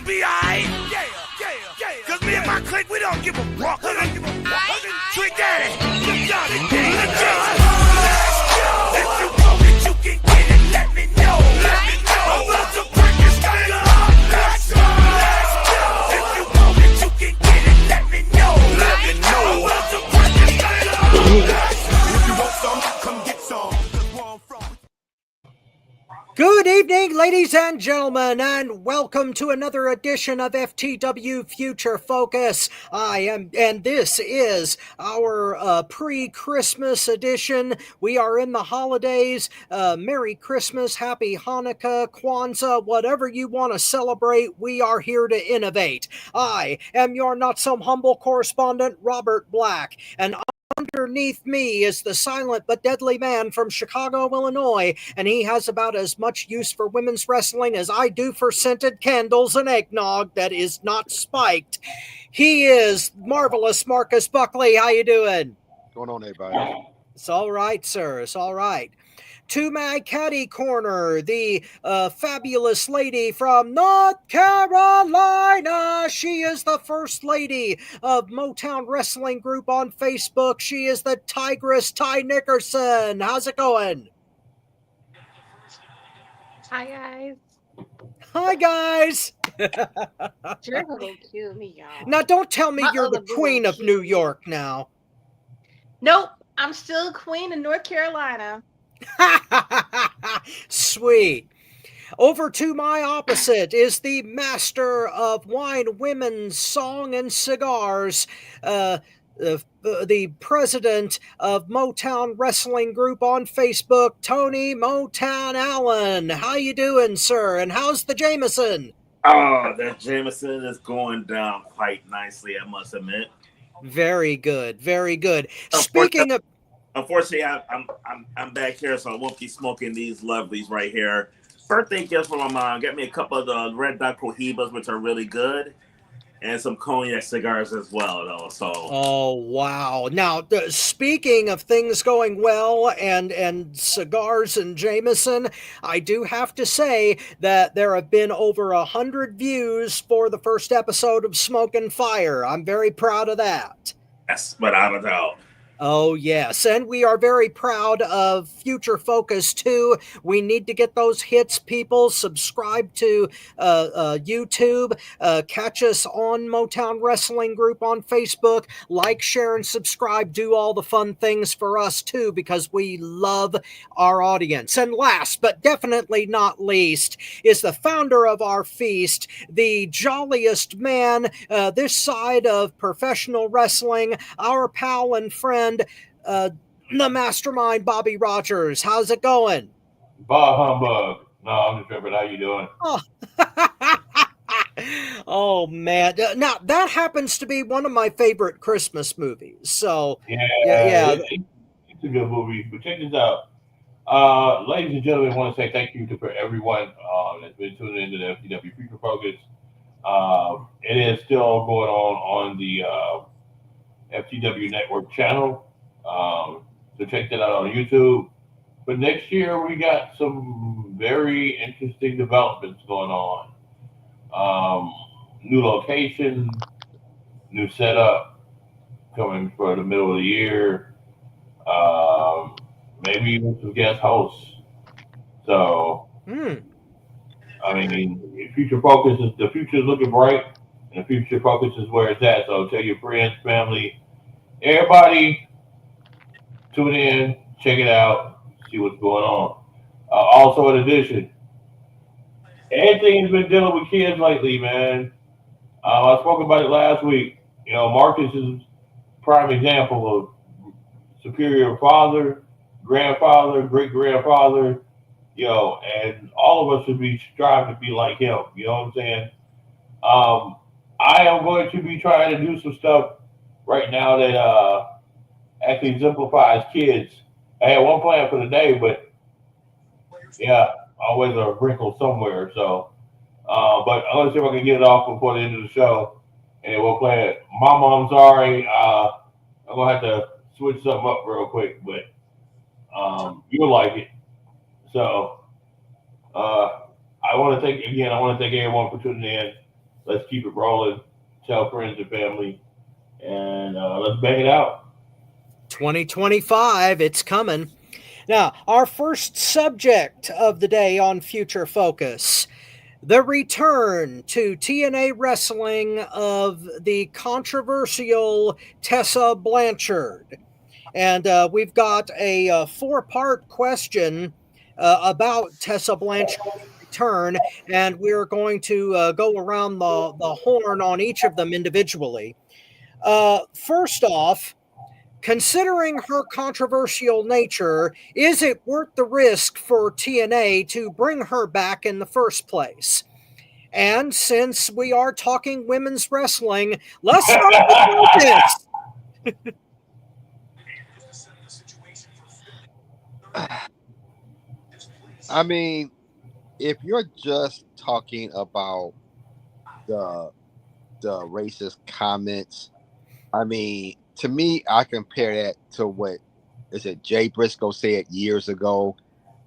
be alright. Yeah. Cause me and my clique, we don't give a fuck. Trick Daddy, let's go today. Let's go. If you want it, you can get it. Let me know. I'm about to break this thing up. Let's go. If you want it, you can get it. Let me know. I'm about to break this thing up. If you want some, come get some. Good evening, ladies and gentlemen, and welcome to another edition of FTW Future Focus. And this is our pre-Christmas edition. We are in the holidays. Merry Christmas, Happy Hanukkah, Kwanzaa, whatever you want to celebrate, we are here to innovate. I am your not-so-humble correspondent, Robert Black, and underneath me is the silent but deadly man from Chicago, Illinois, and he has about as much use for women's wrestling as I do for scented candles and eggnog that is not spiked. He is marvelous Marcus Buckley. How you doing? Going on, everybody? It's all right, sir. It's all right. To my caddy corner, the fabulous lady from North Carolina. She is the first lady of Motown Wrestling Group on Facebook. She is the Tigress, Ty Nickerson. How's it going? Hi, guys. Hi, guys. You're a little cute, me, y'all. Now, don't tell me you're the queen of New York now. Nope. I'm still queen of North Carolina. Sweet. Over to my opposite is the master of wine, women's song, and cigars, the president of Motown Wrestling Group on Facebook, Tony Motown Allen. How you doing, sir? And how's the Jameson? Oh, that Jameson is going down quite nicely, I must admit. Very good, very good. Speaking of... Unfortunately, I'm back here, so I won't be smoking these lovelies right here. Birthday gift from my mom. Got me a couple of the Red Dot Cohibas, which are really good, and some cognac cigars as well, though. So. Oh wow! Now, speaking of things going well and cigars and Jameson, I do have to say that there have been over 100 views for the first episode of Smoke and Fire. I'm very proud of that. Yes, without a doubt. Oh, yes. And we are very proud of Future Focus, too. We need to get those hits, people. Subscribe to YouTube. Catch us on Motown Wrestling Group on Facebook. Like, share, and subscribe. Do all the fun things for us, too, because we love our audience. And last, but definitely not least, is the founder of our feast, the jolliest man this side of professional wrestling, our pal and friend, the mastermind, Bobby Rogers. How's it going? Bah humbug. No, I'm just tripping. How you doing? Oh man. Now that happens to be one of my favorite Christmas movies. So yeah. It's a good movie. But check this out. Ladies and gentlemen, I want to say thank you to everyone that's been tuning into the FTW Future Focus. It is still going on the FTW Network channel. So check that out on YouTube. But next year we got some very interesting developments going on. New location, new setup coming for the middle of the year. Maybe even some guest hosts. So I mean, Future Focus is the future is looking bright, and the Future Focus is where it's at. So tell your friends, family, everybody, tune in, check it out, see what's going on. Also, in addition, Anthony has been dealing with kids lately, man. I spoke about it last week. You know, Marcus is a prime example of superior father, grandfather, great-grandfather, you know, and all of us should be striving to be like him. You know what I'm saying? I am going to be trying to do some stuff right now that actually exemplifies kids. I had one plan for the day, but yeah, always a wrinkle somewhere. So, but I'm gonna see if I can get it off before the end of the show, and we'll play it. Mama, I'm sorry. I'm gonna have to switch something up real quick, but you'll like it. So, I want to thank everyone for tuning in. Let's keep it rolling. Tell friends and family, and let's bang it out. 2025, it's coming. Now, our first subject of the day on Future Focus, the return to TNA wrestling of the controversial Tessa Blanchard. And we've got a four-part question about Tessa Blanchard's return, and we're going to go around the horn on each of them individually. First off, considering her controversial nature, is it worth the risk for TNA to bring her back in the first place? And since we are talking women's wrestling, let's start with this. I mean, if you're just talking about the racist comments, I mean, to me, I compare that to what is it Jay Briscoe said years ago.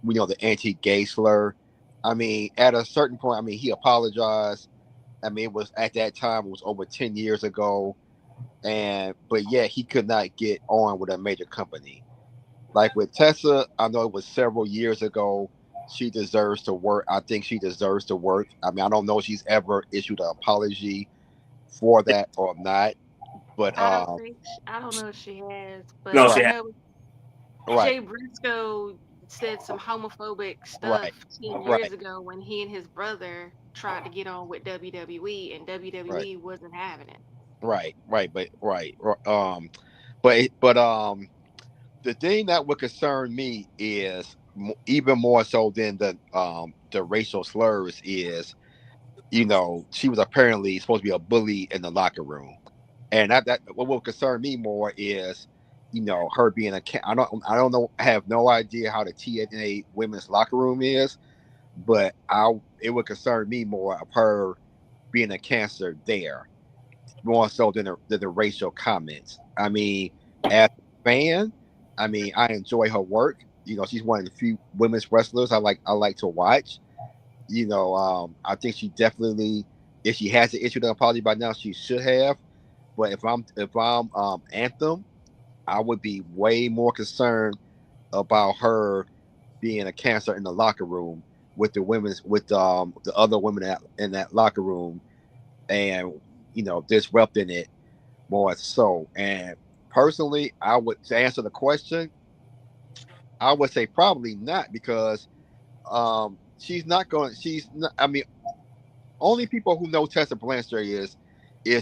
The anti-gay slur. I mean, at a certain point, I mean, he apologized. I mean, it was at that time, it was over 10 years ago, but yeah, he could not get on with a major company. Like with Tessa, I know it was several years ago. She deserves to work. I think she deserves to work. I mean, I don't know if she's ever issued an apology for that or not, but I don't know if she has, but No, right, she I had. know right, Jay Briscoe said some homophobic right, stuff 10 right, years ago when he and his brother tried to get on with WWE and right, WWE wasn't having it. right, but but the thing that would concern me is even more so than the racial slurs is, she was apparently supposed to be a bully in the locker room, and that what would concern me more is, her being I don't know, I have no idea how the TNA women's locker room is, but it would concern me more of her being a cancer there, more so than the racial comments. I mean, as a fan, I mean, I enjoy her work. She's one of the few women's wrestlers I like to watch. I think she definitely, if she hasn't issued an apology by now, she should have. But if I'm Anthem, I would be way more concerned about her being a cancer in the locker room with the other women in that locker room, and disrupting it more so. And personally, to answer the question, I would say probably not, because she's not going. She's not. I mean, only people who know Tessa Blanchard is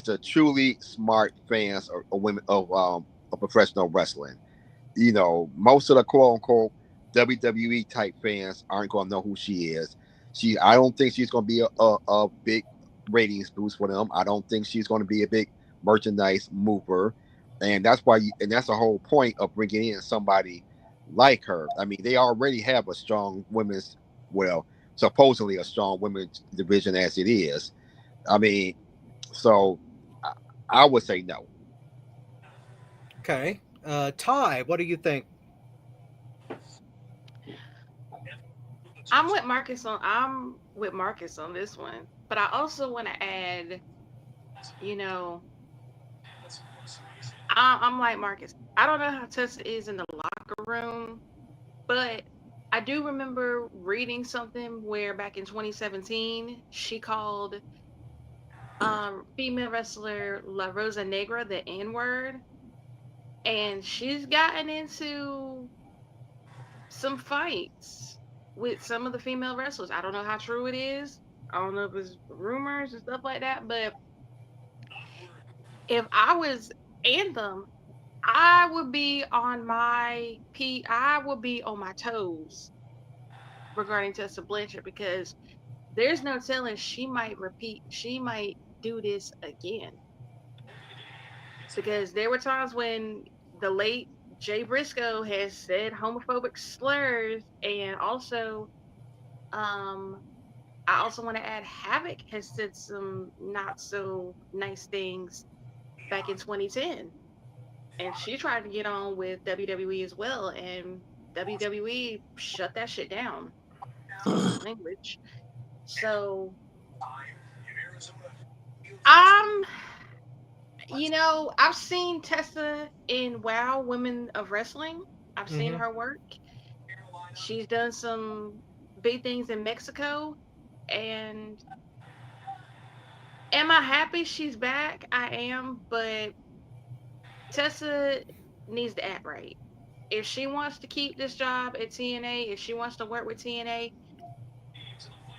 the truly smart fans of women of professional wrestling. Most of the quote unquote WWE type fans aren't going to know who she is. I don't think she's going to be a big ratings boost for them. I don't think she's going to be a big merchandise mover, and that's the whole point of bringing in somebody like her. I mean, they already have a strong women's, well, supposedly a strong women's division as it is. I mean, so I, I would say no. Okay. Ty, what do you think? I'm with Marcus on this one, but I also want to add, you know, I'm like Marcus. I don't know how Tessa is in the locker room, but I do remember reading something where back in 2017 she called female wrestler La Rosa Negra the N word, and she's gotten into some fights with some of the female wrestlers. I don't know how true it is. I don't know if it's rumors and stuff like that, but if I was Anthem, I would be on my toes regarding Tessa Blanchard, because there's no telling she might do this again. Because there were times when the late Jay Briscoe has said homophobic slurs, and also um I also want to add Havoc has said some not so nice things back in 2010. And she tried to get on with WWE as well, and WWE shut that shit down. Excuse my language. So Um, I've seen Tessa in WoW Women of Wrestling. I've seen her work. She's done some big things in Mexico. And am I happy she's back? I am, but Tessa needs to act right. If she wants to keep this job at TNA, if she wants to work with TNA,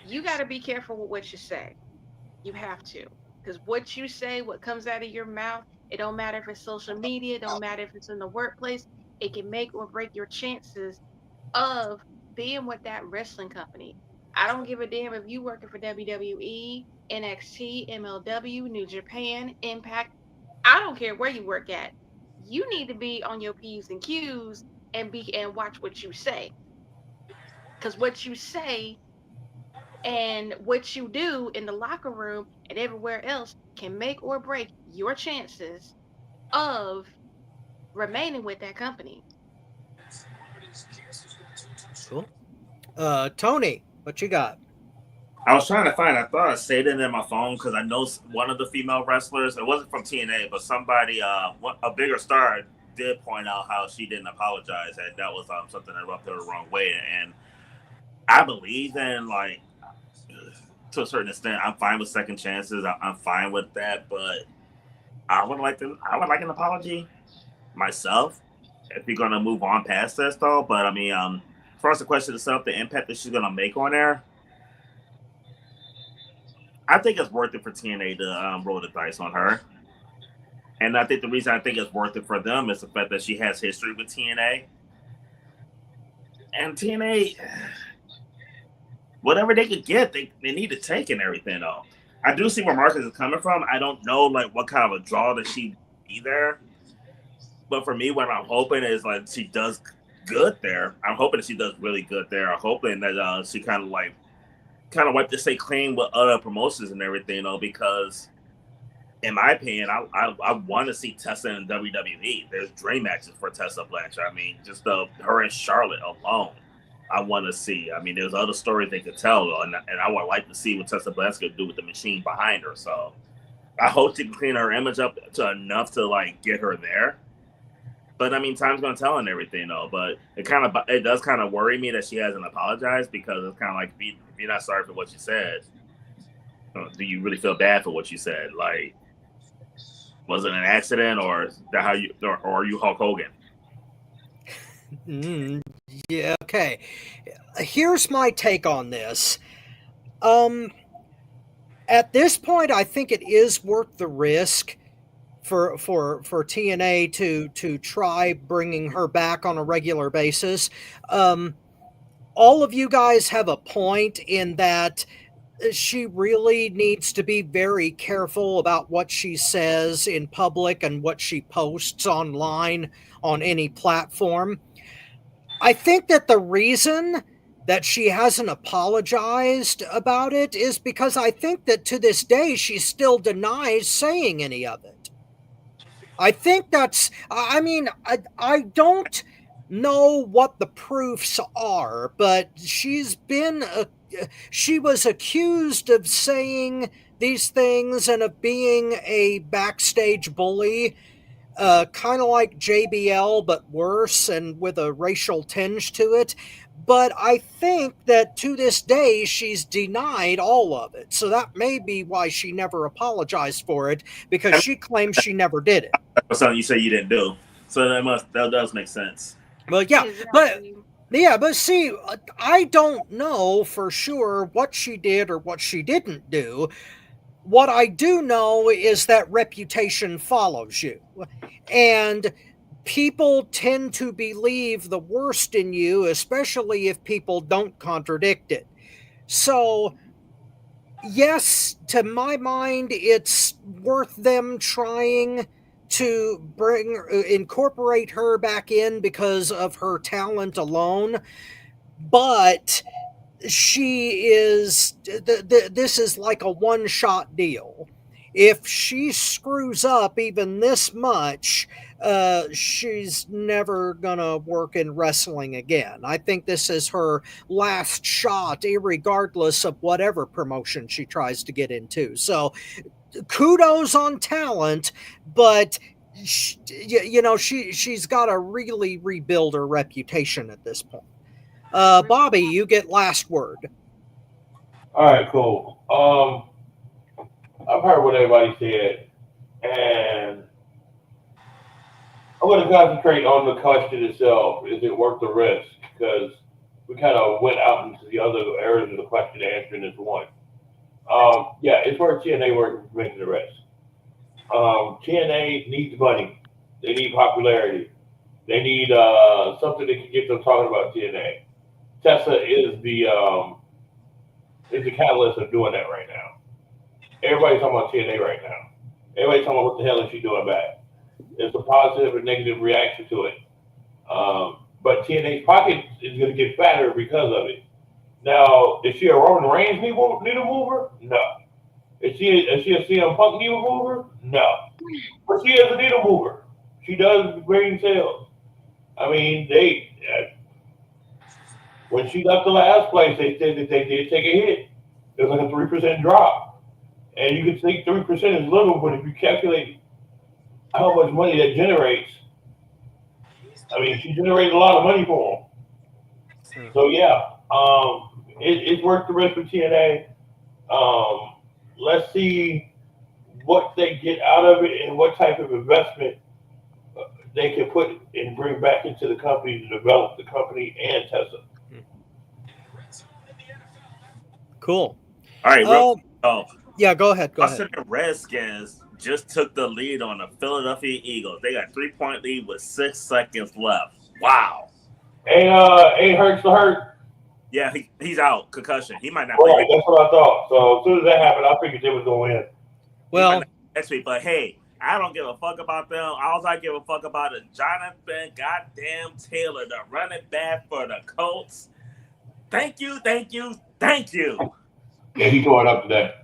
you got to be careful with what you say. You have to. Because what you say, what comes out of your mouth, it don't matter if it's social media, it don't matter if it's in the workplace, it can make or break your chances of being with that wrestling company. I don't give a damn if you working for WWE, NXT, MLW, New Japan, Impact. I don't care where you work at. You need to be on your P's and Q's and watch what you say. Because what you say and what you do in the locker room and everywhere else can make or break your chances of remaining with that company. Cool. Tony, what you got? I was trying to find. I thought I saved it in my phone because I know one of the female wrestlers. It wasn't from TNA, but somebody, a bigger star, did point out how she didn't apologize, and that was something that rubbed her the wrong way. And I believe in, like, to a certain extent, I'm fine with second chances. I'm fine with that, but I would like an apology myself if you're gonna move on past this, though. But I mean, as far as the question itself, the impact that she's gonna make on there, I think it's worth it for TNA to roll the dice on her. And I think the reason I think it's worth it for them is the fact that she has history with TNA. And TNA, whatever they could get, they need to take and everything, though. I do see where Marcus is coming from. I don't know, like, what kind of a draw that she'd be there. But for me, what I'm hoping is, like, she does good there. I'm hoping that she does really good there. I'm hoping that she kind of wipe the slate clean with other promotions and everything, though, because in my opinion, I want to see Tessa in WWE. There's dream matches for Tessa Blanchard. I mean, just her and Charlotte alone, I want to see. I mean, there's other stories they could tell, and I would like to see what Tessa Blanchard could do with the machine behind her. So I hope she can clean her image up to enough to, like, get her there. But I mean, time's gonna tell and everything, though. But it does kind of worry me that she hasn't apologized, because it's kind of like, if you're not sorry for what you said, do you really feel bad for what you said? Like, was it an accident, or is that how you, or are you Hulk Hogan? Yeah. Okay. Here's my take on this. At this point, I think it is worth the risk for TNA to try bringing her back on a regular basis. All of you guys have a point in that she really needs to be very careful about what she says in public and what she posts online on any platform. I think that the reason that she hasn't apologized about it is because I think that to this day she still denies saying any of it. I think that's, I mean, I don't know what the proofs are, but she was accused of saying these things and of being a backstage bully, kind of like JBL, but worse and with a racial tinge to it. But I think that to this day, she's denied all of it. So that may be why she never apologized for it, because she claims she never did it. That's something you say you didn't do. So that does make sense. Well, yeah, but see, I don't know for sure what she did or what she didn't do. What I do know is that reputation follows you, and people tend to believe the worst in you, especially if people don't contradict it. So, yes, to my mind, it's worth them trying to incorporate her back in because of her talent alone. But she is, this is like a one-shot deal. If she screws up even this much, she's never gonna work in wrestling again. I think this is her last shot, irregardless of whatever promotion she tries to get into. So kudos on talent, but she's got to really rebuild her reputation at this point. Bobby, you get last word. All right, cool. I've heard what everybody said, and I'm going to concentrate on the question itself. Is it worth the risk? Because we kind of went out into the other areas of the question answering this one. Yeah, it's worth TNA making the risk. TNA needs money. They need popularity. They need something that can get them talking about TNA. Tessa is the catalyst of doing that right now. Everybody's talking about TNA right now. Everybody's talking about what the hell is she doing back. There's a positive and negative reaction to it. But TNA's pocket is going to get fatter because of it. Now, is she a Roman Reigns needle mover? No. Is she a CM Punk needle mover? No. But she is a needle mover. She does bring sales. I mean, when she left the last place, they said that they did take a hit. It was like a 3% drop. And you can think 3% is little, but if you calculate how much money that generates, I mean, she generated a lot of money for them. So, yeah, it's worth the risk for TNA. Let's see what they get out of it and what type of investment they can put and bring back into the company to develop the company and Tessa. Cool. All right, yeah, go ahead. The Redskins just took the lead on the Philadelphia Eagles. They got 3-point lead with 6 seconds left. Wow. Ain't Hurts hurt? Yeah, he's out. Concussion. He might not play. Right, that's what I thought. So as soon as that happened, I figured they was going to win. Well, next week, but hey, I don't give a fuck about them. All I give a fuck about is Jonathan goddamn Taylor, the running back for the Colts. Thank you. Yeah, he tore it up today.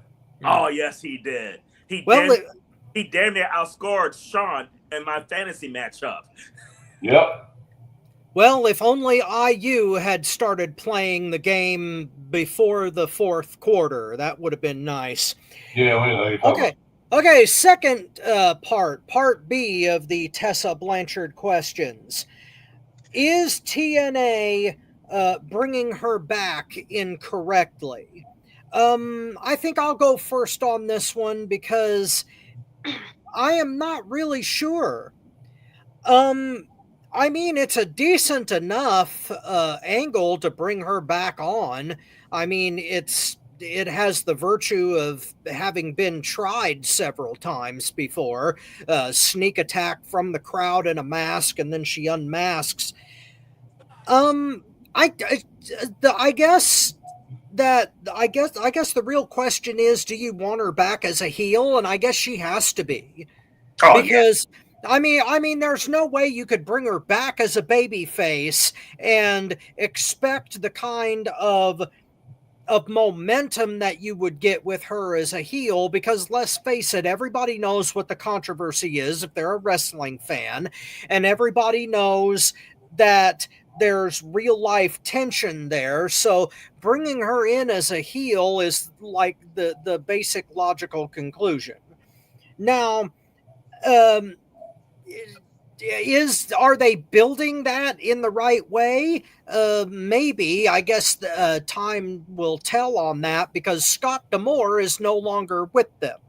Oh, yes, he did. He damn near outscored Sean in my fantasy matchup. Yep. Well, if only IU had started playing the game before the fourth quarter, that would have been nice. Yeah, Okay, second part B of the Tessa Blanchard questions. Is TNA bringing her back incorrectly? I think I'll go first on this one because I am not really sure. I mean, it's a decent enough angle to bring her back on. I mean, it has the virtue of having been tried several times before. Sneak attack from the crowd in a mask, and then she unmasks. I guess the real question is, do you want her back as a heel? And I guess she has to be. Because I mean, there's no way you could bring her back as a baby face and expect the kind of momentum that you would get with her as a heel, because let's face it, everybody knows what the controversy is if they're a wrestling fan, and everybody knows that there's real life tension there. So bringing her in as a heel is like the basic logical conclusion. Now, are they building that in the right way? Maybe. I guess time will tell on that, because Scott D'Amore is no longer with them,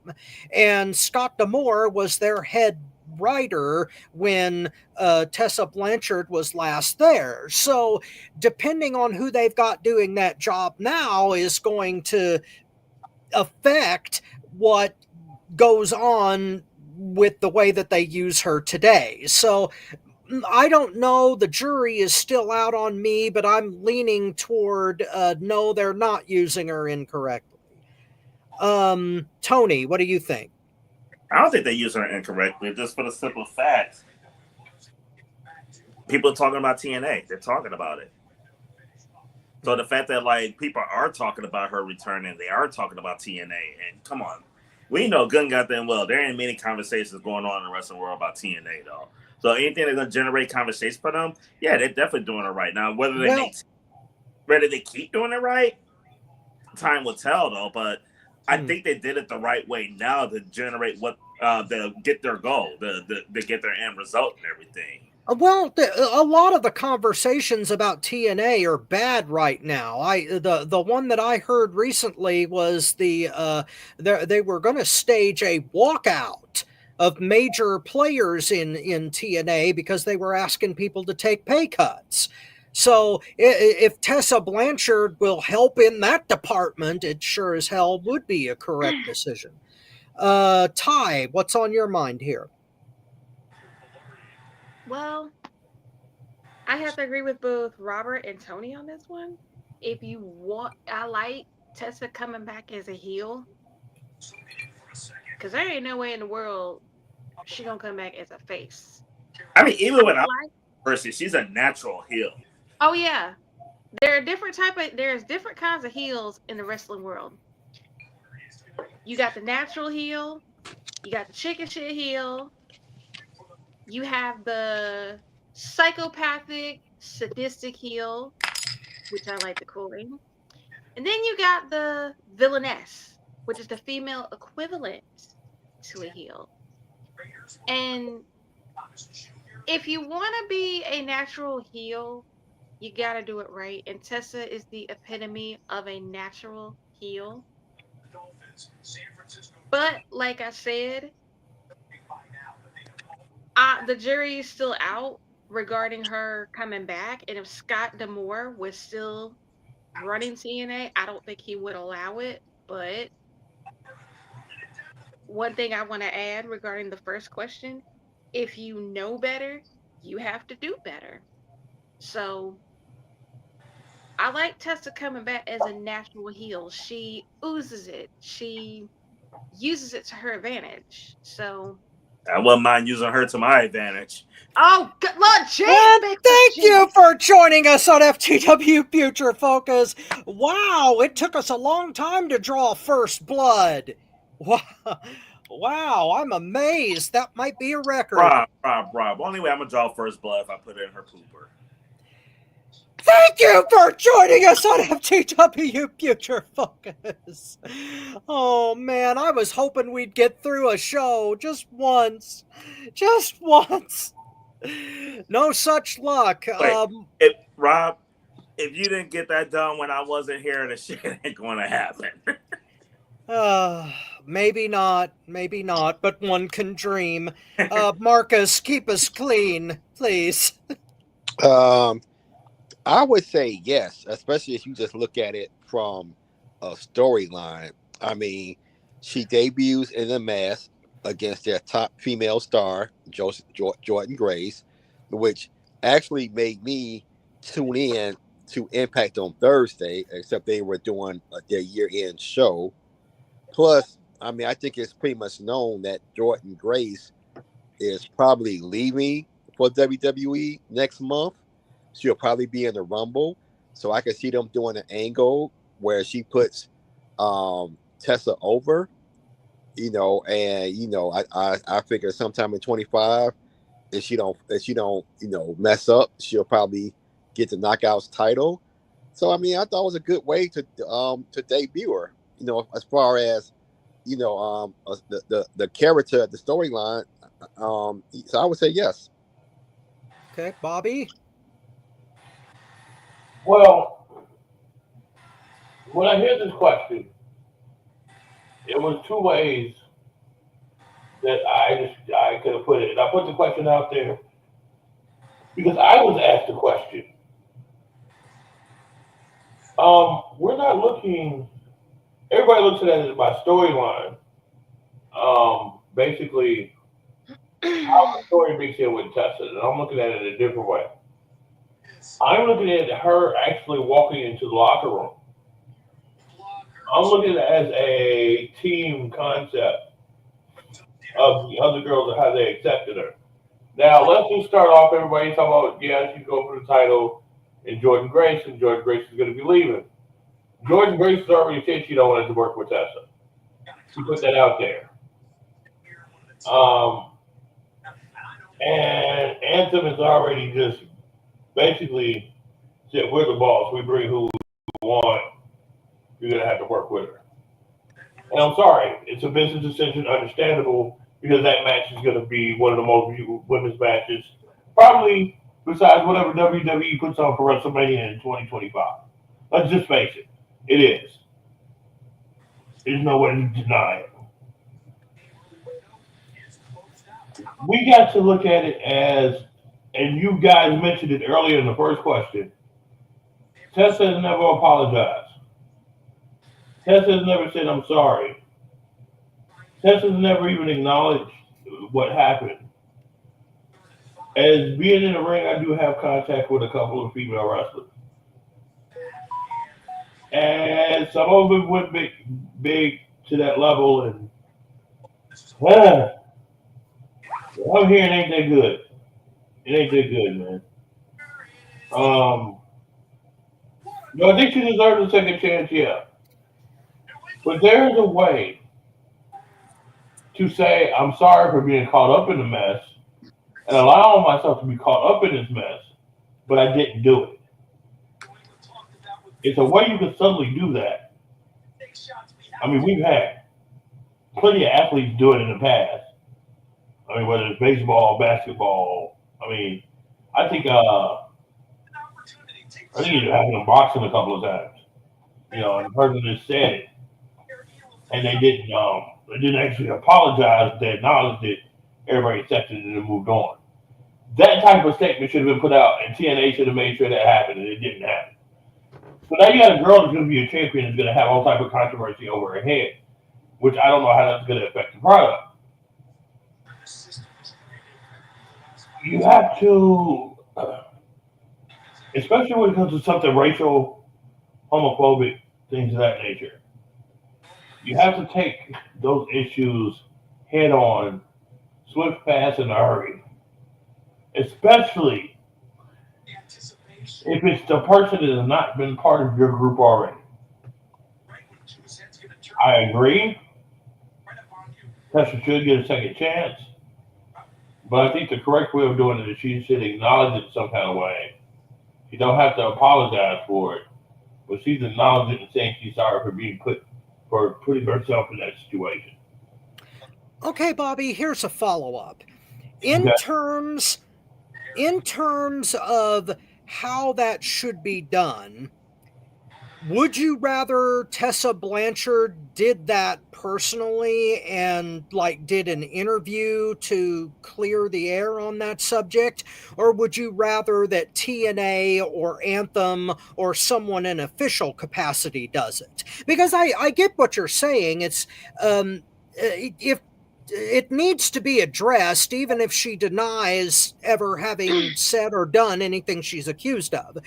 and Scott D'Amore was their head writer when Tessa Blanchard was last there. So depending on who they've got doing that job now is going to affect what goes on with the way that they use her today. So I don't know. The jury is still out on me, but I'm leaning toward no, they're not using her incorrectly. Tony, what do you think? I don't think they use her incorrectly, just for the simple fact people are talking about TNA. They're talking about it. So the fact that like people are talking about her returning, they are talking about TNA, and come on, we know good and goddamn well there ain't many conversations going on in the wrestling world about TNA though. So anything that's gonna generate conversation for them, yeah, they're definitely doing it right now. Whether they keep doing it right, time will tell though. But I think they did it the right way now to generate what to get their goal, to get their end result and everything. Well, a lot of the conversations about TNA are bad right now. The one that I heard recently was they were going to stage a walkout of major players in TNA because they were asking people to take pay cuts. So if Tessa Blanchard will help in that department, it sure as hell would be a correct decision. Ty, what's on your mind here? Well, I have to agree with both Robert and Tony on this one. If you want, I like Tessa coming back as a heel, because there ain't no way in the world she gonna come back as a face. I mean, even without person, she's a natural heel. Oh yeah, there's different kinds of heels in the wrestling world. You got the natural heel, you got the chicken shit heel, you have the psychopathic, sadistic heel, which I like the calling. And then you got the villainess, which is the female equivalent to a heel. And if you want to be a natural heel, you got to do it right. And Tessa is the epitome of a natural heel. But like I said, the jury is still out regarding her coming back. And if Scott D'Amore was still running TNA, I don't think he would allow it. But one thing I want to add regarding the first question, if you know better, you have to do better. So I like Tessa coming back as a natural heel. She oozes it. She uses it to her advantage. So I wouldn't mind using her to my advantage. Oh, good Lord, James! And thank you for joining us on FTW Future Focus. Wow, it took us a long time to draw first blood. Wow, I'm amazed. That might be a record. Rob. Only way I'm going to draw first blood if I put it in her pooper. Thank you for joining us on FTW Future Focus. Oh, man, I was hoping we'd get through a show just once. Just once. No such luck. Rob, if you didn't get that done when I wasn't here, the shit ain't going to happen. Maybe not, but one can dream. Marcus, keep us clean, please. I would say yes, especially if you just look at it from a storyline. I mean, she debuts in a mask against their top female star, Jordan Grace, which actually made me tune in to Impact on Thursday, except they were doing their year-end show. Plus, I mean, I think it's pretty much known that Jordan Grace is probably leaving for WWE next month. She'll probably be in the Rumble. So I can see them doing an angle where she puts Tessa over, and I figure sometime in 25, if she don't mess up, she'll probably get the Knockouts title. So I mean, I thought it was a good way to debut her. As far as the character, the storyline. So I would say yes. Okay, Bobby. Well, when I hear this question, it was two ways that I could have put it. And I put the question out there because I was asked the question. We're not looking. Everybody looks at it as my storyline. Basically, how the story makes it with Tessa, and I'm looking at it a different way. I'm looking at her actually walking into the locker room. I'm looking at it as a team concept of the other girls and how they accepted her. Now, let's just start off. Everybody's talking about, she's going for the title and Jordan Grace is going to be leaving. Jordan Grace has already said she don't want to work with Tessa. She put that out there. And Anthem has already just basically said, we're the boss. We bring who we want. You're going to have to work with her. And I'm sorry, it's a business decision, understandable, because that match is going to be one of the most viewed women's matches, probably besides whatever WWE puts on for WrestleMania in 2025. Let's just face it, it is. There's no way to deny it. We got to look at it as, and you guys mentioned it earlier in the first question, Tessa has never apologized. Tessa has never said, I'm sorry. Tessa's never even acknowledged what happened. As being in the ring, I do have contact with a couple of female wrestlers. And some of them went big to that level, and I'm hearing it ain't that good. It ain't that good, man. No, I think she deserves a second chance, yeah. But there is a way to say, I'm sorry for being caught up in the mess and allowing myself to be caught up in this mess, but I didn't do it. It's a way you can subtly do that. I mean, we've had plenty of athletes do it in the past. I mean, whether it's baseball, basketball. I mean, I think it happened in boxing a couple of times. You know, and the person just said it, and they didn't actually apologize. They acknowledged it. Everybody accepted it and moved on. That type of statement should have been put out, and TNA should have made sure that happened, and it didn't happen. So now you got a girl that's going to be a champion that's going to have all type of controversy over her head, which I don't know how that's going to affect the product. You have to, especially when it comes to something racial, homophobic, things of that nature, you have to take those issues head on, swift, fast, in a hurry. Especially if it's the person that has not been part of your group already. I agree. Tessa should get a second chance. But I think the correct way of doing it is she should acknowledge it some kind of way. She don't have to apologize for it. But she's acknowledging it and saying she's sorry for putting herself in that situation. Okay, Bobby, here's a follow-up. In terms of how that should be done, would you rather Tessa Blanchard did that personally and did an interview to clear the air on that subject? Or would you rather that TNA or Anthem or someone in official capacity does it? Because I get what you're saying. It's if it needs to be addressed, even if she denies ever having said or done anything she's accused of.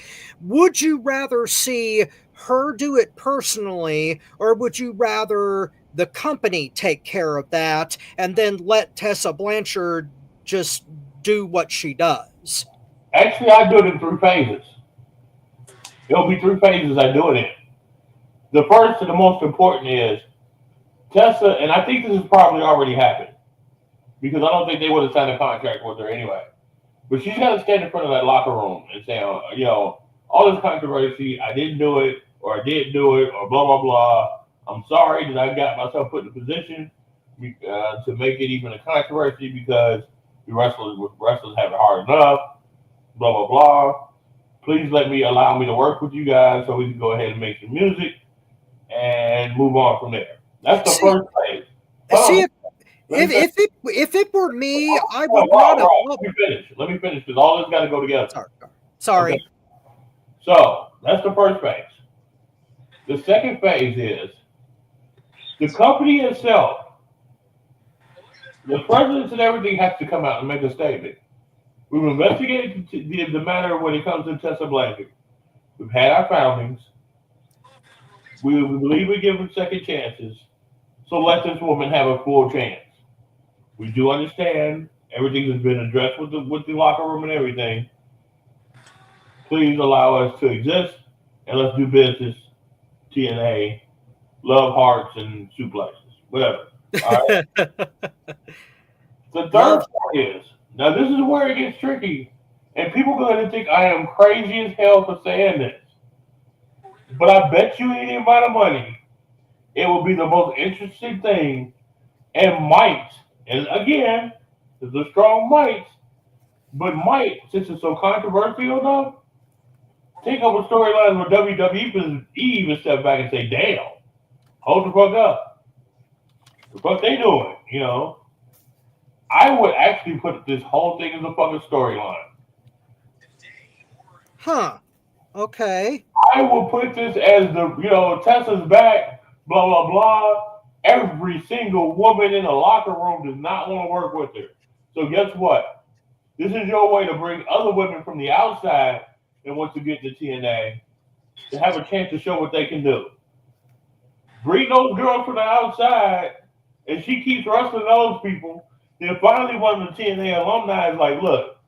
Would you rather see her do it personally, or would you rather the company take care of that and then let Tessa Blanchard just do what she does? Actually, I do it in 3 phases. It'll be 3 phases I do it in. The first and the most important is Tessa, and I think this has probably already happened, because I don't think they would have signed a contract with her anyway. But she's got to stand in front of that locker room and say, all this controversy, I didn't do it, or I did do it, or blah, blah, blah. I'm sorry that I got myself put in a position to make it even a controversy because the wrestlers have it hard enough, blah, blah, blah. Please allow me to work with you guys so we can go ahead and make some music and move on from there. That's the first phase. If it were me, I would not have. Let me finish, because all this got to go together. Sorry. Okay. So that's the first phase. The second phase is the company itself. The presidents and everything has to come out and make a statement. We've investigated the matter when it comes to Tessa Blanchard. We've had our foundings. We believe we give them second chances. So let this woman have a full chance. We do understand everything has been addressed with the locker room and everything. Please allow us to exist, and let's do business. TNA, love hearts and suplexes, whatever. All right. The third part is, now this is where it gets tricky, and people are going to think I am crazy as hell for saying this. But I bet you any amount of money, it will be the most interesting thing, and might, and again, there's a strong might, but might, since it's so controversial though, take up a storyline where WWE even step back and say, damn, hold the fuck up. The fuck they doing, you know? I would actually put this whole thing as a fucking storyline. Huh. Okay. I will put this as the, Tessa's back, blah, blah, blah. Every single woman in the locker room does not want to work with her. So guess what? This is your way to bring other women from the outside that want to get to TNA to have a chance to show what they can do. Bring those girls from the outside, and she keeps wrestling those people. Then finally one of the TNA alumni is like, look,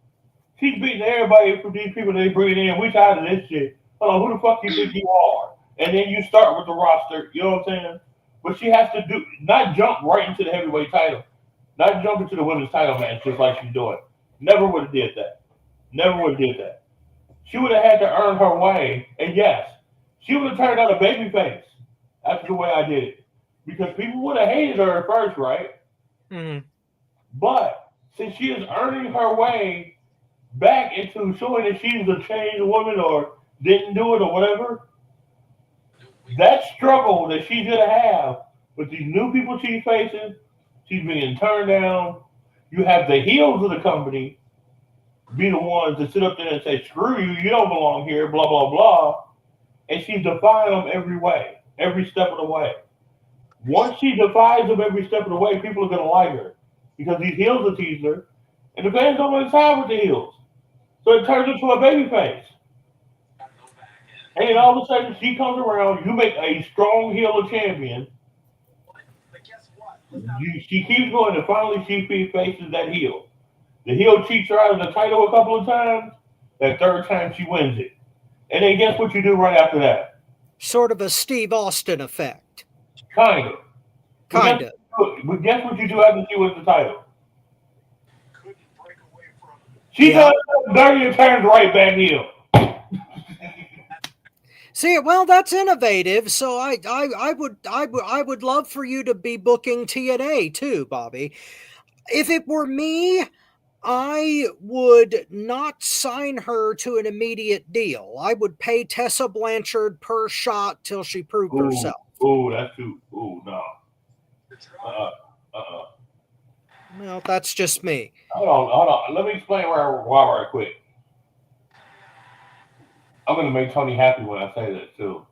she's beating everybody from these people they bring in. We tired of this shit. Hold on, who the fuck do you think you are? And then you start with the roster, you know what I'm saying? But she has to not jump right into the heavyweight title. Not jump into the women's title match just like she's doing. Never would have did that. Never would have did that. She would have had to earn her way. And yes, she would have turned out a babyface. That's the way I did it. Because people would have hated her at first, right? Mm-hmm. But since she is earning her way back into showing that she's a changed woman or didn't do it or whatever, that struggle that she's going to have with these new people she's facing, she's being turned down. You have the heels of the company be the ones that sit up there and say, screw you, you don't belong here, blah, blah, blah. And she's defying them every way, every step of the way. Once she defies them every step of the way, people are going to like her because these heels are teasing her, and the fans don't want to side with the heels. So it turns into a baby face. And then all of a sudden, she comes around, you make a strong heel a champion. She keeps going, and finally she faces that heel. The heel cheats her out of the title a couple of times. That third time, she wins it. And then guess what you do right after that? Sort of a Steve Austin effect. Kind of. But guess what you do after she wins the title? She does dirty and turns right back heel. See, well, that's innovative. So I would love for you to be booking TNA too, Bobby. If it were me, I would not sign her to an immediate deal. I would pay Tessa Blanchard per shot till she proved herself. Oh, that's too. Oh, no. Well, that's just me. Hold on. Let me explain why right quick. I'm going to make Tony happy when I say this, too.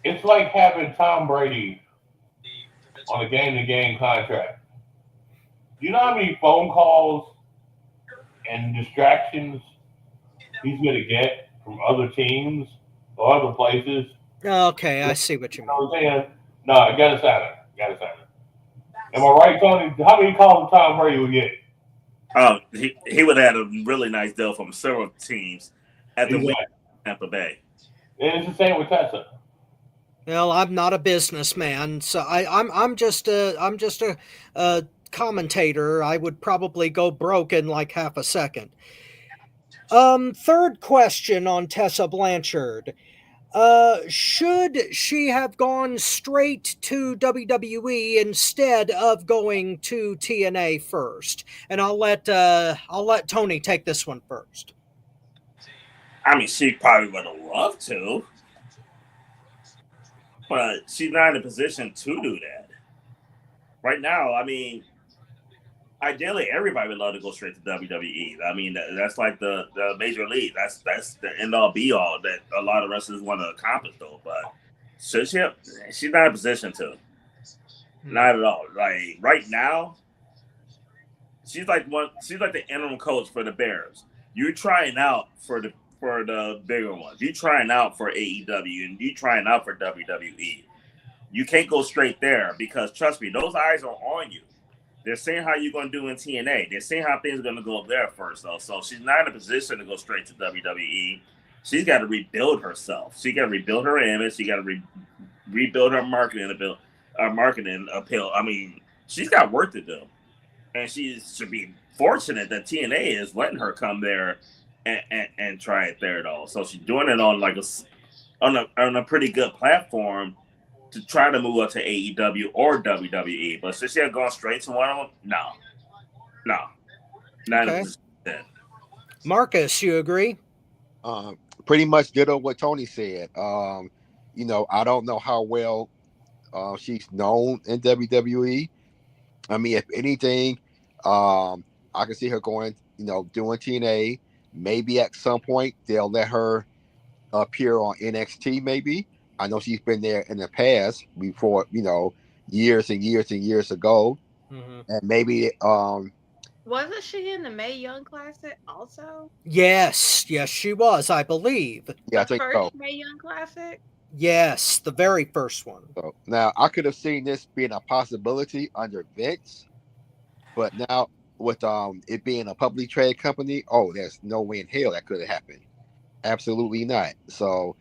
It's like having Tom Brady on a game-to-game contract. Do you know how many phone calls and distractions he's going to get from other teams or other places? Okay, I see what you mean. You know what I'm saying? No, I got to sign it. Am I right, Tony? How many calls Tom Brady would get? Oh, he would have had a really nice deal from several teams at the Tampa Bay. And it's the same with Tessa. Well, I'm not a businessman, so I'm just a commentator. I would probably go broke in like half a second. Third question on Tessa Blanchard. Should she have gone straight to WWE instead of going to TNA first? And I'll let Tony take this one first. I mean, she probably would have loved to, but she's not in a position to do that right now. I mean, ideally, everybody would love to go straight to WWE. I mean, that's like the major league. That's the end all be all that a lot of wrestlers want to accomplish, though. But she's not in a position to. Not at all. Like right now, she's like the interim coach for the Bears. You're trying out for the bigger ones. You're trying out for AEW and you're trying out for WWE. You can't go straight there because trust me, those eyes are on you. They're seeing how you're going to do in TNA. They're seeing how things are going to go there first, though. So she's not in a position to go straight to WWE. She's got to rebuild herself. She got to rebuild her image. She got to rebuild her marketing appeal. I mean, she's got work to do, and she should be fortunate that TNA is letting her come there and try it there, though. So she's doing it on like on a pretty good platform to try to move up to AEW or WWE. But since she had gone straight to one of them, no, not Okay. that. Marcus, you agree? Pretty much ditto what Tony said. You know, I don't know how well she's known in WWE. I mean, if anything, I can see her going, you know, doing TNA. Maybe at some point they'll let her appear on NXT. Maybe I know she's been there in the past before, you know, years and years and years ago, and maybe Wasn't she in the Mae Young Classic also? Yes, she was, I believe. yeah, I The think first so. Mae Young Classic? Yes, the very first one. So now I could have seen this being a possibility under Vince, but now with it being a publicly traded company, oh, there's no way in hell that could have happened. Absolutely not. So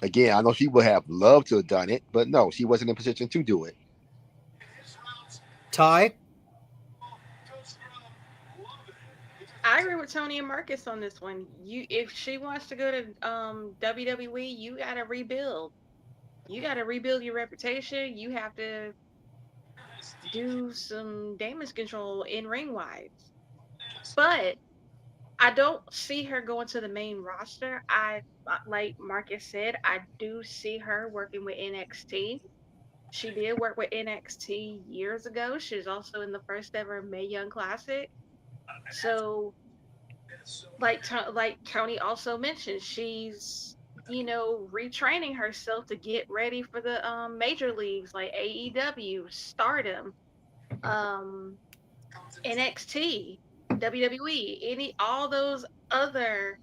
again, I know she would have loved to have done it, but no, she wasn't in a position to do it. Ty? I agree with Tony and Marcus on this one. If she wants to go to WWE, you gotta rebuild. You gotta rebuild your reputation. You have to do some damage control in ring wise. But I don't see her going to the main roster. Like Marcus said, I do see her working with NXT. She did work with NXT years ago. She's also in the first ever Mae Young Classic. So, like Tony also mentioned, she's retraining herself to get ready for the major leagues like AEW, Stardom, um, NXT, WWE, all those other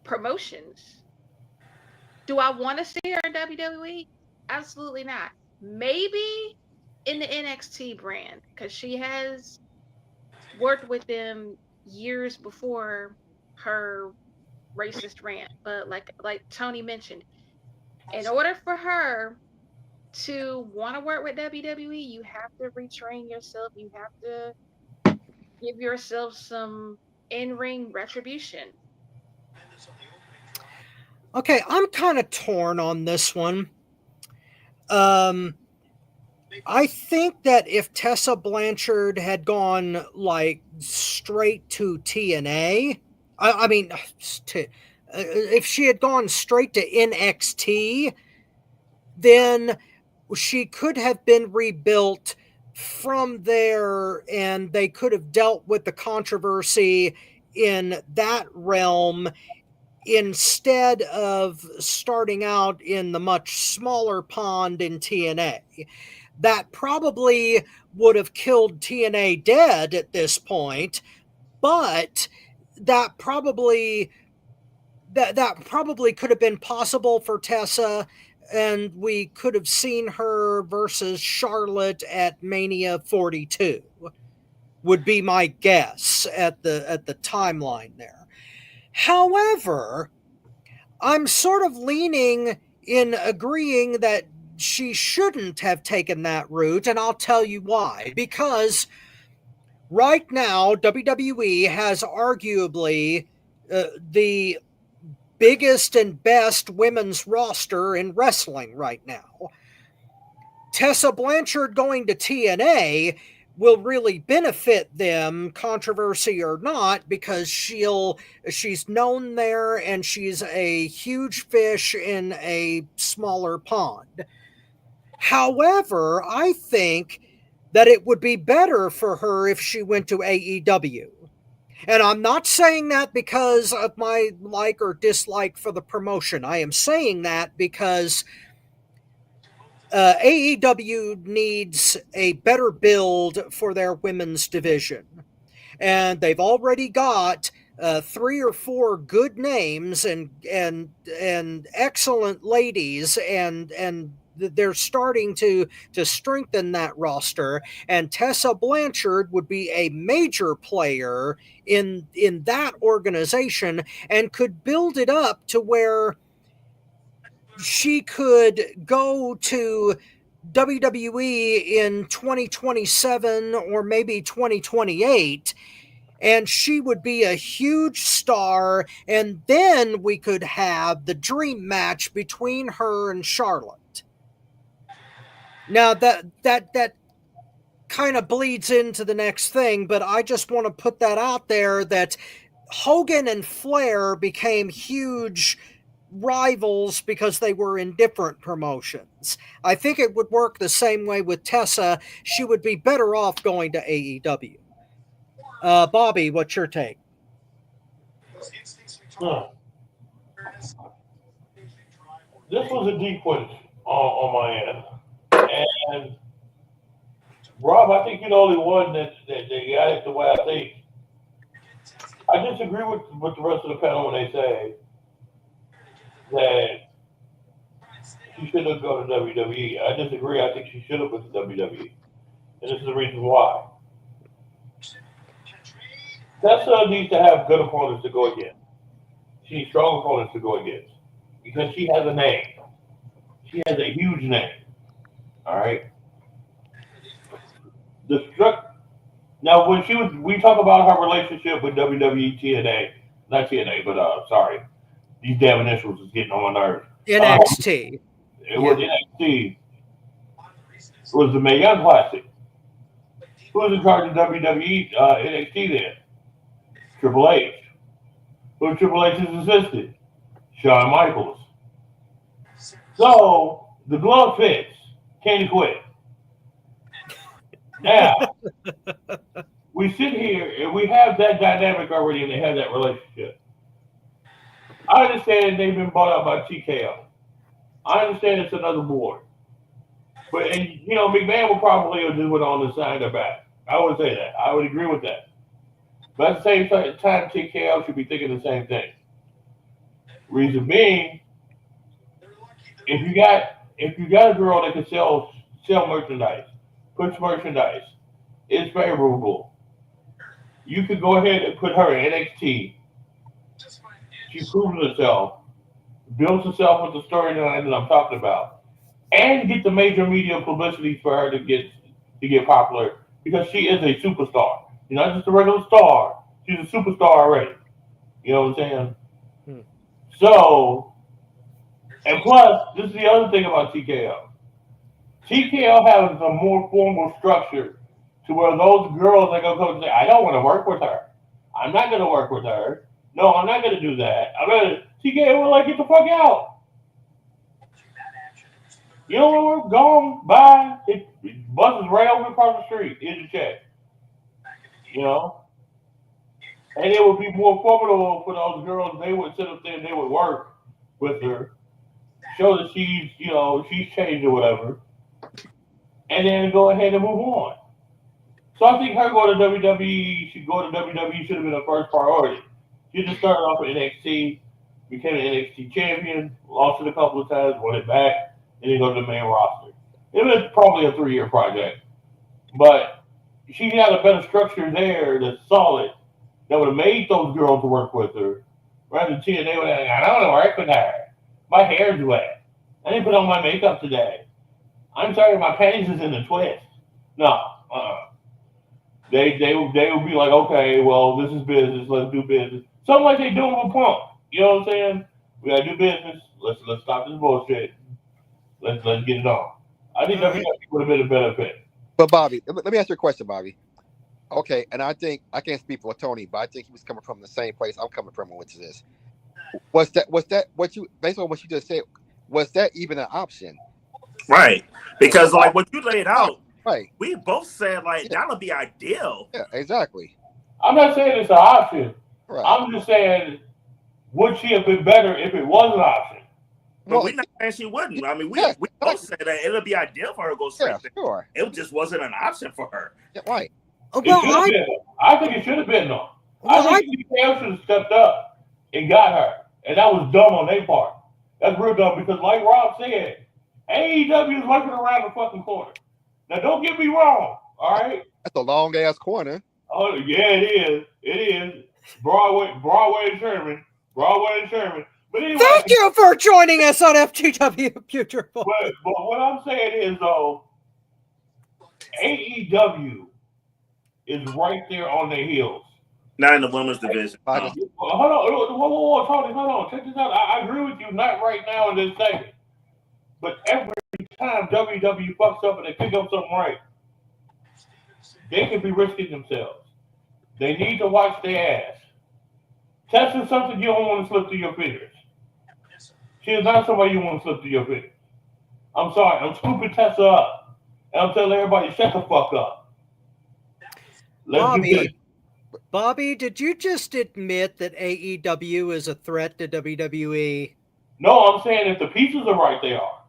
promotions. Do I want to see her in WWE? Absolutely not. Maybe in the NXT brand because she has worked with them years before her racist rant. But like Tony mentioned, in order for her to want to work with WWE, you have to retrain yourself. You have to give yourself some in-ring retribution. Okay, I'm kind of torn on this one. I think that if Tessa Blanchard had gone like straight to TNA, I mean, if she had gone straight to NXT, then she could have been rebuilt from there and they could have dealt with the controversy in that realm instead of starting out in the much smaller pond in TNA. That probably would have killed TNA dead at this point, but that probably could have been possible for Tessa, and we could have seen her versus Charlotte at Mania 42. Would be my guess at the timeline there. However, I'm sort of leaning in agreeing that she shouldn't have taken that route, and I'll tell you why. Because right now, WWE has arguably the biggest and best women's roster in wrestling right now. Tessa Blanchard going to TNA will really benefit them, controversy or not, because she's known there and she's a huge fish in a smaller pond. However, I think that it would be better for her if she went to AEW. And I'm not saying that because of my like or dislike for the promotion. I am saying that because AEW needs a better build for their women's division. And they've already got 3 or 4 good names and excellent ladies, and they're starting to strengthen that roster. And Tessa Blanchard would be a major player in that organization and could build it up to where she could go to WWE in 2027 or maybe 2028, and she would be a huge star, and then we could have the dream match between her and Charlotte. Now that kind of bleeds into the next thing, but I just want to put that out there that Hogan and Flair became huge rivals because they were in different promotions. I think it would work the same way with Tessa. She would be better off going to AEW. Bobby, what's your take? This was a deep one on my end. And Rob, I think you're the only one that got it the way I think. I disagree with the rest of the panel when they say that she should have gone to WWE. I disagree. I think she should have went to WWE. And this is the reason why. Tessa needs to have good opponents to go against. She needs strong opponents to go against. Because she has a name. She has a huge name. All right? Now, when we talk about her relationship with WWE TNA, not TNA, but sorry, these damn initials is getting on my nerves. NXT. It was NXT. It was the Mae Young Classic. Who was in charge of WWE NXT then? Triple H. Who was Triple H's assistant? Shawn Michaels. So the glove fits. Can't quit. Now, we sit here and we have that dynamic already and they have that relationship. I understand they've been bought out by TKO. I understand it's another board. But, McMahon will probably do it on the side of their back. I would say that. I would agree with that. But at the same time, TKO should be thinking the same thing. Reason being, if you got a girl that can sell merchandise, push merchandise, it's favorable. You could go ahead and put her in NXT. She's proven herself, builds herself with the storyline that I'm talking about, and get the major media publicity for her to get popular because she is a superstar. She's not just a regular star. She's a superstar already. You know what I'm saying? So, and plus, this is the other thing about TKO. TKO has a more formal structure to where those girls are going to come and say, I don't want to work with her. I'm not going to work with her. No, I'm not going to do that. TKO will get the fuck out. You know what? We're gone. Bye. It buses right over across the street. Here's your check. And it would be more formidable for those girls. They would sit up there and they would work with her, show that she's changed or whatever, and then go ahead and move on. So I think her going to WWE should have been her first priority. She just started off at NXT, became an NXT champion, lost it a couple of times, won it back, and then go to the main roster. It was probably a 3-year project, but she had a better structure there that's solid that would have made those girls work with her. Rather than TNA would have, I don't want to work with her. My hair's wet. I didn't put on my makeup today. I'm sorry, my panties is in a twist. No, They would be like, okay, well, this is business. Let's do business. Something like they doing with Punk. You know what I'm saying? We gotta do business. Let's stop this bullshit. Let's get it on. I think WWE would have been a better fit. But Bobby, let me ask you a question, Bobby. Okay, and I think I can't speak for Tony, but I think he was coming from the same place I'm coming from, which is this. Was that what you, based on what you just said, was that even an option? Right. Because like what you laid out, right. We both said that would be ideal. Yeah, exactly. I'm not saying it's an option. Right. I'm just saying, would she have been better if it was an option? But we're not saying she wouldn't. I mean, we both said that it would be ideal for her to go straight there. Sure. It just wasn't an option for her. Yeah, right. Well, I think it should have been though. I think TKO should have stepped up and got her, and that was dumb on their part. That's real dumb because, like Rob said, AEW is working around the fucking corner. Now, don't get me wrong. All right. That's a long ass corner. Oh yeah, it is. It is Broadway and Sherman. But anyway, thank you for joining us on FTW Future Focus. But what I'm saying is though, AEW is right there on their heels. Not in the women's division. Hold on, Tony, hold on. Check this out. I agree with you. Not right now in this segment. But every time WWE fucks up and they pick up something right, they could be risking themselves. They need to watch their ass. Tessa's something you don't want to slip through your fingers. She is not somebody you want to slip through your fingers. I'm sorry, I'm scooping Tessa up. And I'm telling everybody, shut the fuck up. Bobby, did you just admit that AEW is a threat to WWE? No, I'm saying if the pieces are right, they are.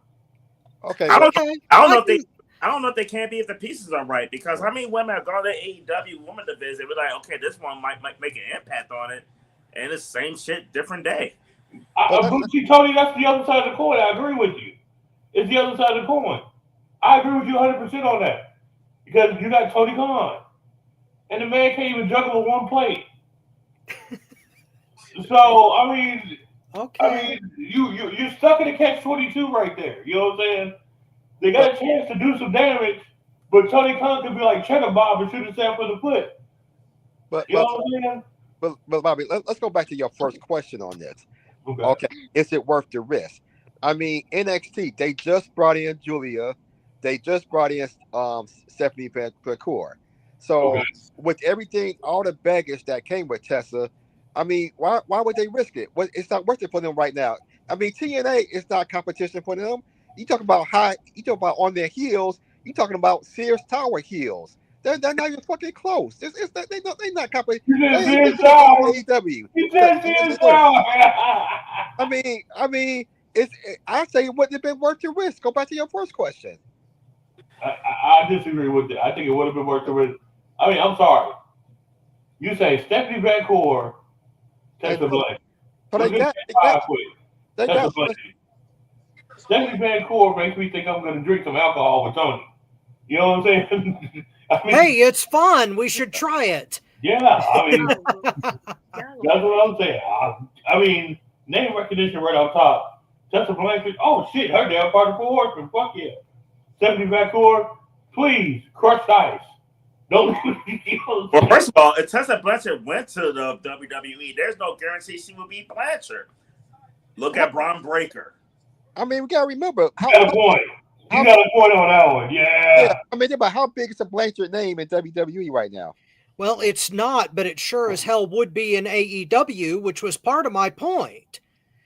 Okay. I don't know if they can be if the pieces are right, because how many women have gone to AEW women division? We're like, okay, this one might make an impact on it, and it's same shit, different day. See, Tony, that's the other side of the coin. I agree with you. It's the other side of the coin. I agree with you 100% on that, because you got Tony Khan, and the man can't even juggle with one plate. So I mean, you're stuck in a catch-22 right there. You know what I'm saying? They got a chance to do some damage, but Tony Khan could be like cheddar Bob and shoot himself in the foot. You know what I'm saying? But Bobby, let's go back to your first question on this. Okay. Is it worth the risk? I mean, NXT, they just brought in Julia. They just brought in Stephanie Vancourt. So with everything, all the baggage that came with Tessa, I mean, why would they risk it? It's not worth it for them right now. I mean, TNA is not competition for them. You talk about on their heels. You talking about Sears Tower heels. They're not even fucking close. They're not competition. AEW. I mean, I say it wouldn't have been worth the risk. Go back to your first question. I disagree with that. I think it would have been worth the risk. I mean, I'm sorry. You say Stephanie Vancourt, Tessa Blanchard. Stephanie Vancourt makes me think I'm going to drink some alcohol with Tony. You know what I'm saying? I mean, hey, it's fun. We should try it. Yeah, I mean, that's what I'm saying. I mean, name recognition right on top. Tessa Blanchard. Oh shit, her damn part of Four Horsemen. Fuck yeah. Stephanie Vancourt, please crush ice. Don't. Well, first of all, if Tessa Blanchard went to the WWE, there's no guarantee she would be Blanchard. Look at Braun Breaker. I mean, we gotta remember. You got a point. You got a point on that one. Yeah. I mean, about how big is the Blanchard name in WWE right now? Well, it's not, but it sure as hell would be in AEW, which was part of my point.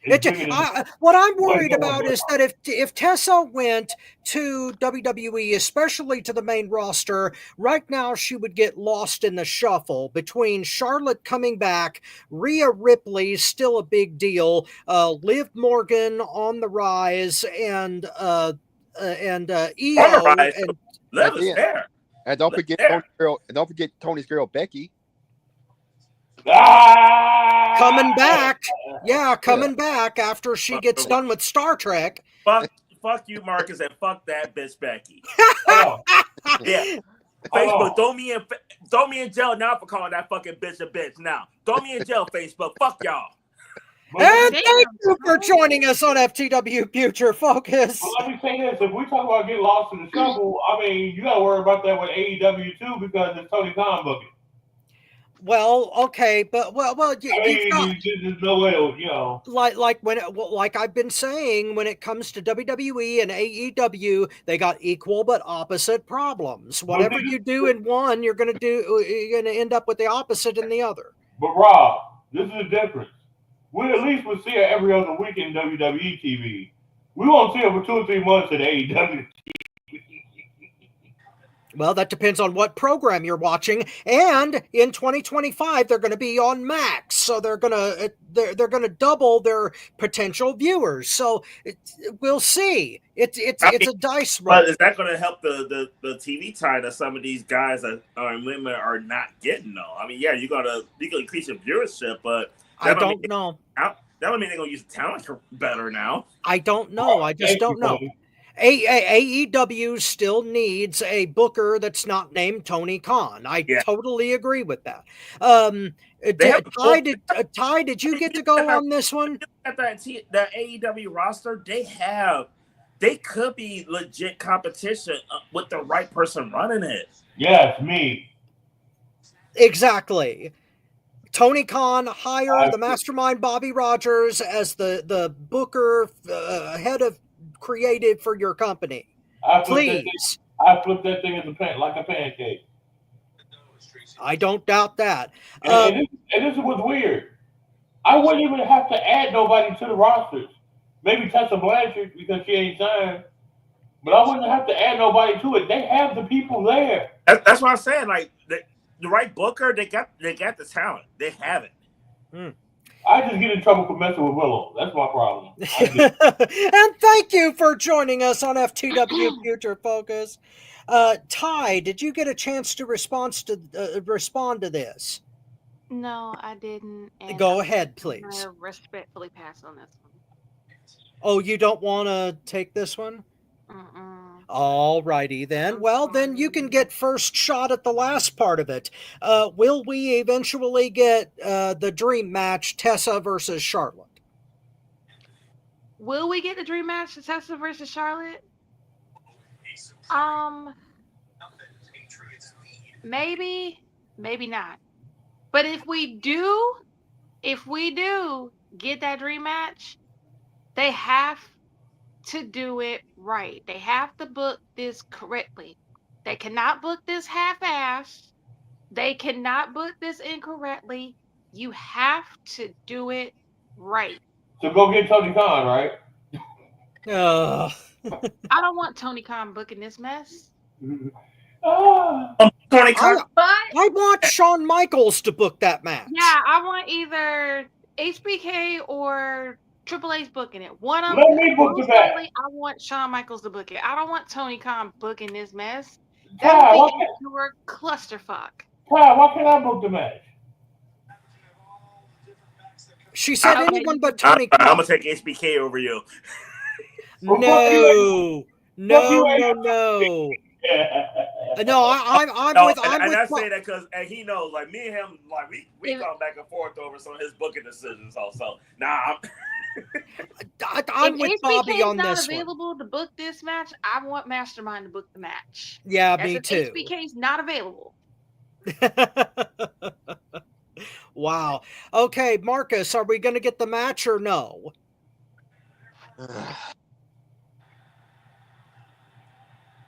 What I'm worried about is that if Tessa went to WWE, especially to the main roster, right now she would get lost in the shuffle between Charlotte coming back, Rhea Ripley still a big deal, Liv Morgan on the rise, and Io. And Liv is there. And don't forget Tony's girl Becky. Coming back. Yeah, coming back after she gets done with Star Trek. Fuck you, Marcus, and fuck that bitch Becky. Yeah. Facebook, throw me in jail now for calling that fucking bitch a bitch now. Throw me in jail, Facebook. Fuck y'all. And thank you for joining us on FTW Future Focus. Well, let me say this. If we talk about getting lost in the shuffle, I mean, you got to worry about that with AEW too, because it's Tony Khan booking. Well, okay, but there's no way, you know. Like I've been saying, when it comes to WWE and AEW, they got equal but opposite problems. Whatever you do in one, you're gonna end up with the opposite in the other. But Rob, this is the difference. We at least will see her every other week in WWE TV. We won't see her for 2 or 3 months at AEW. Well, that depends on what program you're watching. And in 2025, they're going to be on Max, so they're going to double their potential viewers. So we'll see. It's a dice roll. But is that going to help the TV time that some of these guys and women are not getting though? I mean, yeah, you're gonna increase your viewership, but I don't know. That would mean they're going to use talent better now. I don't know. I just don't know. AEW still needs a booker that's not named Tony Khan. I totally agree with that. Ty, did you get to go on this one? At the AEW roster, they could be legit competition with the right person running it. Yes, me. Exactly. Tony Khan hire the mastermind Bobby Rogers as the booker, head of creative for your company. I Please. flipped that thing like a pancake. I don't doubt that. And this is what's weird. I wouldn't even have to add nobody to the rosters. Maybe Tessa Blanchard because she ain't signed. But I wouldn't have to add nobody to it. They have the people there. That's what I'm saying. Like the right booker, they got the talent. They have it. I just get in trouble for messing with Willow. That's my problem. And thank you for joining us on FTW Future Focus. Ty, did you get a chance to respond to this? No, I didn't. And Go ahead, please. I'm gonna respectfully pass on this one. Oh, you don't want to take this one? All righty then. Well, then you can get first shot at the last part of it. Will we eventually get the dream match, Tessa versus Charlotte? Will we get the dream match, Tessa versus Charlotte? Maybe not. But if we do get that dream match, they have to do it right. They have to book this correctly. They cannot book this half-assed. They cannot book this incorrectly. You have to do it right. So go get Tony Khan, right? I don't want Tony Khan booking this mess. Tony Khan. I want Shawn Michaels to book that match. Yeah, I want either HBK or Triple H booking it. One of Let them. me book the match. I want Shawn Michaels to book it. I don't want Tony Khan booking this mess. Ty, That would be a pure clusterfuck. Ty, why can't I book the match? She said anyone but Tony Khan. I'm gonna take HBK over you. No. No, I'm with. I say that because he knows, like me and him, like we come back and forth over some of his booking decisions. Also, I'm with Bobby on this one. If HBK's not available to book this match, I want Mastermind to book the match. Yeah, me too. HBK's not available. Wow. Okay, Marcus, are we going to get the match or no?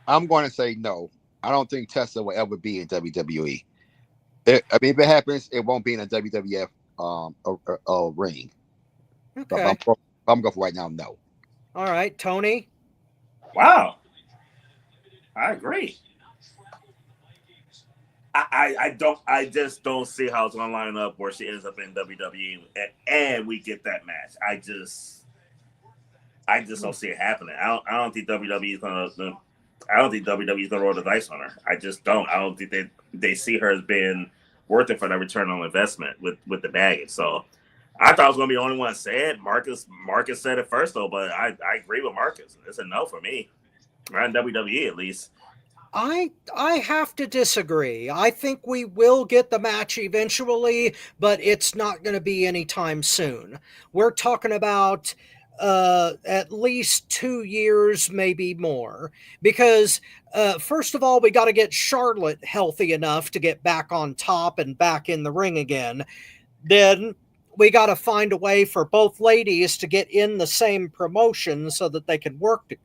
I'm going to say no. I don't think Tessa will ever be in WWE. If it happens, it won't be in a WWF ring. Okay. I'm going for right now, no. All right, Tony. Wow. I agree. I just don't see how it's gonna line up where she ends up in WWE and we get that match. I just don't see it happening. I don't think WWE's gonna roll the dice on her. I just don't. I don't think they see her as being worth it for that return on investment with the baggage. So I thought I was gonna be the only one to say it. Marcus said it first though, but I agree with Marcus. It's a no for me. Around WWE at least. I have to disagree. I think we will get the match eventually, but it's not going to be anytime soon. We're talking about at least 2 years, maybe more. Because first of all, we got to get Charlotte healthy enough to get back on top and back in the ring again. Then we got to find a way for both ladies to get in the same promotion so that they can work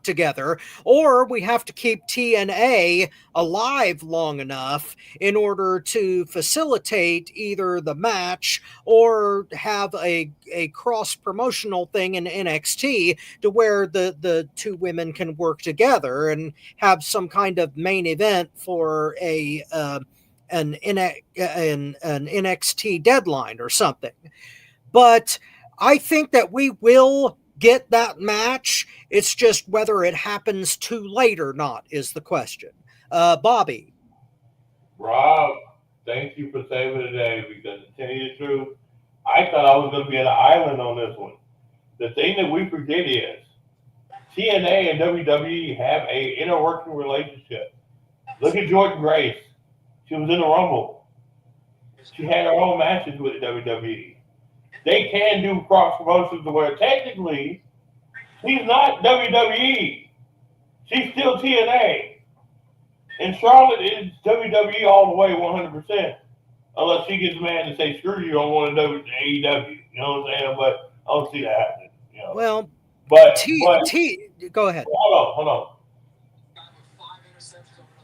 together, or we have to keep TNA alive long enough in order to facilitate either the match or have a cross-promotional thing in NXT to where the two women can work together and have some kind of main event for an NXT deadline or something. But I think that we will get that match. It's just whether it happens too late or not is the question. Bobby. Rob, thank you for saving the day, because to tell you the truth, I thought I was going to be at an island on this one. The thing that we forget is TNA and WWE have a inner working relationship. Look at Jordan Grace. She was in the Rumble. She had her own matches with WWE. They can do cross promotions where technically she's not WWE. She's still TNA. And Charlotte is WWE all the way 100%. Unless she gets mad and say, screw you, I want to do AEW. You know what I'm saying? But I don't see that happening. You know? Well, But Go ahead. Hold on.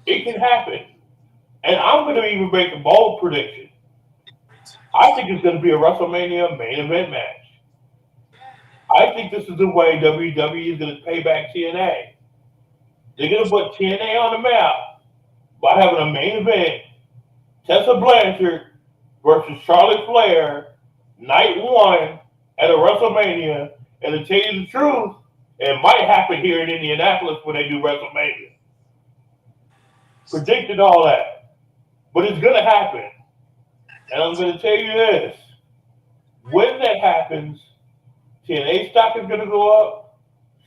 It can happen, and I'm going to even make a bold prediction. I think it's going to be a WrestleMania main event match. I think this is the way WWE is going to pay back TNA. They're going to put TNA on the map by having a main event, Tessa Blanchard versus Charlotte Flair, night one at a WrestleMania. And to tell you the truth, it might happen here in Indianapolis when they do WrestleMania. Predicted all that. But it's going to happen. And I'm going to tell you this. When that happens, TNA stock is going to go up,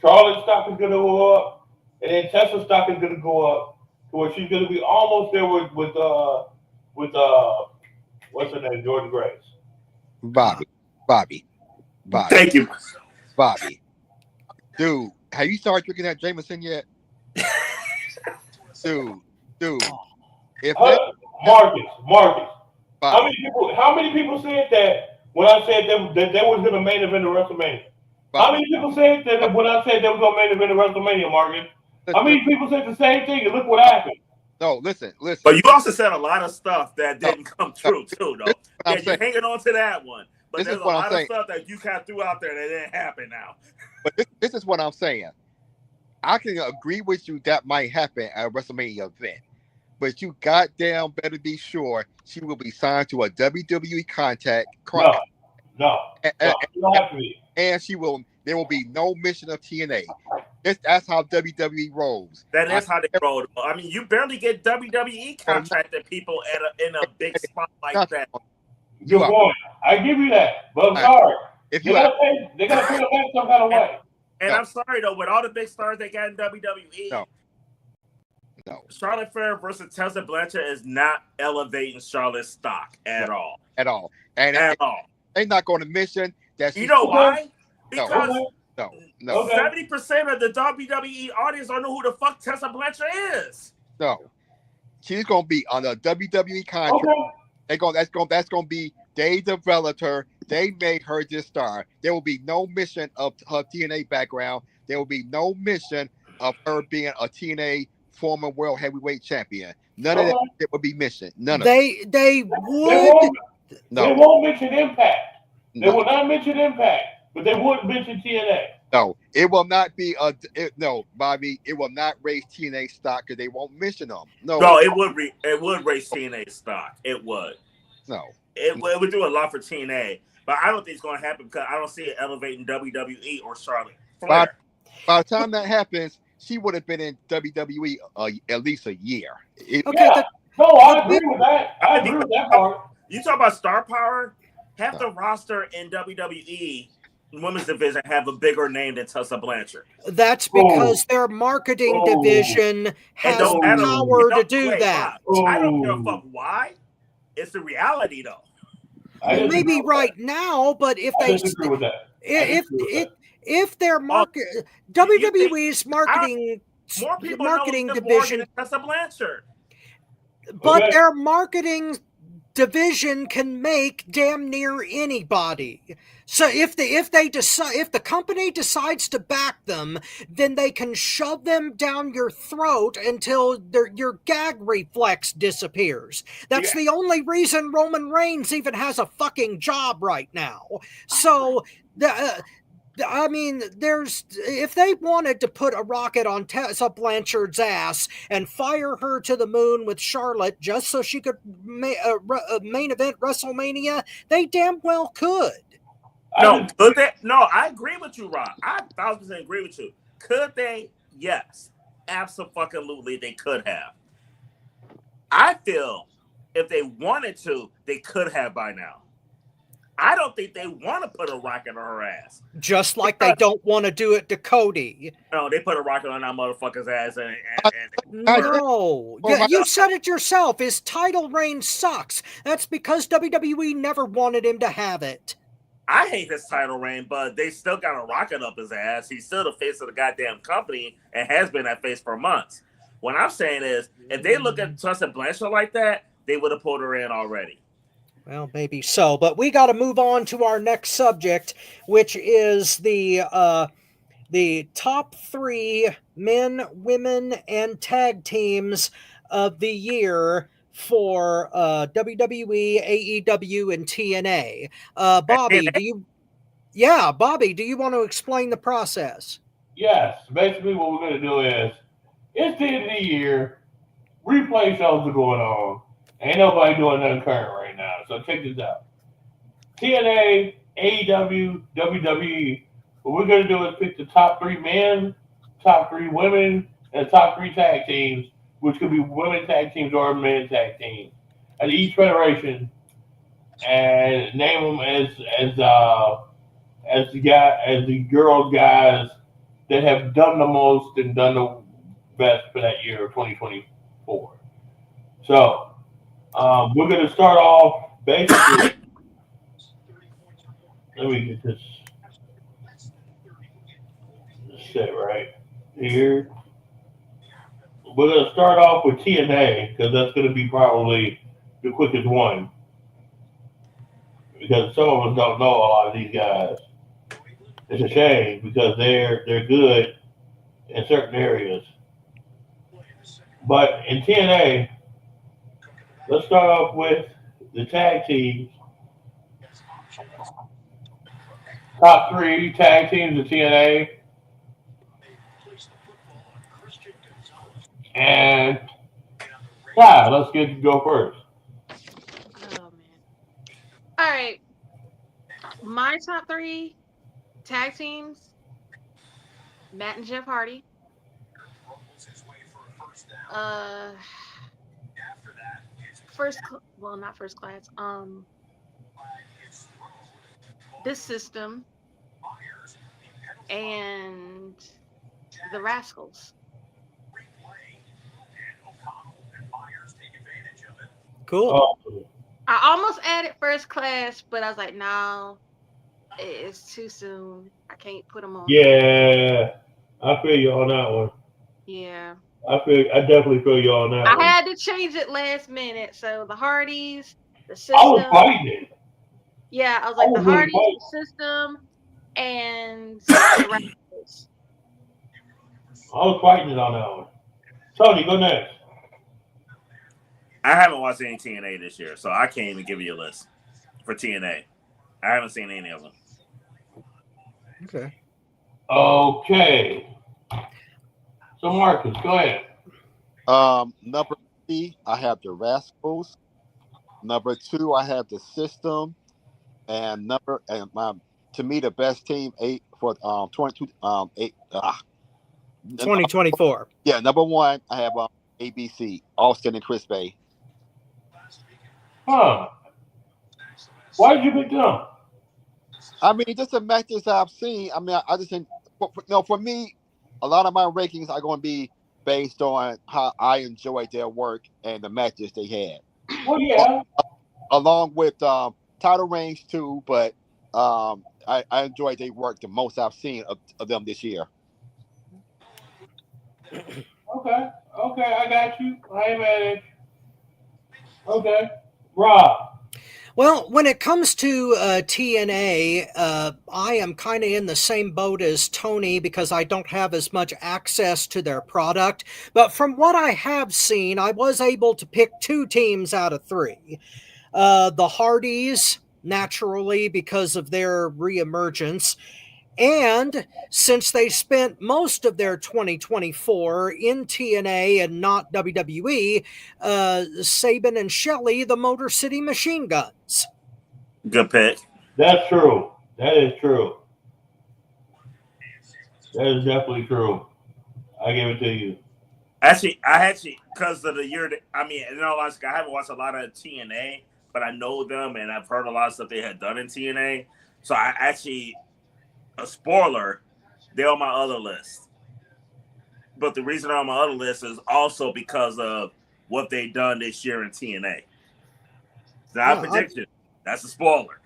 Charlotte stock is going to go up, and then Tessa stock is going to go up to where she's going to be almost there with what's her name, Jordan Grace. Bobby. Thank you, Bobby. Dude, have you started drinking that Jameson yet? Dude. If Marcus. Bobby. How many people said that when I said that they was going to main event of WrestleMania? Bobby. How many people said that when I said they was going to main event of WrestleMania, Marcus? How many people said the same thing and look what happened? No, listen. But you also said a lot of stuff that didn't come true too, though. Yeah, you're hanging on to that one. But there's a lot of stuff that you kind of threw out there that didn't happen now. But this is what I'm saying. I can agree with you that might happen at a WrestleMania event. But you goddamn better be sure she will be signed to a WWE contract. No. You don't have to be. And there will be no mission of TNA. That's how WWE rolls. That is how they roll. I mean, you barely get WWE contracted people in a big spot like that. Good point. I give you that, but I'm sorry. If they gotta pay them back some kind of way. And I'm sorry though, with all the big stars they got in WWE, no. Charlotte Flair versus Tessa Blanchard is not elevating Charlotte's stock at all. At all. They're not going to mission that. You know why? Because no. 70% of the WWE audience don't know who the fuck Tessa Blanchard is. No. She's going to be on a WWE contract. Okay. That's going to be, they developed her. They made her this star. There will be no mission of her TNA background. There will be no mission of her being a TNA former world heavyweight champion. None of that would be mission. None of it. They would. They won't mention Impact. They will not mention Impact, but they would mention TNA. No, it will not be Bobby. It will not raise TNA stock because they won't mention them. No, it would raise TNA stock. It would. No, it would do a lot for TNA, but I don't think it's going to happen because I don't see it elevating WWE or Charlotte Flair. By the time that happens, she would have been in WWE at least a year. I agree with that. I agree with that part. You talk about star power. Half the roster in WWE women's division have a bigger name than Tessa Blanchard. That's because their marketing division has power to do that. I don't give a fuck why. It's the reality, though. Maybe right now, but if they disagree with that. If their WWE's marketing division, than Tessa Blanchard, but their marketing division can make damn near anybody. So if the company decides to back them, then they can shove them down your throat until your gag reflex disappears. That's the only reason Roman Reigns even has a fucking job right now. So I mean, if they wanted to put a rocket on Tessa Blanchard's ass and fire her to the moon with Charlotte just so she could main event WrestleMania, they damn well could. No, could they? No, I agree with you, Rob. I 1,000% agree with you. Could they? Yes, absolutely, they could have. I feel if they wanted to, they could have by now. I don't think they want to put a rocket on her ass. Just like they don't want to do it to Cody. No, they put a rocket on that motherfucker's ass. No. You said it yourself. His title reign sucks. That's because WWE never wanted him to have it. I hate his title reign, but they still got a rocket up his ass. He's still the face of the goddamn company and has been that face for months. What I'm saying is, if they look at Tessa Blanchard like that, they would have pulled her in already. Well, maybe so, but we got to move on to our next subject, which is the the top 3 men, women, and tag teams of the year for WWE, AEW, and TNA. Bobby, do you want to explain the process? Yes. Basically, what we're going to do is, it's the end of the year. Replay shows are going on. Ain't nobody doing nothing current right now. So check this out. TNA, AEW, WWE. What we're going to do is pick the top 3 men, top 3 women, and top 3 tag teams, which could be women tag teams or men tag teams, at each federation, and name them as the girls guys that have done the most and done the best for that year of 2024. So we're going to start off basically. Let me get this set right here. We're going to start off with TNA because that's going to be probably the quickest one. Because some of us don't know a lot of these guys. It's a shame because they're good in certain areas. But in TNA, let's start off with the tag teams. Top 3 tag teams in TNA. And let's go first. Oh man! All right, my top 3 tag teams: Matt and Jeff Hardy. Not first class. This System and the Rascals. Cool. I almost added First Class, but I was like, no, it's too soon. I can't put them on. Yeah, I feel you on that one. Yeah. I definitely feel you on that one. I had to change it last minute. So the Hardys, the System. I was fighting it. Yeah, I was like, the Hardys, the System, and the Rascals. I was fighting it on that one. Tony, go next. I haven't watched any TNA this year, so I can't even give you a list for TNA. I haven't seen any of them. Okay. So Marcus, go ahead. Number 3, I have the Rascals. Number 2, I have the System, and to me the best team 8 for 2024. Yeah, number 1, I have ABC, Austin and Chris Bay. Huh? Why did you pick them? I mean, just the matches I've seen. I mean, I just think, for me, a lot of my rankings are going to be based on how I enjoyed their work and the matches they had. Well, yeah. Along with title reigns too, but I enjoyed their work the most I've seen of them this year. Okay, I got you. I ain't mad at you. Okay, Rob. Well, when it comes to TNA, I am kind of in the same boat as Tony because I don't have as much access to their product. But from what I have seen, I was able to pick 2 teams out of 3. The Hardys, naturally, because of their reemergence. And since they spent most of their 2024 in TNA and not WWE, Sabin and Shelley, the Motor City Machine Guns. Good pick. That's true. That is true. That is definitely true. I give it to you. Actually, because of the year, in all honesty, I haven't watched a lot of TNA, but I know them and I've heard a lot of stuff they had done in TNA. So I actually, a spoiler, they're on my other list. But the reason they're on my other list is also because of what they've done this year in TNA. It's not a prediction. That's a spoiler.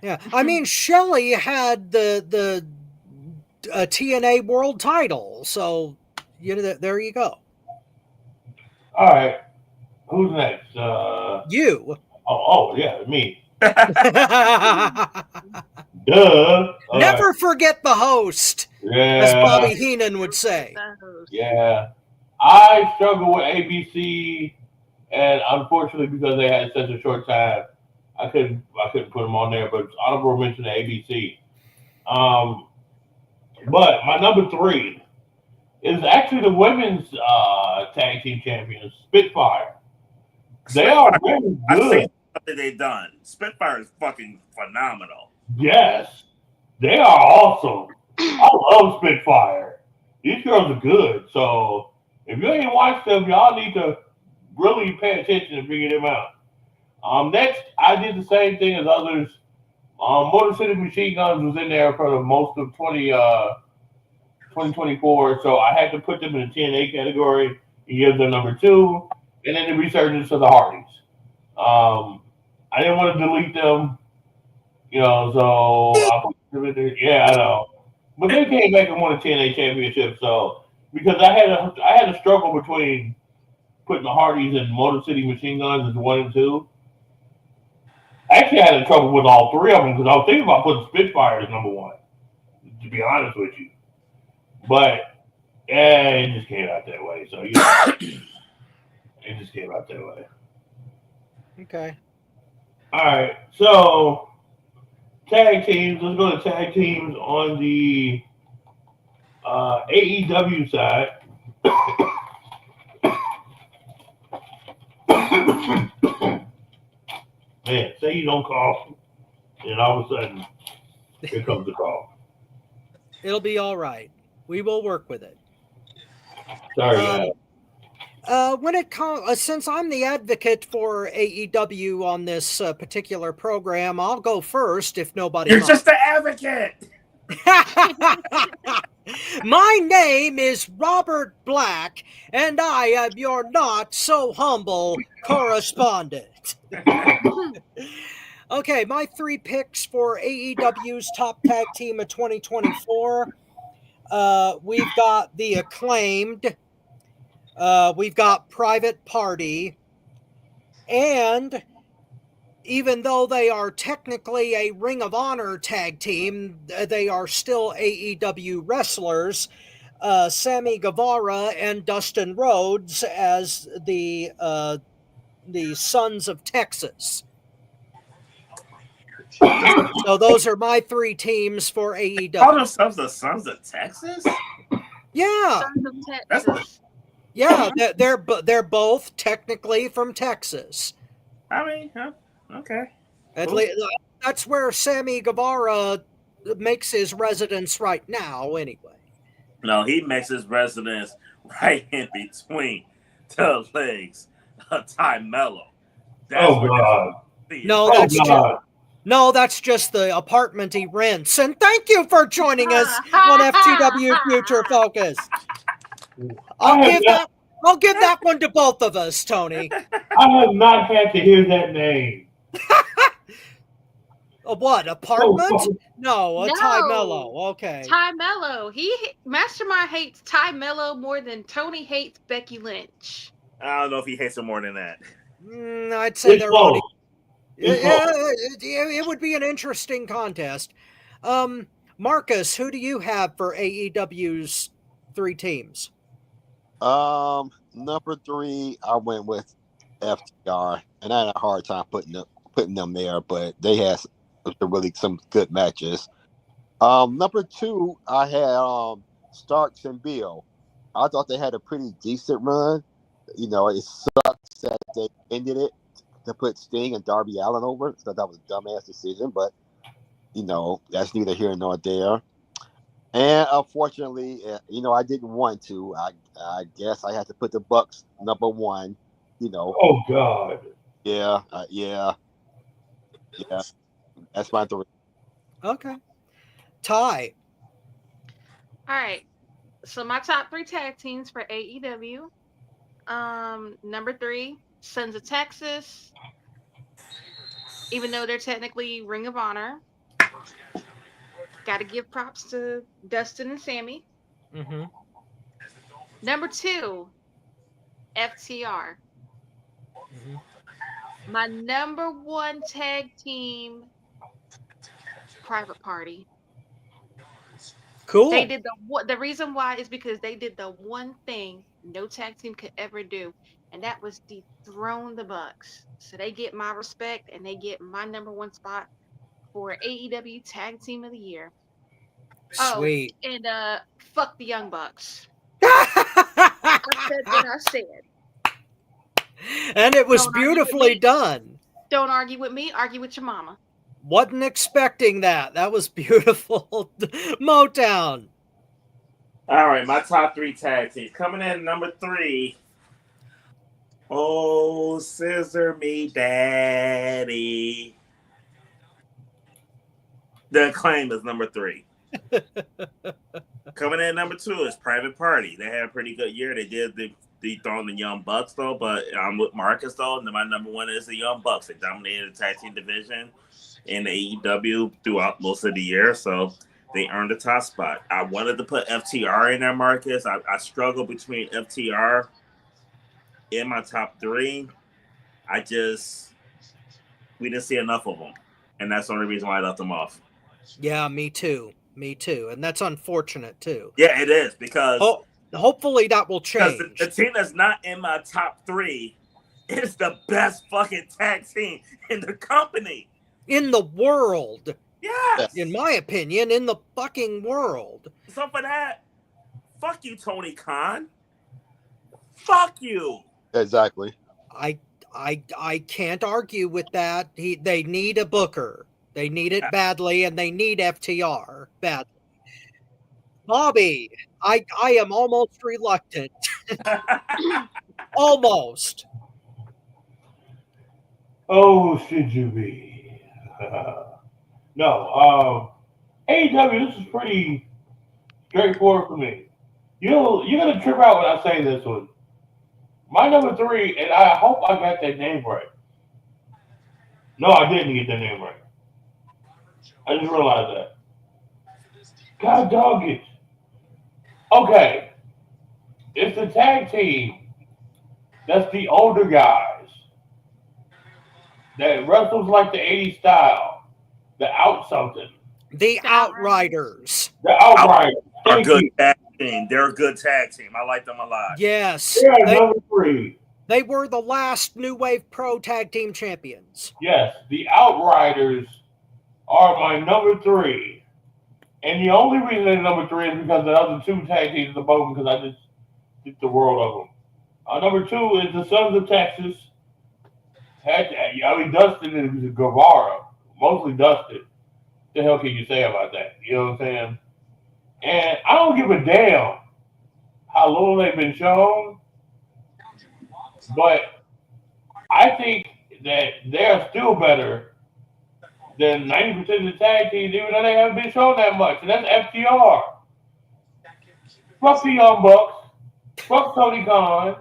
Yeah, I mean, Shelley had the TNA world title, so there you go. All right, who's next? You. Oh yeah, me. Duh. Never forget the host. as Yeah, Bobby Heenan would say. yeah. I struggle with ABC, and unfortunately, because they had such a short time, I couldn't put them on there. But honorable mention to ABC. Um, but my number three is actually the women's tag team champions, Spitfire. They are Spitfire. very I've good. seen something they've done. Spitfire is fucking phenomenal. Yes, they are awesome. I love Spitfire. These girls are good. So if you ain't watched them, y'all need to really pay attention and figure them out. Next, I did the same thing as others. Motor City Machine Guns was in there for the most of 2024, so I had to put them in the TNA category and give them number two, and then the resurgence of the Hardys. I didn't want to delete them, so I put them in there. Yeah, I know. But they came back and won a TNA championship, so because I had a struggle between putting the Hardys and Motor City Machine Guns as one and two. Actually, I had trouble with all three of them because I was thinking about putting Spitfire as number one, to be honest with you. But it just came out that way. So, it just came out that way. Okay. All right. So, tag teams. Let's go to tag teams on the AEW side. Man, say you don't cough, and all of a sudden, here comes the cough. It'll be all right. We will work with it. Sorry, guys. When it comes, since I'm the advocate for AEW on this particular program, I'll go first if nobody. You're just the advocate. My name is Robert Black, and I am your not so humble correspondent. Okay, my three picks for AEW's top tag team of 2024. We've got the Acclaimed. We've got Private Party. And even though they are technically a Ring of Honor tag team, they are still AEW wrestlers. Sammy Guevara and Dustin Rhodes as the Sons of Texas. So those are my three teams for AEW. Call themselves the Sons of Texas? Yeah. Sons of Texas. Yeah, they're both technically from Texas. I mean, okay. At least that's where Sammy Guevara makes his residence right now, anyway. No, he makes his residence right in between the legs of Ty Mello. Oh God! No, that's just the apartment he rents. And thank you for joining us on FTW Future Focus. I'll give that one to both of us, Tony. I have not had to hear that name. A what? Apartment? No, Ty Mello. Okay. Ty Mello. Mastermind hates Ty Mello more than Tony hates Becky Lynch. I don't know if he hates her more than that. I'd say they're only. It would be an interesting contest. Marcus, who do you have for AEW's three teams? Number three, I went with FTR, and I had a hard time putting them there, but they had some good matches. Number two, I had Starks and Bill. I thought they had a pretty decent run. It sucks that they ended it to put Sting and Darby Allin over. So that was a dumbass decision, but that's neither here nor there. And unfortunately, I didn't want to. I guess I had to put the Bucks number one. Oh God. Yeah. That's my three. Okay. Ty. All right. So my top three tag teams for AEW. Number three, Sons of Texas. Even though they're technically Ring of Honor. Got to give props to Dustin and Sammy. Mm-hmm. Number two, FTR. Mm-hmm. My number one tag team, Private Party. Cool. They did the reason why is because they did the one thing no tag team could ever do, and that was dethrone the Bucks. So they get my respect and they get my number one spot for AEW Tag Team of the Year. Sweet. Oh, and fuck the Young Bucks. I said what I said. And it was Don't argue with beautifully me. done. Don't argue with me. Argue with your mama. Wasn't expecting that. That was beautiful. Motown. All right, my top 3 tag teams. Coming in number 3. Oh, scissor me, daddy. The Acclaim is number 3. Coming in number 2 is Private Party. They had a pretty good year. They did dethrone the Young Bucks, though, but I'm with Marcus, though. And my number 1 is the Young Bucks. They dominated the tag team division in AEW throughout most of the year, so they earned the top spot. I wanted to put FTR in there, Marcus. I struggled between FTR in my top 3. We didn't see enough of them, and that's the only reason why I left them off. Yeah, me too. Me too. And that's unfortunate, too. Yeah, it is, because hopefully that will change. The team that's not in my top 3 is the best fucking tag team in the company. In the world. Yes. In my opinion, in the fucking world. So for that, fuck you, Tony Khan. Fuck you. Exactly. I can't argue with that. They need a booker. They need it badly, and they need FTR badly. Bobby, I am almost reluctant. Almost. Oh, should you be? No. AEW, this is pretty straightforward for me. You're gonna trip out when I say this one. My number 3, and I hope I got that name right. No, I didn't get that name right. I just realized that. God dog it. Okay. It's the tag team. That's the older guys. That wrestles like the 80s style. The out something. The Outriders. The Outriders. They're a good tag team. They're a good tag team. I like them a lot. Yes. Yeah, number 3. They were the last New Wave Pro Tag Team Champions. Yes, the Outriders are my number 3. And the only reason they're number 3 is because the other 2 tag teams are above them, because I just did the world of them. Number 2 is the Sons of Texas. Dustin is Guevara. Mostly Dustin. What the hell can you say about that? You know what I'm saying? And I don't give a damn how little they've been shown, but I think that they're still better than 90% of the tag teams, even though they haven't been shown that much. And that's FTR. Fuck the Young Bucks. Fuck Tony Khan.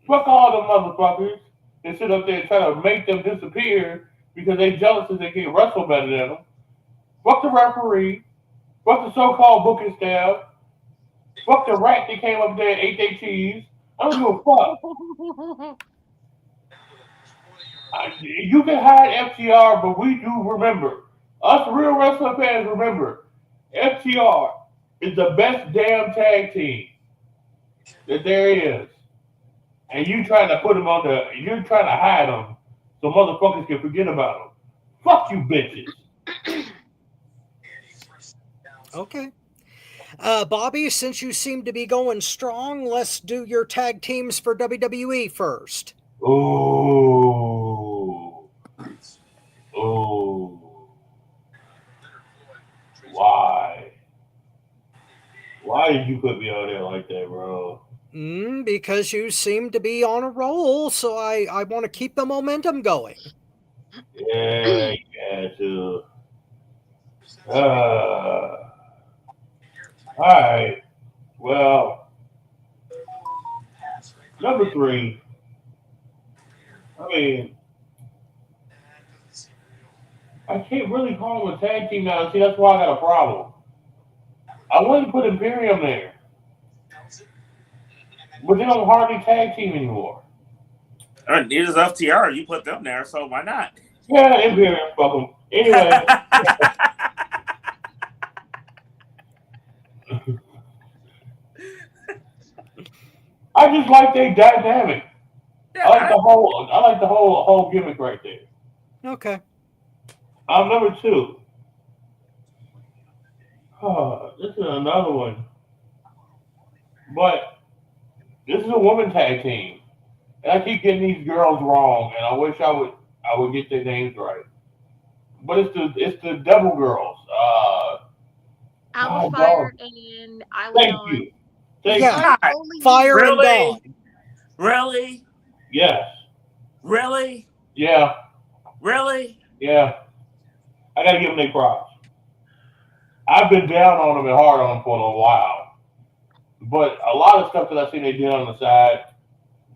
Fuck all them motherfuckers that sit up there and try to make them disappear because they jealous that they can wrestle better than them. Fuck the referee. Fuck the so-called booking staff. Fuck the rat that came up there and ate their cheese. I don't give a fuck. You can hide FTR, but we do remember. Us real wrestling fans remember. FTR is the best damn tag team that there is. And you trying to put them you're trying to hide them so motherfuckers can forget about them. Fuck you bitches. Okay. Bobby, since you seem to be going strong, let's do your tag teams for WWE first. Ooh. Why? Why did you put me on there like that, bro? Because you seem to be on a roll, so I want to keep the momentum going. Yeah, too. All right. Well, number 3. I mean, I can't really call them a tag team now. See, that's why I got a problem. I wanted to put Imperium there, but they don't hardly tag team anymore. Neither is FTR. You put them there, so why not? Yeah, Imperium, fuck them. Anyway. I just like their dynamic. Yeah, I like the whole gimmick right there. Okay. I'm number 2. This is another one, but this is a woman tag team, and I keep getting these girls wrong, and I wish I would get their names right. But it's the Devil Girls. Alba God, Fire dog. and Isla Thank Dawn. you, thank Yeah. you. God, Only Fire you. and really, Dawn. really, Yes, really, yeah, really. yeah. I gotta give them their props. I've been down on them and hard on them for a while, but a lot of stuff that I seen they did on the side,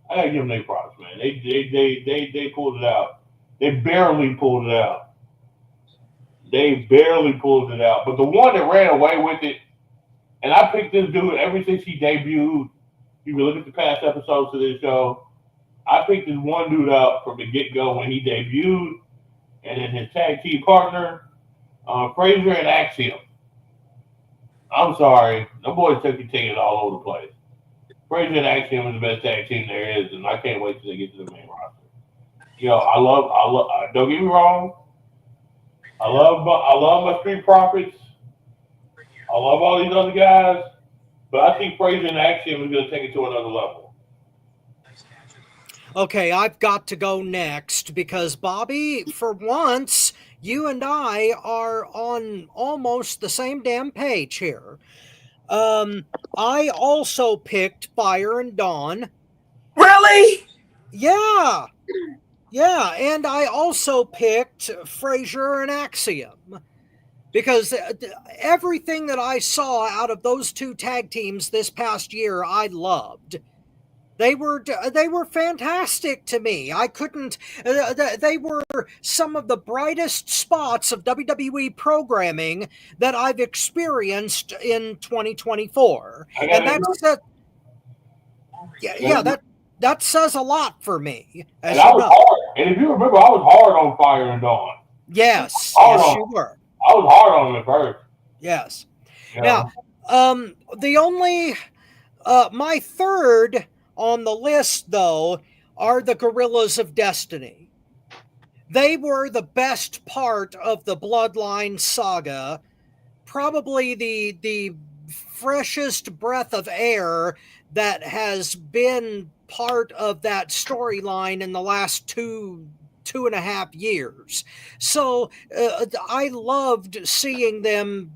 I gotta give them their props, man. They pulled it out. They barely pulled it out. They barely pulled it out. But the one that ran away with it, and I picked this dude ever since he debuted. You can look at the past episodes of this show. I picked this one dude out from the get go when he debuted, and then his tag team partner, Fraser and Axiom. I'm sorry, the boys took the ticket all over the place. Fraser and Axiom is the best tag team there is, and I can't wait till they get to the main roster. Don't get me wrong. I love my Street Profits. I love all these other guys, but I think Fraser and Axiom is going to take it to another level. Okay, I've got to go next because, Bobby, for once, you and I are on almost the same damn page here. I also picked Fire and Dawn. Really? Yeah, yeah, and I also picked Fraser and Axiom because everything that I saw out of those two tag teams this past year, I loved. They were fantastic to me. I couldn't. They were some of the brightest spots of WWE programming that I've experienced in 2024, I got and to that's agree. that says a lot for me, And as I you was know. hard. And if you remember, I was hard on Fire and Dawn. Yes, Hard yes, on. you were. I was hard on them at first. Yes. You Now, know? the only my third on the list, though, are the Gorillas of Destiny. They were the best part of the Bloodline saga, probably the freshest breath of air that has been part of that storyline in the last two and a half years. So I loved seeing them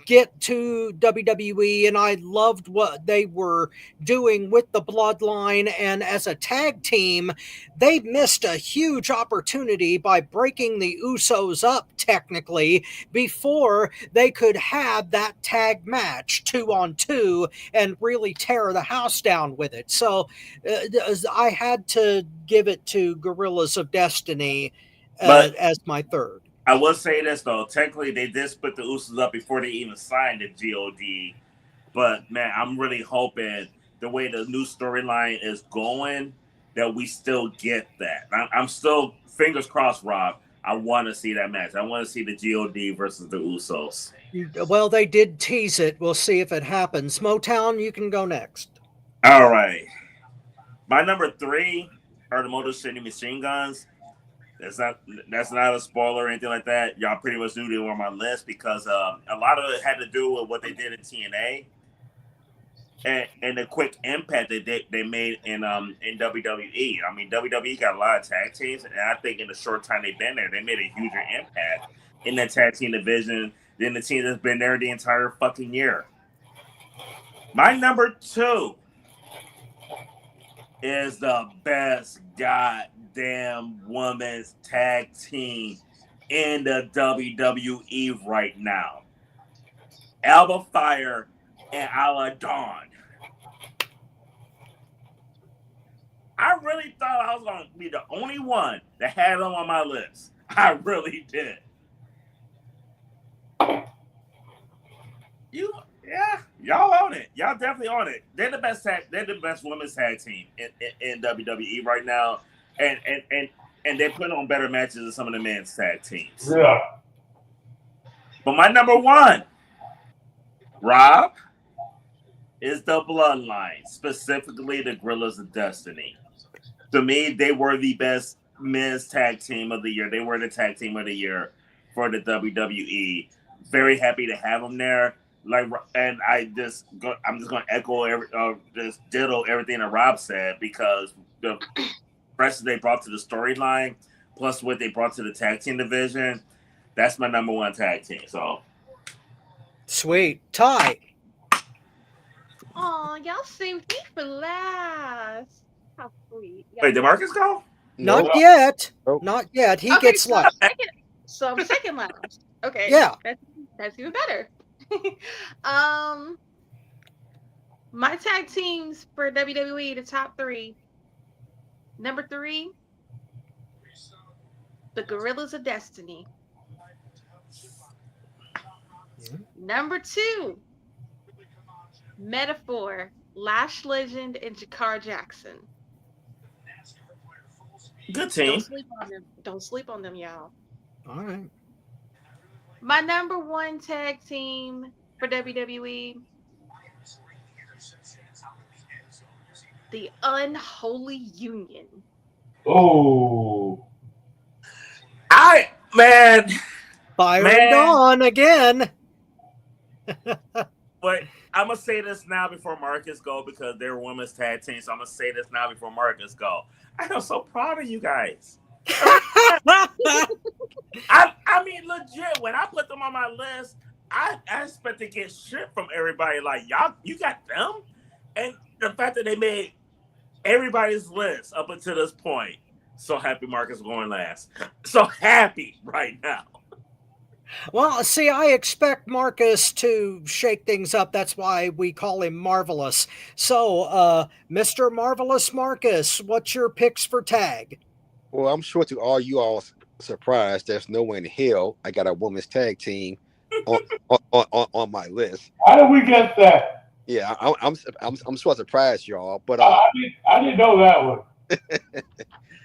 get to WWE, and I loved what they were doing with the Bloodline. And as a tag team, they missed a huge opportunity by breaking the Usos up technically before they could have that tag match 2-on-2 and really tear the house down with it. So I had to give it to Gorillas of Destiny But as my third. I will say this though. Technically, they did split the Usos up before they even signed the God. But man, I'm really hoping the way the new storyline is going that we still get that. I'm still fingers crossed, Rob. I want to see that match. I want to see the God versus the Usos. Well, they did tease it. We'll see if it happens. Motown, you can go next. All right. My number 3 are the Motor City Machine Guns. That's not a spoiler or anything like that. Y'all pretty much knew they were on my list because a lot of it had to do with what they did in TNA and the quick impact that they made in WWE. I mean, WWE got a lot of tag teams, and I think in the short time they've been there, they made a huger impact in that tag team division than the team that's been there the entire fucking year. My number 2 is the best goddamn women's tag team in the WWE right now. Alba Fire and Isla Dawn. I really thought I was going to be the only one that had them on my list. I really did. Y'all own it. Y'all definitely own it. They're the best women's tag team in WWE right now, and they put on better matches than some of the men's tag teams. Yeah. But my number 1, Rob, is the Bloodline, specifically the Gorillas of Destiny. To me, they were the best men's tag team of the year. They were the tag team of the year for the WWE. Very happy to have them there. And I'm just going to just ditto everything that Rob said, because the rest they brought to the storyline, plus what they brought to the tag team division, that's my number one tag team. So Sweet. Ty. Oh, y'all saved me for last. How sweet. wait, did Marcus go? Not Nope. yet. Nope. Not yet. He Okay, gets so left. I'm second last. Okay. Yeah. That's even better. My tag teams for WWE, the top 3. Number 3, the Gorillas of Destiny. Number 2, Metaphor, Lash Legend, and Jakar Jackson. Good team. Don't sleep on them. Don't sleep on them, y'all. All right. My number 1 tag team for WWE, the Unholy Union. Oh. Byron Dawn again. But I'm gonna say this now before Marcus go, because they're women's tag team. So I'm gonna say this now before Marcus go. I am so proud of you guys. I mean, legit. When I put them on my list, I expect to get shit from everybody. Like, y'all, you got them, and the fact that they made everybody's list up until this point. So happy Marcus going last. So happy right now. Well, see, I expect Marcus to shake things up. That's why we call him Marvelous. So, Mr. Marvelous Marcus, what's your picks for tag? Well, I'm sure to all you all surprised, there's no way in hell I got a women's tag team on my list. How did we get that? Yeah, I'm sure surprised, y'all. But I didn't know that one.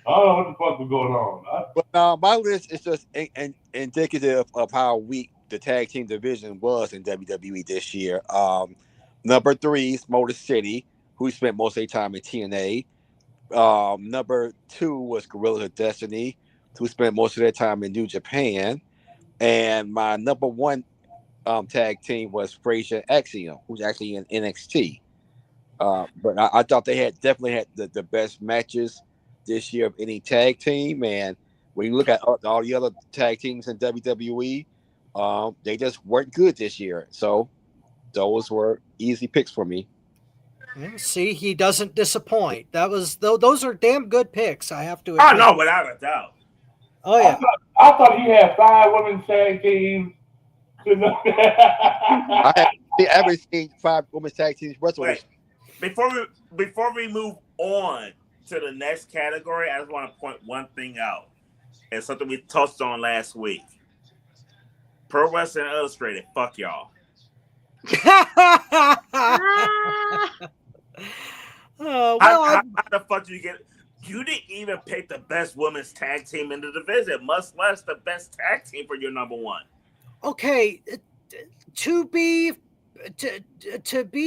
I don't know what the fuck was going on. But my list is just indicative of how weak the tag team division was in WWE this year. Number 3 is Motor City, who spent most of their time in TNA. Number 2 was Gorillas of Destiny, who spent most of their time in New Japan. And my number 1 tag team was Frazier Axiom, who's actually in NXT. But I thought they definitely had the best matches this year of any tag team. And when you look at all the other tag teams in WWE, they just weren't good this year. So those were easy picks for me. See, he doesn't disappoint. Those are damn good picks, I have to admit. Oh, no, without a doubt. Oh, yeah. I thought he had 5 women's tag teams. I haven't seen 5 women's tag teams wrestle. Wait, before we move on to the next category, I just want to point one thing out. And something we touched on last week. Pro Wrestling Illustrated, fuck y'all. How the fuck do you get? You didn't even pick the best women's tag team in the division, much less the best tag team for your number 1. Okay, to be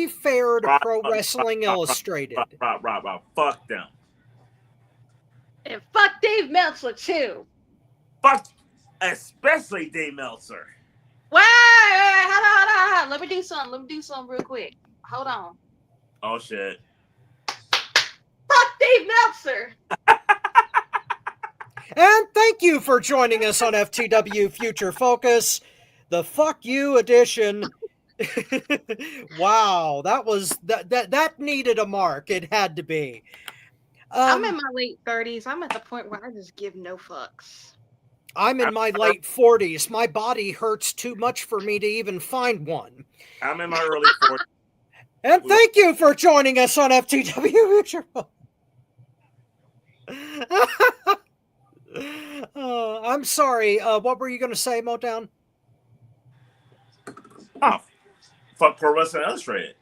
fair to Pro Wrestling Illustrated, Rob, fuck them. And fuck Dave Meltzer too. Fuck, especially Dave Meltzer. Wait, hold on. Let me do something real quick. Hold on. Oh shit. Fuck Dave Meltzer. And thank you for joining us on FTW Future Focus, the Fuck You edition. Wow, that needed a mark. It had to be. I'm in my late 30s. I'm at the point where I just give no fucks. I'm in my late 40s. My body hurts too much for me to even find one. I'm in my early 40s. And thank you for joining us on FTW Future Focus. I'm sorry. What were you going to say, Motown? Oh, fuck Pro Wrestling Illustrated.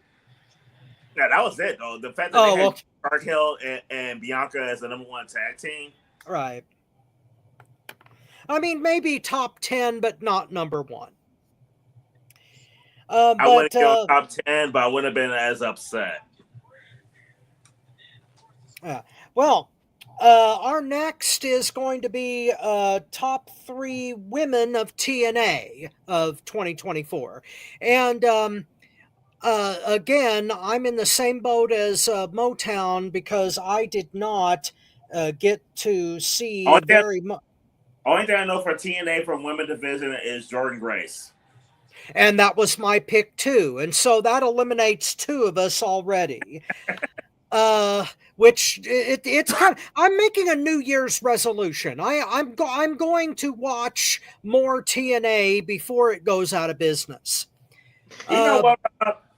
Yeah, that was it, though. The fact that they had Dark Hill and Bianca as the number 1 tag team. Right. I mean, maybe top 10, but not number 1. I But wouldn't go top 10, but I wouldn't have been as upset. well, our next is going to be top 3 women of TNA of 2024, and again, I'm in the same boat as Motown because I did not get to see very much. Only thing I know for TNA from women division is Jordan Grace. And that was my pick too. And so that eliminates 2 of us already. Which it's kind of, I'm making a New Year's resolution. I'm going to watch more TNA before it goes out of business. You know what?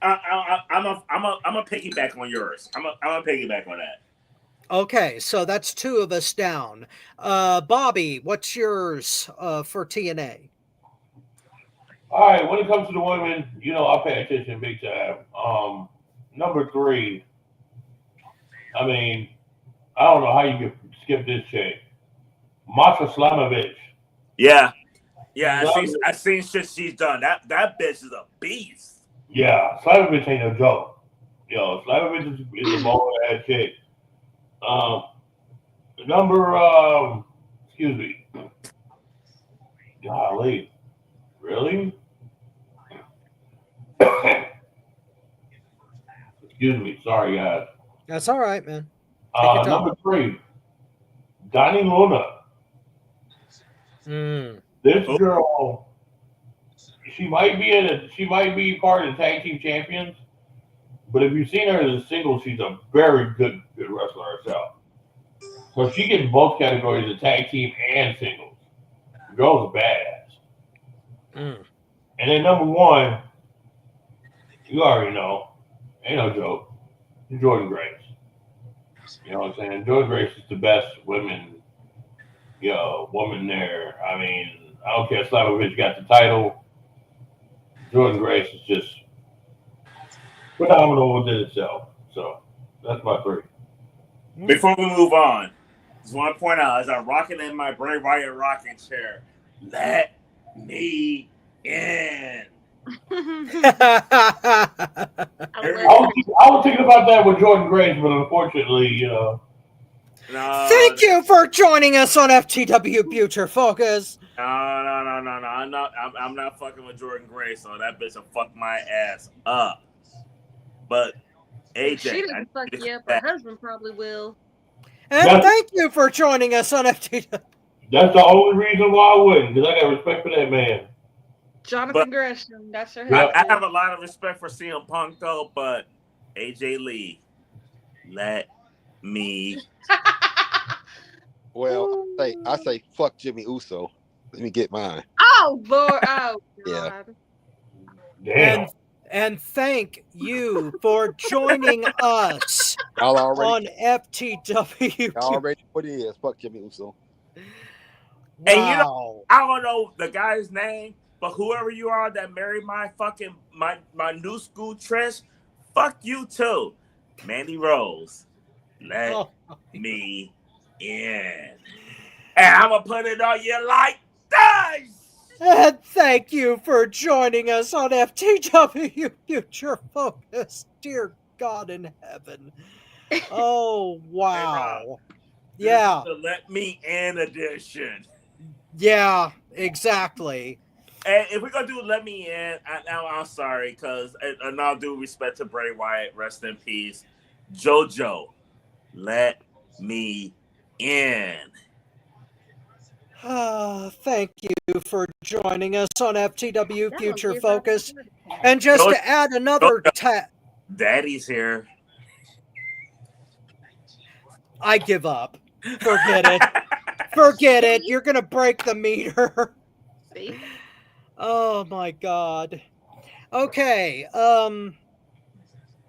I'm a piggyback on yours. I'm a piggyback on that. Okay, so that's 2 of us down. Bobby, what's yours for TNA? All right, when it comes to the women, I pay attention big time. Number 3, I mean, I don't know how you could skip this chick. Masha Slamovich. Yeah. I seen shit she's done. That bitch is a beast. Yeah, Slamovich ain't no joke. Slamovich is a ball ass chick. Excuse me. Golly. Really? Excuse me. Sorry, guys. That's all right, man. Take your time. Number 3, Donnie Luna. This girl, she might be part of the tag team champions, but if you've seen her as a single, she's a very good wrestler herself. So she gets both categories of tag team and singles. The girl's a badass. And then number 1, you already know, ain't no joke, Jordan Grace. You know what I'm saying? Jordan Grace is the best woman there. I mean, I don't care if Slamovich got the title. Jordan Grace is just phenomenal within itself. So that's my 3. Before we move on, just want to point out as I'm rocking in my Bray Wyatt rocking chair, let me in. I was thinking about that with Jordan Grace, but unfortunately, No, Thank you for joining us on FTW Future Focus. No. I'm not fucking with Jordan Grace, so that bitch will fuck my ass up. But AJ, she doesn't fuck you up. Her husband probably will. And thank you for joining us on FTW. That's the only reason why I wouldn't, because I got respect for that man. Jonathan Gresham, that's her husband. I have a lot of respect for CM Punk though, but AJ Lee, let me. Well, I say fuck Jimmy Uso. Let me get mine. Oh Lord! Oh God! Yeah. Damn. And thank you for joining us on FTW. Y'all already put it is fuck Jimmy Uso. Wow. And I don't know the guy's name, but whoever you are that married my fucking my new school Trish, fuck you too, Mandy Rose. Let me in, and I'm gonna put it on you like this. And thank you for joining us on FTW Future Focus. Dear God in heaven. Oh, wow. Hey, yeah. The Let Me In edition. Yeah, exactly. And if we're going to do Let Me In, I'm sorry, because in all due respect to Bray Wyatt, rest in peace, JoJo, let me in. Thank you for joining us on FTW Future Focus. And just to add another Daddy's here. I give up. Forget it. Forget it. You're going to break the meter. See? Oh my God. Okay.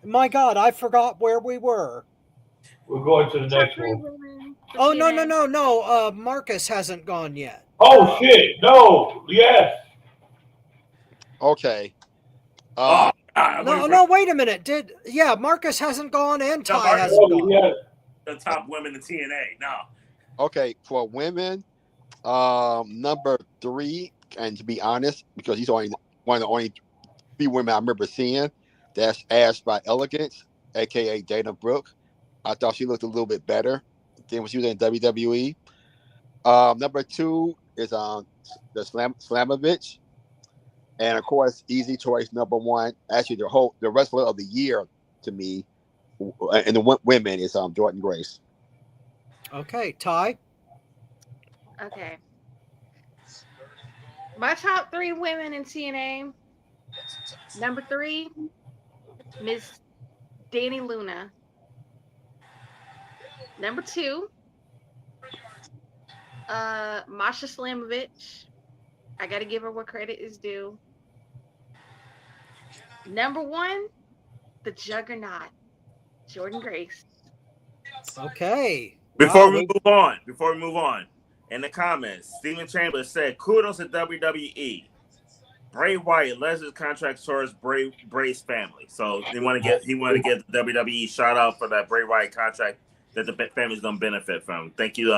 My God, I forgot where we were. We're going to the next one. Oh, no. Marcus hasn't gone yet. Oh, shit. No. Yes. Okay. No, wait a minute. Marcus hasn't gone and Ty hasn't gone. Yes. The top women in TNA. No. Okay, for women, number 3, and to be honest, because he's only one of the only few women I remember seeing. That's Ash by Elegance, aka Dana Brooke. I thought she looked a little bit better than when she was in WWE. Number 2 is the Slamovich, and of course, easy choice number 1. Actually, the wrestler of the year to me, and the women is Jordan Grace. Okay, Ty. Okay. My top 3 women in TNA. Number 3, Miss Danny Luna. Number 2, Masha Slamovich. I gotta give her what credit is due. Number 1, the Juggernaut, Jordan Grace. Okay. Before Wow. we move on, in the comments, Steven Chambers said, "Kudos to WWE. Bray Wyatt, Lesnar's contract towards Bray's family." So he want to get the WWE shout out for that Bray Wyatt contract that the family's gonna benefit from. Thank you,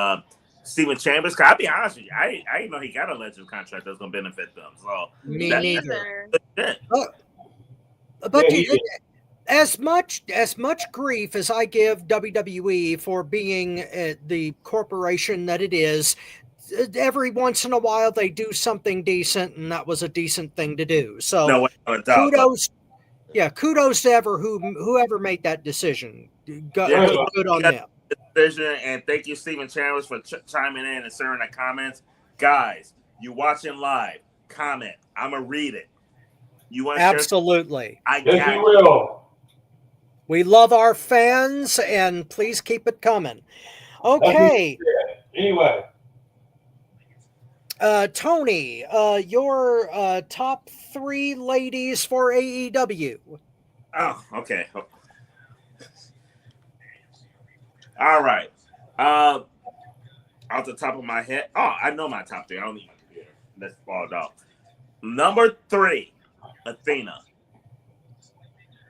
Steven Chambers. I'll be honest with you, I didn't know he got a Legends contract that's gonna benefit them. So Me neither. That's But Yeah, as much grief as I give WWE for being the corporation that it is, every once in a while they do something decent, and that was a decent thing to do. So no doubt. kudos, kudos to whoever made that decision. Good on them. Decision, and thank you, Steven Chambers, for chiming in and sharing the comments. Guys, you watching live? Comment. I'm gonna read it. You want to Absolutely. I yes, got you will. We love our fans, and please keep it coming. Okay. Anyway. Tony, your top 3 ladies for AEW. Oh, okay. All right. Off the top of my head. Oh, I know my top 3. I don't need my computer. Let's fall off. Number 3, Athena.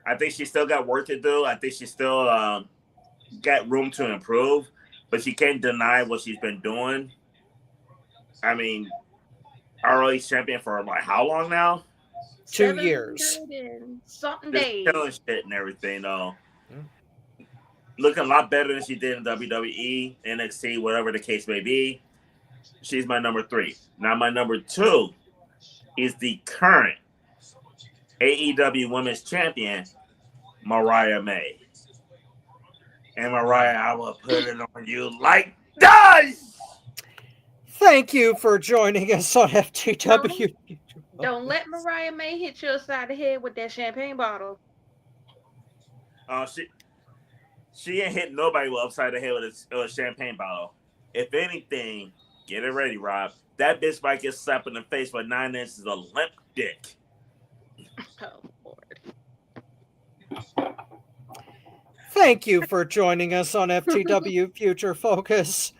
I think she still got work to do. I think she still got room to improve, but she can't deny what she's been doing. I mean, ROH champion for like how long now? 2 years. Something Just days. killing shit and everything though. Looking a lot better than she did in WWE, NXT, whatever the case may be. She's my number 3. Now my number 2 is the current AEW Women's Champion, Mariah May. And Mariah, I will put it on you like dice. Thank you for joining us on FTW. Don't let Mariah May hit you upside the head with that champagne bottle. She ain't hit nobody upside the head with a champagne bottle. If anything, get it ready, Rob. That bitch might get slapped in the face for 9 inches of limp dick. Oh, Lord. Thank you for joining us on FTW Future Focus.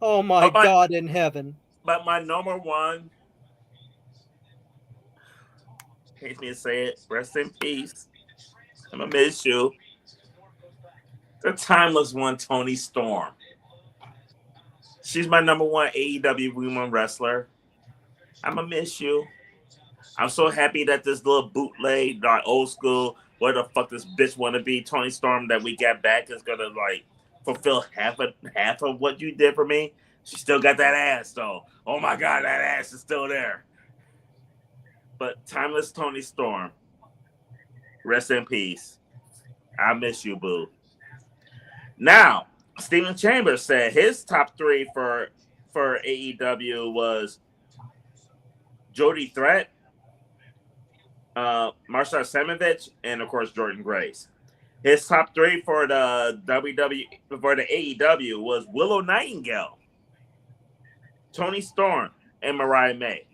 Oh my God in heaven. But my number 1, hate me to say it, rest in peace. I'm gonna miss you. The timeless one, Toni Storm. She's my number 1 AEW women wrestler. I'm gonna miss you. I'm so happy that this little bootleg, not old school, where the fuck this bitch want to be, Toni Storm, that we got back is gonna like fulfill half of what you did for me. She still got that ass though. Oh my God, that ass is still there. But timeless Toni Storm, rest in peace. I miss you, boo. Now, Steven Chambers said his top 3 for AEW was Jody Threat, Marsha Semovich, and of course Jordan Grace. His top 3 for the AEW was Willow Nightingale, Toni Storm, and Mariah May.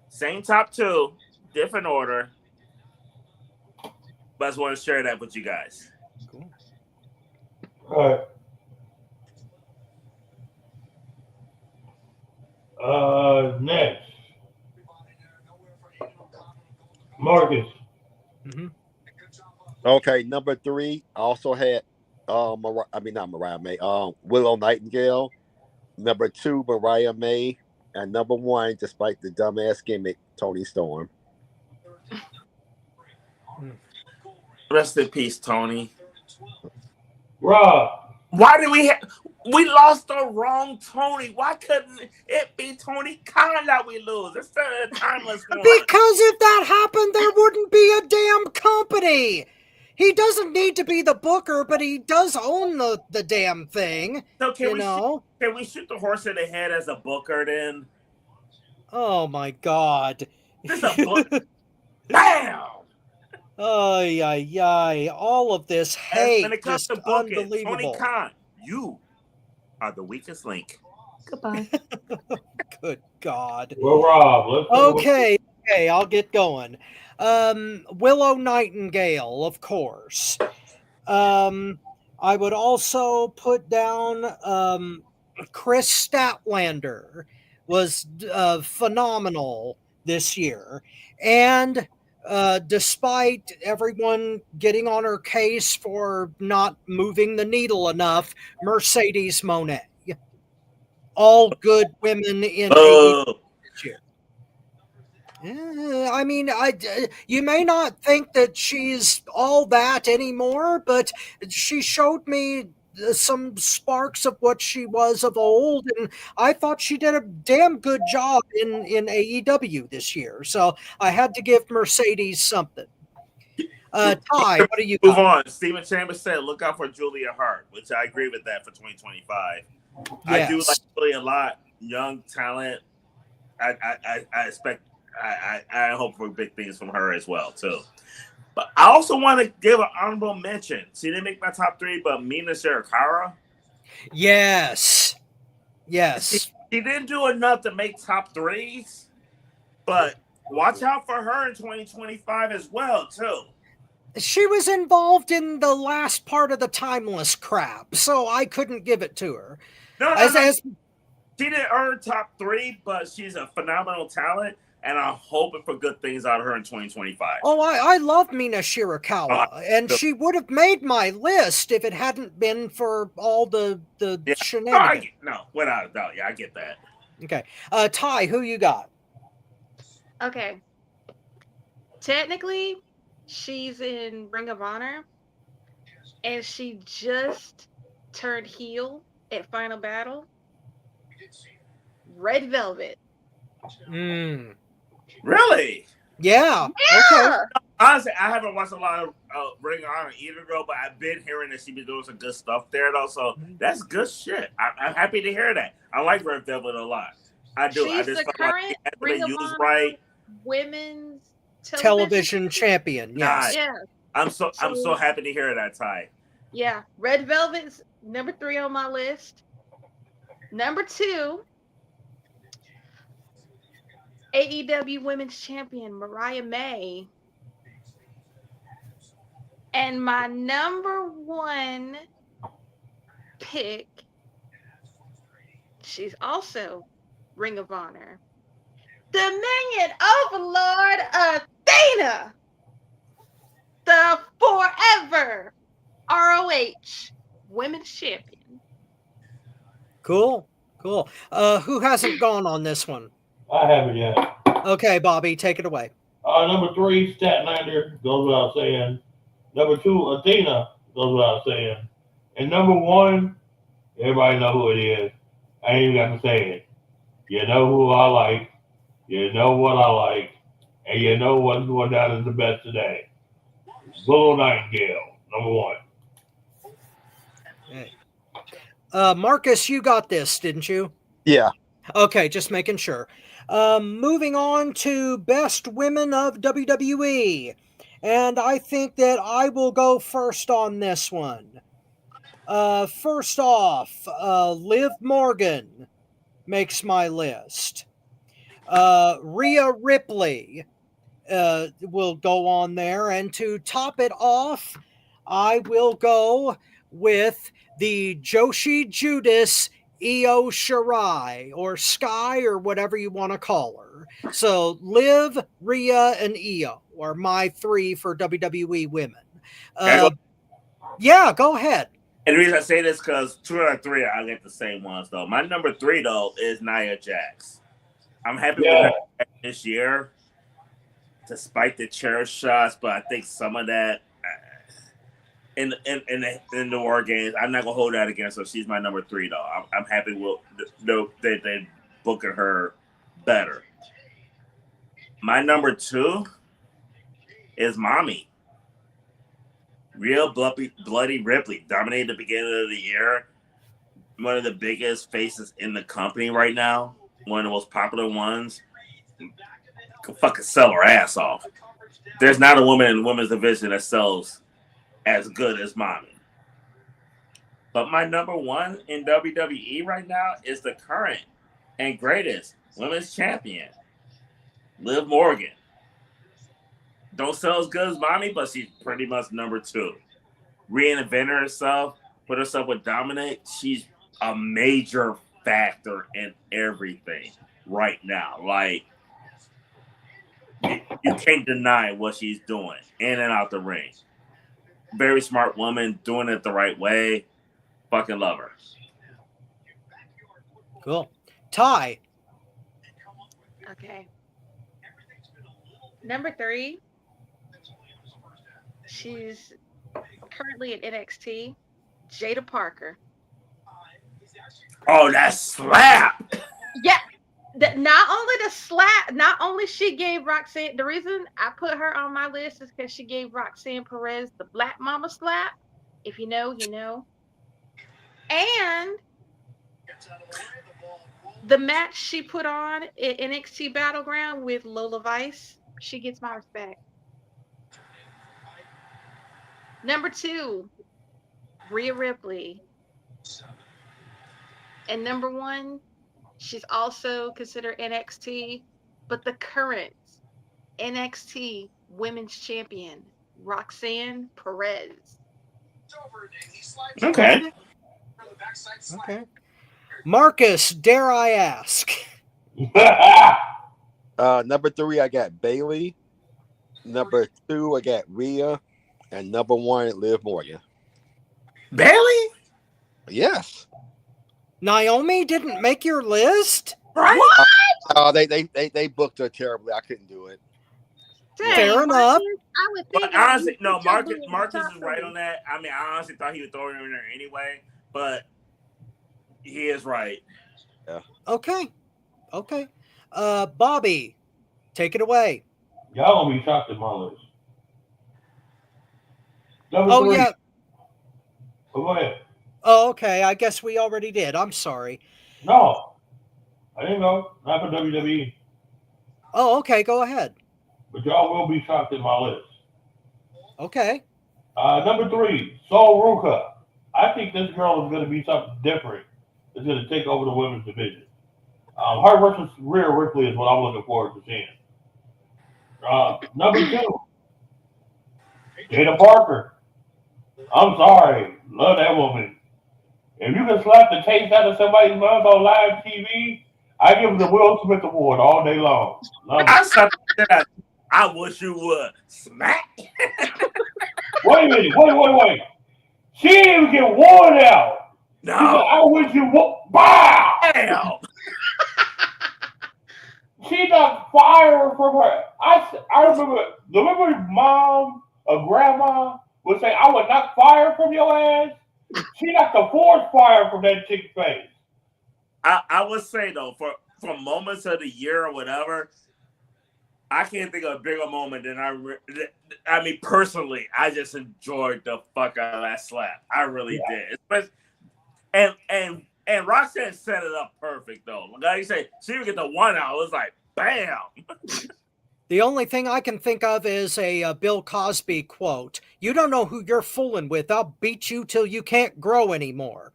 Same top 2, different order. But I just want to share that with you guys. Cool. All right. Next. Marcus. Mm-hmm. Okay, number 3. I also had not Mariah May. Willow Nightingale. Number 2, Mariah May, and number 1, despite the dumbass gimmick, Toni Storm. Rest in peace, Tony. Rob. Why did we lost the wrong Tony? Why couldn't it be Tony Khan that we lose instead of the timeless one? Because if that happened, there wouldn't be a damn company. He doesn't need to be the booker, but he does own the damn thing. So can we shoot the horse in the head as a booker then? Oh my God. This a book. Damn! Ay. All of this hate, when it comes just to booking, unbelievable. Tony Khan, you are the weakest link. Goodbye. Good God. Well, Rob, Okay, I'll get going. Willow Nightingale, of course. I would also put down Chris Statlander was phenomenal this year. And despite everyone getting on her case for not moving the needle enough, Mercedes Moné. All good women in AEW this year. I mean, you may not think that she's all that anymore, but she showed me some sparks of what she was of old, and I thought she did a damn good job in AEW this year. So I had to give Mercedes something. Ty, what do you move got? on? Stephen Chambers said, "Look out for Julia Hart," which I agree with that for 2025. Yes. I do like Julia a lot. Young talent. I expect. I hope for big things from her as well too. But I also want to give an honorable mention. She didn't make my top 3, but Mina Shirakawa. Yes. She didn't do enough to make top 3s, but watch out for her in 2025 as well too. She was involved in the last part of the Timeless crap, so I couldn't give it to her. No. She didn't earn top 3, but she's a phenomenal talent, and I'm hoping for good things out of her in 2025. Oh, I love Mina Shirakawa, and she would have made my list if it hadn't been for all the shenanigans. No, without a doubt. Yeah, I get that. Okay. Ty, who you got? Okay. Technically, she's in Ring of Honor, and she just turned heel at Final Battle. Red Velvet. Really? Yeah. Okay. Honestly, I haven't watched a lot of Ring of Honor either, though, but I've been hearing that she be doing some good stuff there, though. So that's good shit. I'm happy to hear that. I like Red Velvet a lot. I do. She's I just the current Ring of Honor right. women's television champion. Yes. Yeah. I'm so happy to hear that, Ty. Yeah. Red Velvet's number 3 on my list. Number 2, AEW Women's Champion Mariah May. And my number 1 pick, she's also Ring of Honor, Dominion Overlord Athena, the forever ROH Women's Champion. Cool. Who hasn't gone on this one? I haven't yet. Okay, Bobby, take it away. Number 3, Statlander, goes without saying. Number 2, Athena, goes without saying. And number 1, everybody know who it is. I ain't even got to say it. You know who I like. You know what I like. And you know what's going down as the best today. Willow Nightingale, number 1. Hey. Marcus, you got this, didn't you? Yeah. Okay, just making sure. Moving on to Best Women of WWE. And I think that I will go first on this one. First off, Liv Morgan makes my list. Rhea Ripley will go on there. And to top it off, I will go with the Joshi Judas Io Shirai, or Sky, or whatever you want to call her. So Liv, Rhea, and Io are my 3 for WWE women. Yeah, go ahead. And the reason I say this because 2 out of 3, I get the same ones though. My number 3 though is Nia Jax. I'm happy with her this year. despite the chair shots, but I think some of that in the war games, I'm not gonna hold that against her. She's my number 3 though. I'm happy with that they booking her better. My number 2 is Mommy. Real bloody Ripley dominated the beginning of the year. One of the biggest faces in the company right now. One of the most popular ones. Can fucking sell her ass off. There's not a woman in the women's division that sells as good as Mommy. But my number 1 in WWE right now is the current and greatest women's champion, Liv Morgan. Don't sell as good as Mommy, but she's pretty much number 2. Reinvented herself, put herself with Dominic. She's a major factor in everything right now. Like, you can't deny what she's doing in and out the ring. Very smart woman, doing it the right way. Fucking love her. Cool. Ty. Okay. Number 3. She's currently at NXT. Jada Parker. Oh, that slap! Yeah. Not only the slap, not only she gave Roxanne, the reason I put her on my list is because she gave Roxanne Perez the Black Mama slap. If you know, you know. And the match she put on at NXT Battleground with Lola Vice, she gets my respect. Number 2, Rhea Ripley. And number 1, she's also considered NXT, but the current NXT Women's Champion, Roxanne Perez. Okay. Okay. Marcus, dare I ask? Number 3, I got Bailey. Number 2, I got Rhea. And number 1, Liv Morgan. Bailey? Yes. Naomi didn't make your list? Right? They booked her terribly. I couldn't do it. Dang, Fair enough. I would think. But honestly, no, Marcus Marcus is right on that. I mean, I honestly thought he would throw her in there anyway, but he is right. Yeah. Okay. Bobby, take it away. Y'all gonna be shocked at my list. Number 3. Yeah. Oh, go ahead. Oh, okay. I guess we already did. I'm sorry. No, I didn't know. Not for WWE. Oh, okay. Go ahead. But y'all will be shocked at my list. Okay. Number 3, Sol Ruka. I think this girl is going to be something different. It's going to take over the women's division. Her versus Rhea Ripley is what I'm looking forward to seeing. Number 2, Jada Parker. I'm sorry. Love that woman. If you can slap the taste out of somebody's mouth on live TV, I give them the Will Smith Award all day long. I wish you would. Smack. Wait a minute. Wait. She didn't even get worn out. No. She said, I wish you would. Bow! Damn. She got fire from her. I remember mom or grandma would say, I would knock fire from your ass. She got the force fire from that chick's face. I would say, though, for moments of the year or whatever, I can't think of a bigger moment than I mean, personally, I just enjoyed the fuck out of that slap. I really did. Especially, and Roxanne set it up perfect, though. Like you say, she would get the 1 out. It was like, bam. The only thing I can think of is a Bill Cosby quote. You don't know who you're fooling with. I'll beat you till you can't grow anymore.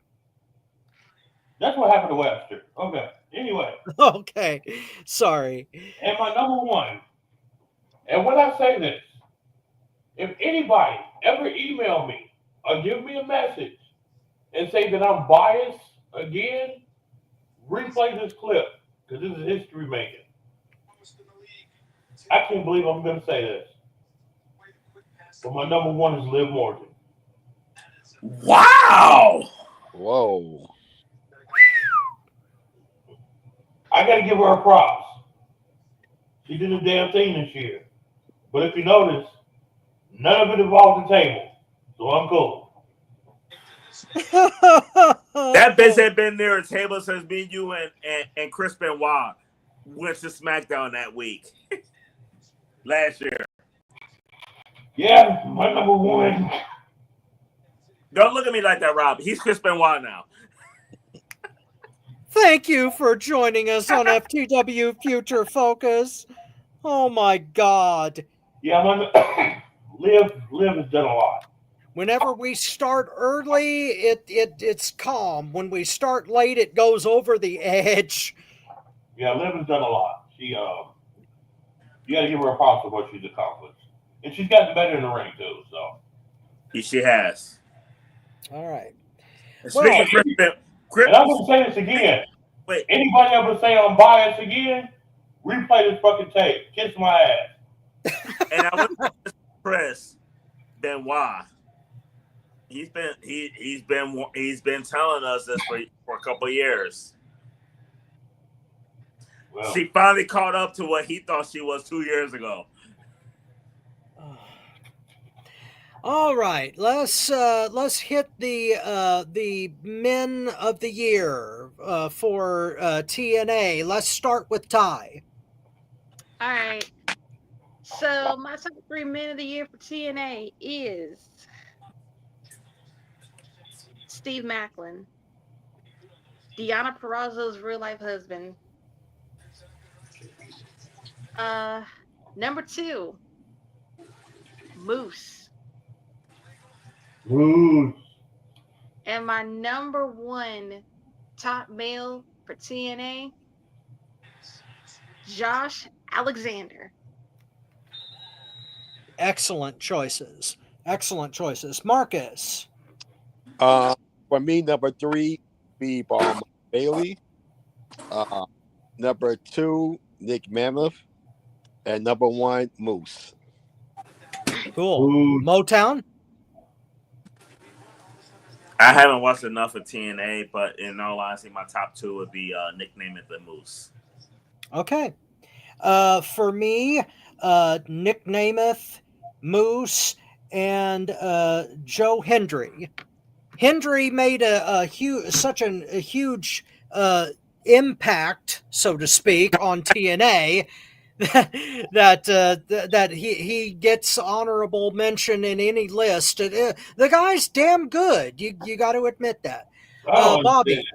That's what happened to Webster. Okay. Anyway. Okay. Sorry. And my number 1. And when I say this, if anybody ever email me or give me a message and say that I'm biased again, replay this clip because this is history making. I can't believe I'm going to say this. But my number 1 is Liv Morgan. Wow. Whoa. I got to give her props. She did a damn thing this year. But if you notice, none of it involves the table. So I'm cool. That bitch had been near a table since me, you, and Chris Benoit went to SmackDown that week. Last year. Yeah, my number one. Don't look at me like that, Rob. He's Chris Benoit now. Thank you for joining us on FTW Future Focus. Oh my God. Yeah, Liv has done a lot. Whenever we start early, it's calm. When we start late, it goes over the edge. Yeah, Liv has done a lot. You got to give her a props for what she's accomplished, and she's gotten better in the ring too. So she has. All right. Speaking of and I'm going to say this again. Wait. Anybody ever say I'm biased again? Replay this fucking tape. Kiss my ass. And I want to Chris Benoit. He's been telling us this for a couple of years. Well, she finally caught up to what he thought she was 2 years ago. All right, let's hit the men of the year for TNA. Let's start with Ty. All right. So my top 3 men of the year for TNA is Steve Macklin, Deonna Purrazzo's real life husband. Number 2, Moose. And my number 1 top male for TNA, Josh Alexander. Excellent choices. Excellent choices. Marcus. For me, number 3, be Bailey. Number 2, Nick Mammoth. And number 1, Moose. Cool. Motown? I haven't watched enough of TNA, but in all honesty, my top 2 would be Nick Nemeth and Moose. Okay. For me, Nick Nemeth, Moose, and Joe Hendry. Hendry made a huge impact, so to speak, on TNA that he gets honorable mention in any list. The guy's damn good. You got to admit that. Bobby.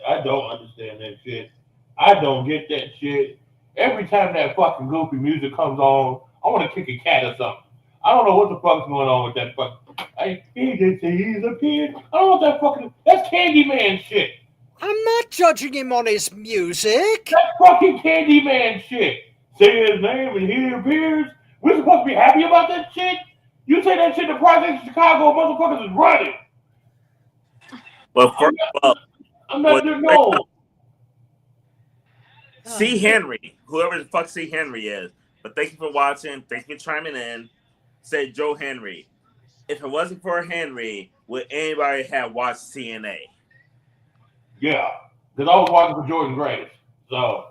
I don't understand that shit. I don't get that shit. Every time that fucking goofy music comes on, I want to kick a cat or something. I don't know what the fuck's going on with that fucking. He did say he's a kid. I don't know what that fucking. That's Candyman shit. I'm not judging him on his music. That's fucking Candyman shit. Say his name and he appears. We're supposed to be happy about that shit. You say that shit, the Project Chicago motherfuckers is running. Well, I'm not doing no. C. Henry, whoever the fuck C. Henry is. But thank you for watching. Thank you for chiming in. Say Joe Henry. If it wasn't for Henry, would anybody have watched TNA? Yeah, because I was watching for Jordan Grace. So.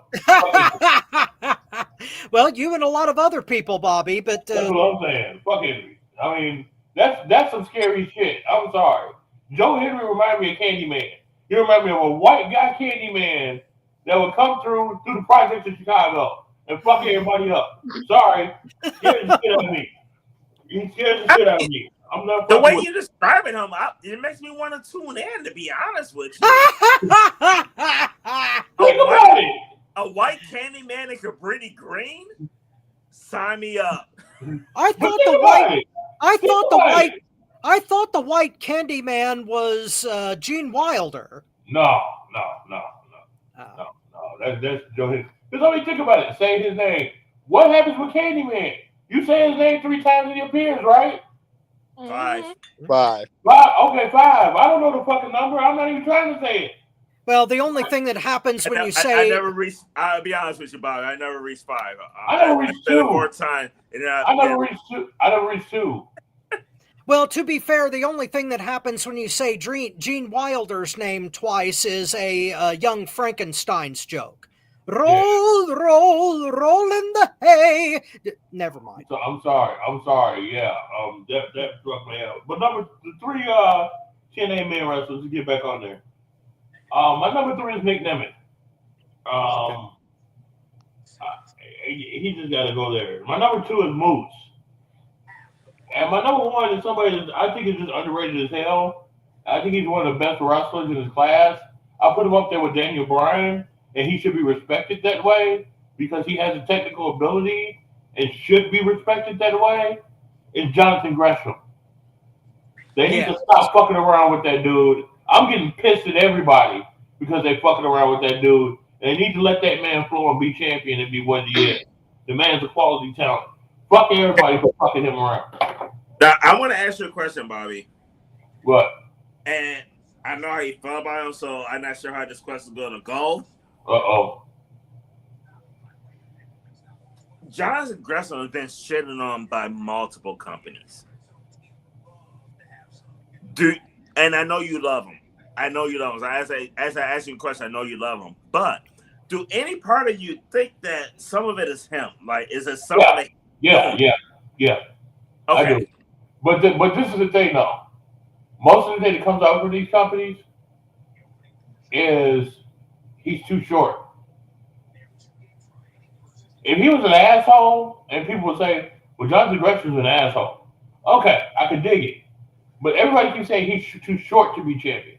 Well, you and a lot of other people, Bobby. But that's what I'm saying. Fuck Henry. I mean, that's some scary shit. I'm sorry. Joe Henry reminded me of Candyman. He reminded me of a white guy Candyman that would come through the projects in Chicago and fuck everybody up. Sorry. Scared the shit out of me. He scared the shit out of me. I'm not the way you're describing him, it makes me want to tune in, to be honest with you. Think about it. A white Candyman and Cabrini Green? Sign me up. I thought the white Candyman was Gene Wilder. No. That's Joe Henry. Because only think about it. Say his name. What happens with Candyman? You say his name 3 times and he appears, right? 5. Okay, 5. I don't know the fucking number. I'm not even trying to say it. Well, the only thing that happens when you say... I never reached... I'll be honest with you, Bob. I never reached 5. I never reached 2. More time. I never reached 2. Well, to be fair, the only thing that happens when you say Gene Wilder's name twice is a Young Frankenstein's joke. Roll, roll in the hay. Never mind. So I'm sorry. Yeah, that struck me out. But the 3 TNA main wrestlers to get back on there. My number 3 is Nick Nemeth. He just got to go there. My number 2 is Moose. And my number 1 is somebody that I think is just underrated as hell. I think he's one of the best wrestlers in his class. I put him up there with Daniel Bryan, and he should be respected that way because he has a technical ability and should be respected that way. Is Jonathan Gresham. They need to stop fucking around with that dude. I'm getting pissed at everybody because they fucking around with that dude. And they need to let that man flow and be champion and be what he is. The man's a quality talent. Fuck everybody for fucking him around. Now, I want to ask you a question, Bobby. What? And I know how you feel about him, so I'm not sure how this question is going to go. Uh-oh. Jonathan Gresham has been shitted on by multiple companies. And I know you love him. So as I ask you a question, I know you love him. But do any part of you think that some of it is him? Like, is it something? Yeah. Okay. I do. But this is the thing, though. Most of the thing that comes out from these companies is he's too short. If he was an asshole, and people would say, well, Jonathan Gresham's an asshole. Okay, I can dig it. But everybody keeps saying he's too short to be champion.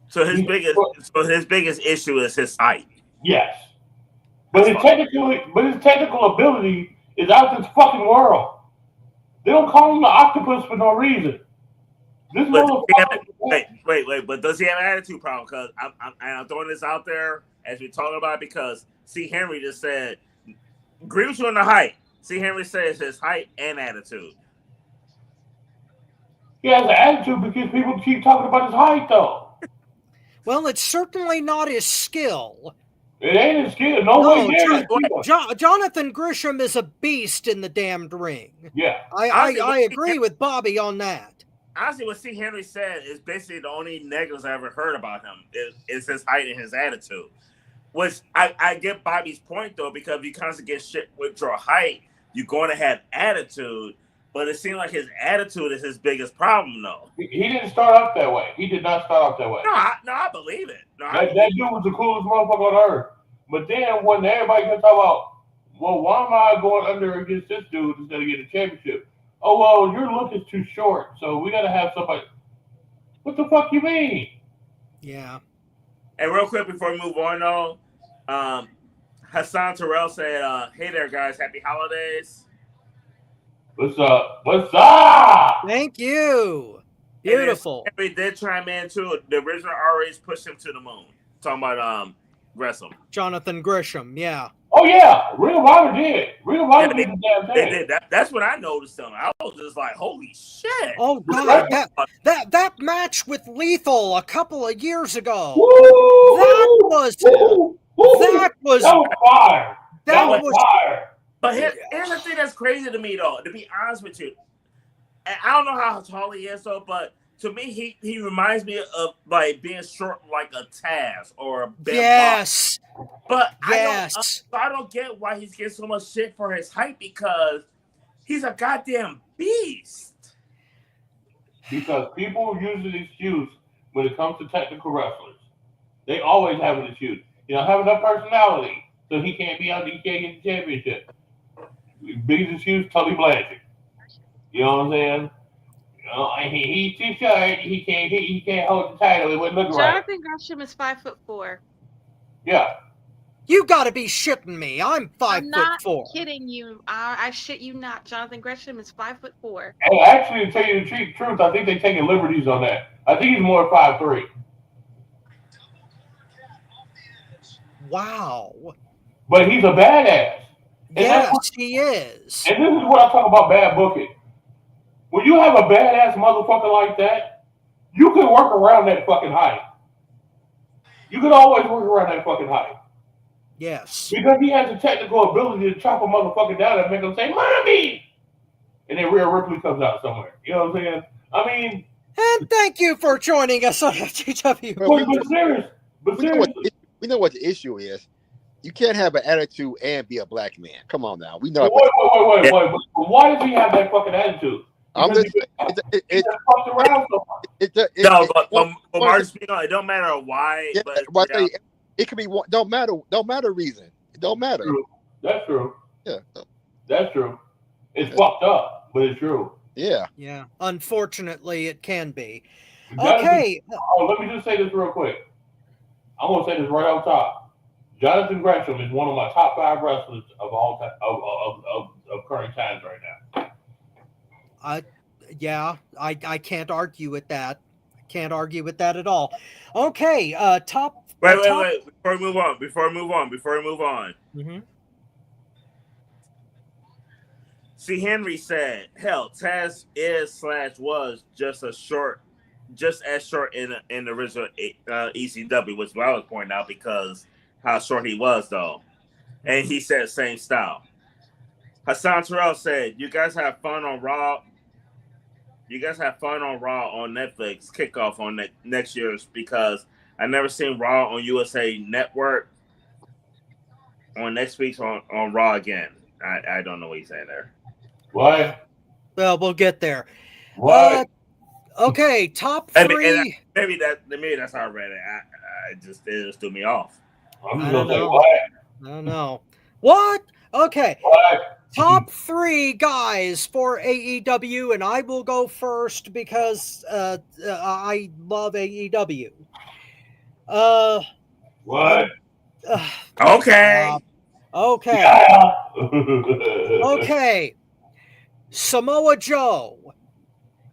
So his biggest issue is his height. Yes. But his technical ability is out of this fucking world. They don't call him the octopus for no reason. Wait, but does he have an attitude problem? Because I'm throwing this out there as we're talking about it because C. Henry just said, agree with you on the height. C. Henry says his height and attitude. He has an attitude because people keep talking about his height, though. Well, it's certainly not his skill. It ain't his skill. No way. Jonathan Gresham is a beast in the damned ring. Yeah. I agree with Bobby on that. Honestly, what C. Henry said is basically the only negatives I ever heard about him is his height and his attitude. Which I get Bobby's point, though, because if you constantly get shit with your height, you're going to have attitude. But it seems like his attitude is his biggest problem, though. He didn't start off that way. He did not start off that way. I believe it. That dude was the coolest motherfucker on earth. But then when everybody can talk about, well, why am I going under against this dude instead of getting a championship? Oh, well, your look is too short, so we got to have somebody. What the fuck you mean? Yeah. And real quick before we move on, though, Hassan Terrell said, hey there, guys. Happy holidays. What's up? Thank you. Beautiful. We did chime in too. The original RH pushed him to the moon. Talking about Gresham. Jonathan Gresham, yeah. Oh yeah, Ring of Honor did. Ring of Honor did the damn thing. They did. That's when I noticed him. I was just like, holy shit. Oh god, that match with Lethal a couple of years ago. Woo! That was fire. That was fire. But here's the thing that's crazy to me, though. To be honest with you, and I don't know how tall he is, though, but to me, he reminds me of like being short, like a Taz or a Ben. Yes. But I don't get why he's getting so much shit for his height because he's a goddamn beast. Because people use an excuse when it comes to technical wrestlers. They always have an excuse. You know, have enough personality so he can't be out. He can't get the championship. Biggest excuse, Tully Blanchard. You know what I'm saying? You know, he's too short. He can't hold the title. It wouldn't look right. Jonathan Gresham is 5'4". Yeah. You gotta be shitting me. I'm 5'4". I'm not kidding you. I shit you not. Jonathan Gresham is 5'4". And actually, to tell you the truth, I think they're taking liberties on that. I think he's more 5'3". Wow. But he's a badass. Yes, he is. And this is what I talk about bad booking. When you have a badass motherfucker like that, you can work around that fucking height. You can always work around that fucking height. Yes. Because he has the technical ability to chop a motherfucker down and make him say, "Mommy!" And then Rhea Ripley comes out somewhere. You know what I'm saying? I mean... And thank you for joining us on FTW. But seriously. we know what the issue is. You can't have an attitude and be a black man. Come on now, we know. Wait. Why does he have that fucking attitude? I'm Because just he fucked around so much. No, but Marcus, it don't matter why. Yeah, But yeah. It could be one. Don't matter reason. It don't matter. That's true. Yeah, that's true. It's fucked up, but it's true. Yeah. Yeah. Unfortunately, it can be. Jonathan, Okay. let me just say this real quick. I'm gonna say this right off top. Jonathan Gresham is one of my top 5 wrestlers of all time of current times right now. I can't argue with that. Can't argue with that at all. Okay, top. Wait. Before we move on. Mm-hmm. See, Henry said, "Hell, Taz was just as short in the original ECW," which I was pointing out because how short he was, though. And he said same style. Hassan Terrell said, "You guys have fun on Raw. You guys have fun on Raw on Netflix kickoff on next year's because I never seen Raw on USA Network on next week's on Raw again." I don't know what he's saying there. What? Well, we'll get there. What? Okay, top 3. Maybe that's how I read it. It just threw me off. I'm I just don't gonna say know. what? I don't know. What? Okay. What? Top 3 guys for AEW, and I will go first because I love AEW. What? Okay. Okay. Yeah. Okay. Samoa Joe.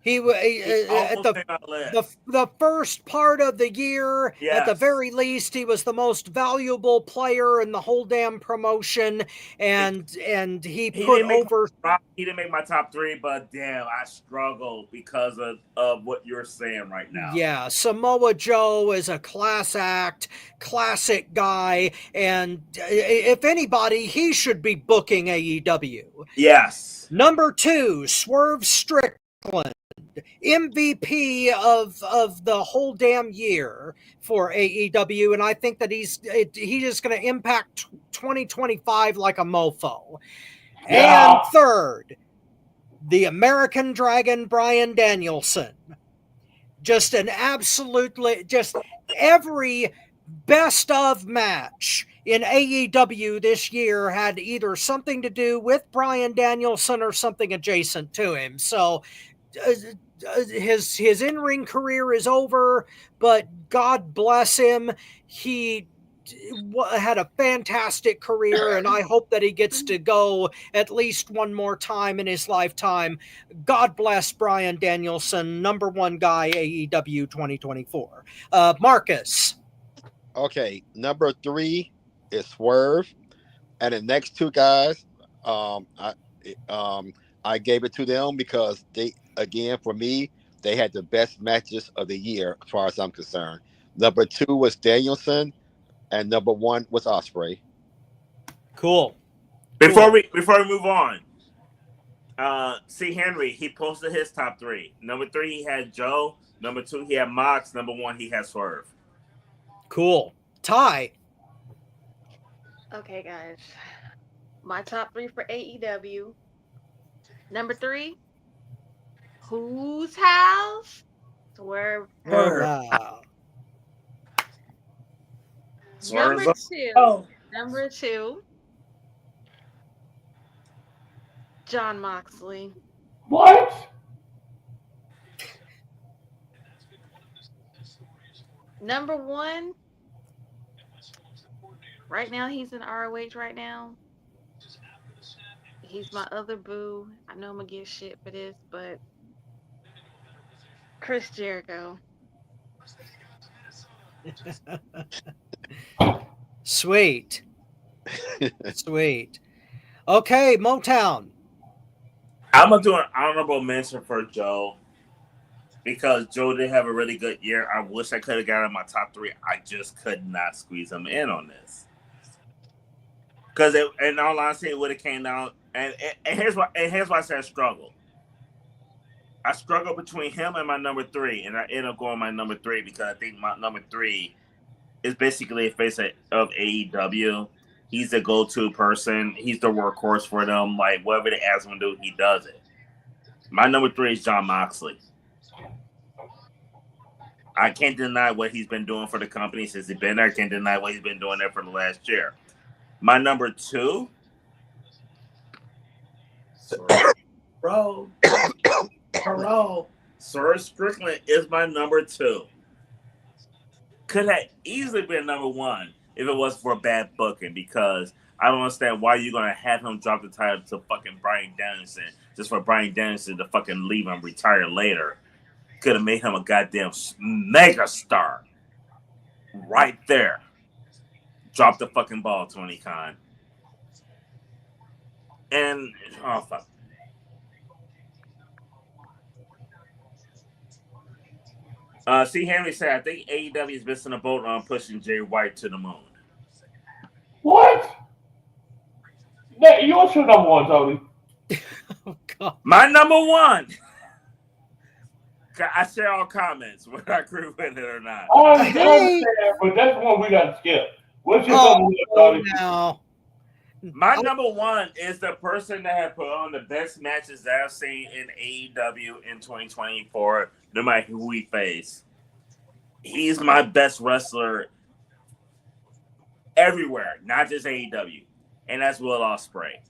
He at the first part of the year, yes. At the very least, he was the most valuable player in the whole damn promotion, and he put over. He didn't make my top 3, but damn, I struggle because of what you're saying right now. Yeah, Samoa Joe is a class act, classic guy, and if anybody, he should be booking AEW. Yes. Number 2, Swerve Strickland. MVP of the whole damn year for AEW, and I think that he's just going to impact 2025 like a mofo. Yeah. And third, the American Dragon Bryan Danielson. Just an absolutely, just every best of match in AEW this year had either something to do with Bryan Danielson or something adjacent to him. So his in-ring career is over, but God bless him. He had a fantastic career, and I hope that he gets to go at least one more time in his lifetime. God bless Bryan Danielson, number 1 guy, AEW 2024. Marcus. Okay, number 3 is Swerve, and the next 2 guys, I gave it to them because they, again, for me, they had the best matches of the year as far as I'm concerned. Number 2 was Danielson, and number 1 was Ospreay. Cool. Before we move on, see Henry, he posted his top 3. Number 3, he had Joe. Number 2, he had Mox. Number 1, he had Swerve. Cool. Ty. Okay, guys. My top 3 for AEW. Number 3, whose house? Swerve. Wow. Number 2, Jon Moxley. What? Number 1, right now he's in ROH right now. He's my other boo. I know I'm gonna get shit for this, but Chris Jericho. Sweet. Sweet. Okay, Motown. I'm gonna do an honorable mention for Joe because Joe did have a really good year. I wish I could have got in my top 3. I just could not squeeze him in on this because, in all honesty, it would have came down. And here's why I said struggle. I struggle between him and my number 3, and I end up going my number 3 because I think my number 3 is basically a face of AEW. He's the go-to person. He's the workhorse for them. Like whatever they ask him to do, he does it. My number 3 is Jon Moxley. I can't deny what he's been doing for the company since he's been there. I can't deny what he's been doing there for the last year. My number 2, bro, Sir Strickland is my number 2. Could have easily been number 1 if it wasn't for bad booking, because I don't understand why you're going to have him drop the title to fucking Bryan Danielson just for Bryan Danielson to fucking leave and retire later. Could have made him a goddamn mega star right there. Drop the fucking ball, Tony Khan. And, oh, fuck. See, Henry said, I think AEW is missing a boat on pushing Jay White to the moon. What? What's your number 1, Tony? Oh, God. My number 1. I share all comments, whether I agree with it or not. I understand, but that's the one we got to skip. What's your number 1, Tony? No. My number 1 is the person that had put on the best matches that I've seen in AEW in 2024, no matter who we face. He's my best wrestler everywhere, not just AEW. And that's Will Ospreay.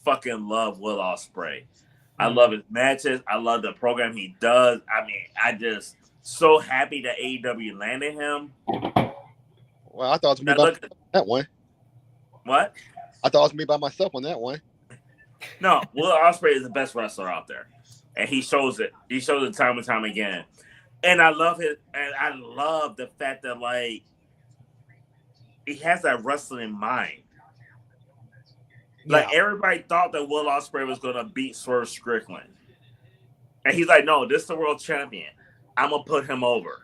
Fucking love Will Ospreay. I love his matches. I love the program he does. I mean, I just so happy that AEW landed him. Well, I thought it was me by that one. What? I thought it was me by myself on that one. No, Will Ospreay is the best wrestler out there, and he shows it. He shows it time and time again. And I love it. And I love the fact that like he has that wrestling mind. Like everybody thought that Will Ospreay was gonna beat Swerve Strickland, and he's like, "No, this is the world champion. I'm gonna put him over."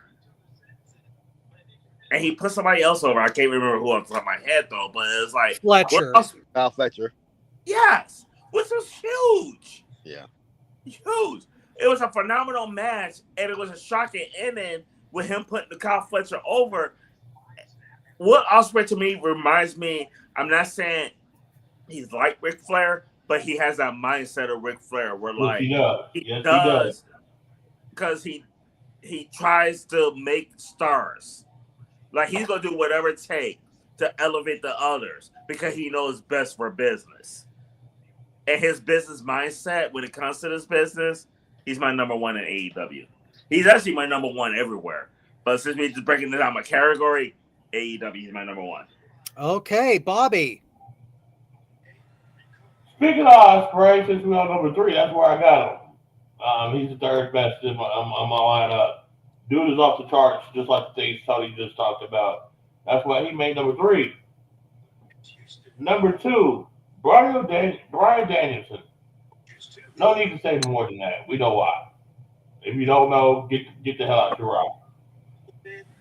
And he put somebody else over. I can't remember who off the top of my head though, but it's like Fletcher. Kyle Fletcher. Yes, which was huge. Yeah, huge. It was a phenomenal match, and it was a shocking ending with him putting the Kyle Fletcher over. Will Ospreay to me reminds me. I'm not saying he's like Ric Flair, but he has that mindset of Ric Flair, where like he does, because he tries to make stars. Like he's gonna do whatever it takes to elevate the others because he knows best for business. And his business mindset when it comes to this business, he's my number 1 in AEW. He's actually my number 1 everywhere. But since we're just breaking it down my category, AEW is my number 1. Okay, Bobby. Speaking of Ospreay, since we're on number 3, that's where I got him. He's the third best in my lineup. Dude is off the charts, just like the things Tony just talked about. That's why he made number 3. Number 2, Bryan Danielson. No need to say more than that. We know why. If you don't know, get the hell out your route.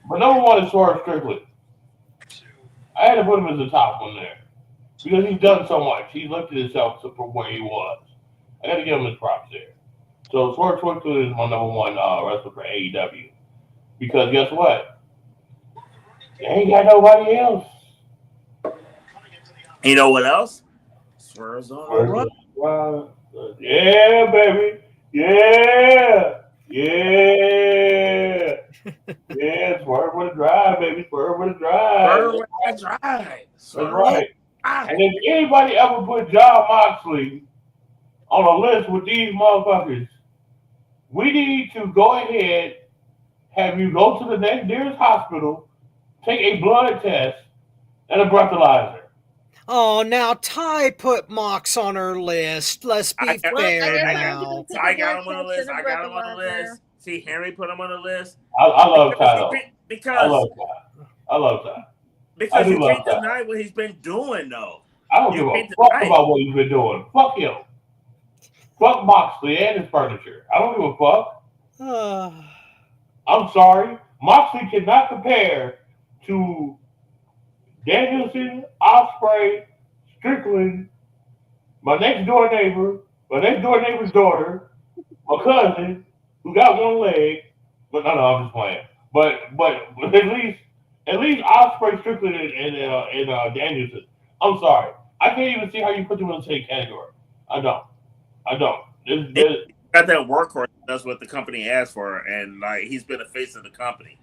But number 1 is Swerve Strickland. I had to put him as the top one there because he's done so much. He lifted himself from where he was. I got to give him his props there. So Swerve Strickland is my number 1 wrestler for AEW. Because guess what? They ain't got nobody else. You know what else? Swerve's on the run. Yeah, baby. Yeah. Yeah. Yeah, Swerve with a drive, baby. Swerve with a drive. Swerve with a drive. That's right. And if anybody ever put Jon Moxley on a list with these motherfuckers, we need to go ahead, have you go to the nearest hospital, take a blood test, and a breathalyzer. Oh, now Ty put Mox on her list. Let's be fair now. I got him on the list. I got him on the list. See, Henry put him on the list. I love Ty. Because I love Ty. Because you can't deny what he's been doing, though. I don't give a fuck about what he's been doing. Fuck him. Fuck Moxley and his furniture. I don't give a fuck. I'm sorry. Moxley cannot compare to Danielson, Ospreay, Strickland, my next door neighbor's daughter, my cousin, who got one leg. But no, I'm just playing. But at At least Ospreay, Strickland, and Danielson. I'm sorry. I can't even see how you put them in the same category. I don't. He got that workhorse. That's what the company asked for, and like he's been a face of the company.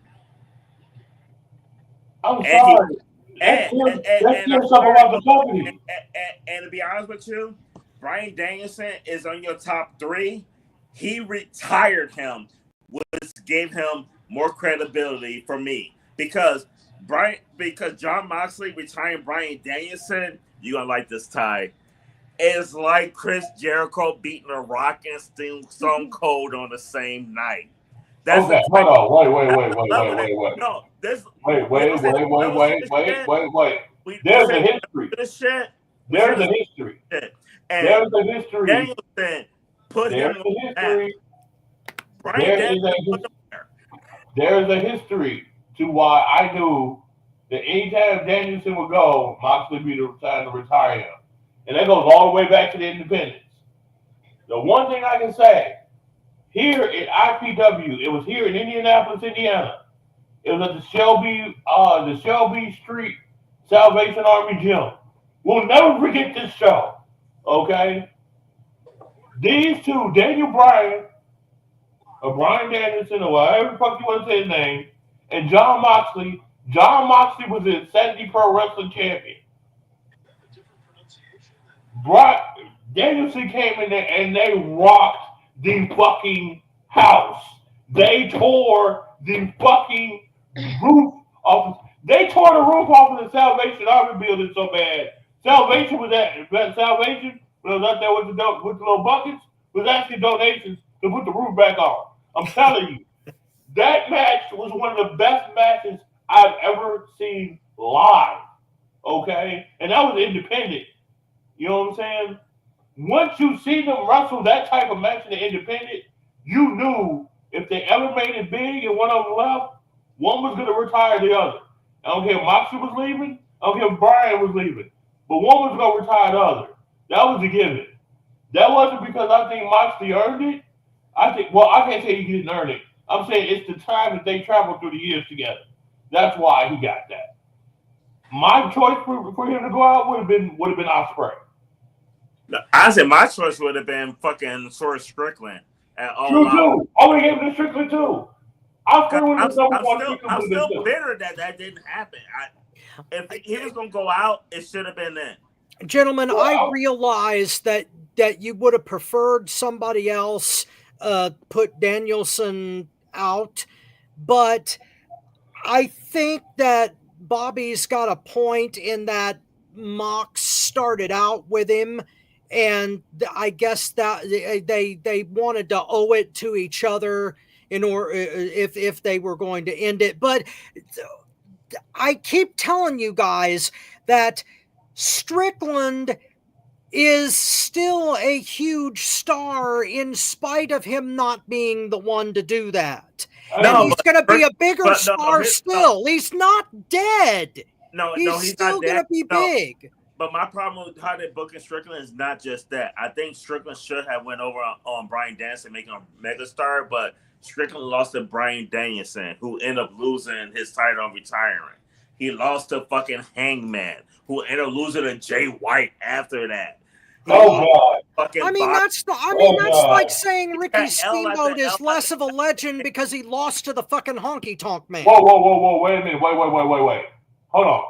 I'm sorry. That's something about the company. And to be honest with you, Bryan Danielson is on your top 3. He retired him, which gave him more credibility for me because Jon Moxley retiring Bryan Danielson. You're gonna like this, Ty. It's like Chris Jericho beating The Rock and Stone Cold on the same night. That's okay, hold on. Wait. No, this. Wait. There's a history. This shit. There's a history. And there's a history. Danielson put there's him a history. There's a history to why I knew that anytime Danielson would go, Moxley would be the time to retire him. And that goes all the way back to the independents. The one thing I can say, here at IPW, it was here in Indianapolis, Indiana. It was at the Shelby Street Salvation Army Gym. We'll never forget this show. Okay? These two, Daniel Bryan, or Bryan Danielson, or whatever the fuck you want to say his name, and Jon Moxley. Jon Moxley was the Insanity Pro Wrestling Champion. Danielson came in there and they rocked the fucking house. They tore the fucking roof off. They tore the roof off of the Salvation Army building so bad. Salvation was out there with the little buckets, was asking donations to put the roof back on. I'm telling you, that match was one of the best matches I've ever seen live. Okay? And that was independent. You know what I'm saying? Once you see them wrestle that type of match in the independent, you knew if they ever made it big and one of them left, one was going to retire the other. I don't care if Moxley was leaving. I don't care if Bryan was leaving. But one was going to retire the other. That was a given. That wasn't because I think Moxley earned it. I can't say he didn't earn it. I'm saying it's the time that they traveled through the years together. That's why he got that. My choice for him to go out would have been Ospreay. I said my choice would have been fucking Swerve Strickland. True too. I gave him to Strickland too. I'm still bitter that didn't happen. If he was gonna go out, it should have been then. Gentlemen, I realize that you would have preferred somebody else put Danielson out, but I think that Bobby's got a point in that Mox started out with him, and I guess that they wanted to owe it to each other in order if they were going to end it. But I keep telling you guys that Strickland is still a huge star in spite of him not being the one to do that. No, he's going to be a bigger star still. He's not dead. He's still going to be big. But my problem with how they booking Strickland is not just that. I think Strickland should have went over on Bryan Danielson, making him a megastar, but Strickland lost to Bryan Danielson, who ended up losing his title and retiring. He lost to fucking Hangman, who ended up losing to Jay White after that. Oh God! That's like saying Ricky Steamboat is less of a legend because he lost to the fucking Honky Tonk Man. Whoa! Wait a minute! Wait! Hold on!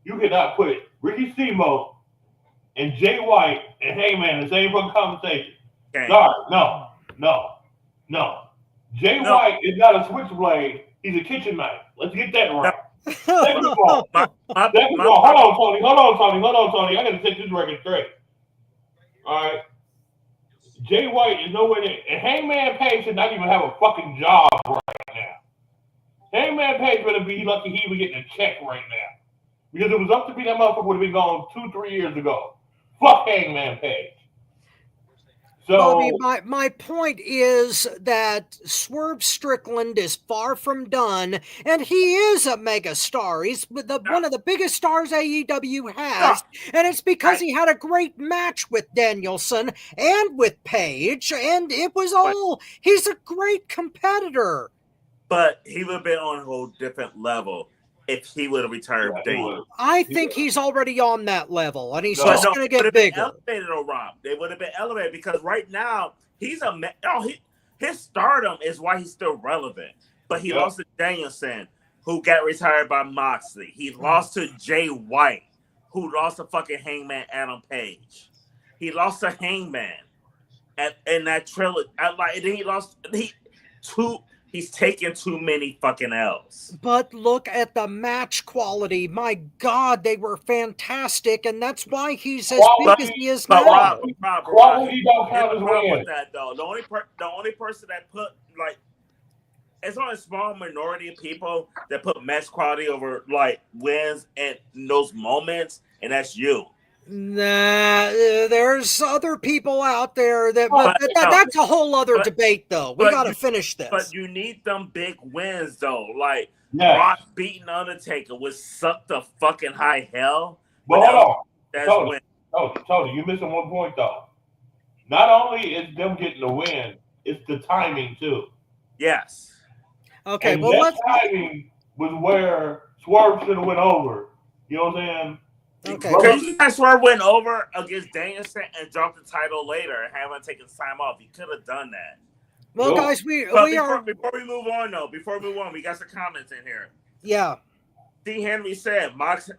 You cannot put Ricky Steamboat and Jay White and Hangman in the same fucking conversation. Okay. Sorry, no. Jay White is not a switchblade; he's a kitchen knife. Let's get that right. Second of all, hold on, Tony. I got to set this record straight. All right. Jay White is nowhere near. And Hangman Page should not even have a fucking job right now. Hangman Page better be lucky he even getting a check right now. Because if it was up to me, that motherfucker would have been gone 2-3 years ago. Fuck Hangman Page. So, Bobby, my point is that Swerve Strickland is far from done, and he is a mega star. He's one of the biggest stars AEW has, and it's because he had a great match with Danielson and with Page, and it was all, he's a great competitor. But he would have been on a whole different level if he would have retired Daniel. I think he's already on that level, and he's But just no, going to they would get have been bigger. elevated, though, Rob. They would have been elevated because right now his stardom is why he's still relevant. But he lost to Danielson, who got retired by Moxley. He lost to Jay White, who lost to fucking Hangman Adam Page. He lost to Hangman in that trilogy. He's taken too many fucking L's. But look at the match quality. My God, they were fantastic, and that's why he's as big as he is now. Rob, quality don't count as problem win. with that though. The only person that put it's only a small minority of people that put match quality over wins in those moments, and that's you. Nah, there's other people out there that's a whole other debate, though. We got to finish this. But you need them big wins, though. Brock beating Undertaker would suck the fucking high hell. But hold on. Tony, you're missing one point, though. Not only is them getting the win, it's the timing, too. Yes. Okay, and that timing was where Swerve should have went over. You know what I'm saying? Okay. Because you guys Swerve went over against Danielson and dropped the title later and haven't taken time off. You could have done that. Well, guys, before we move on, we got some comments in here. Yeah. C. Henry said Mox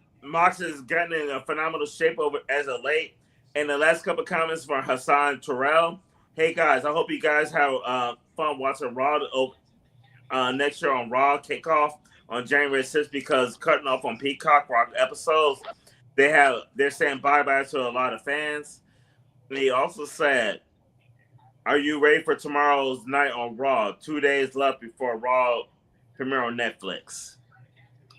has gotten in a phenomenal shape as of late. And the last couple of comments from Hassan Terrell. Hey guys, I hope you guys have fun watching Raw next year on Raw kickoff on January 6th, because cutting off on Peacock Rock episodes, they're saying bye-bye to a lot of fans. And he also said, are you ready for tomorrow's night on Raw? 2 days left before Raw premiere on Netflix.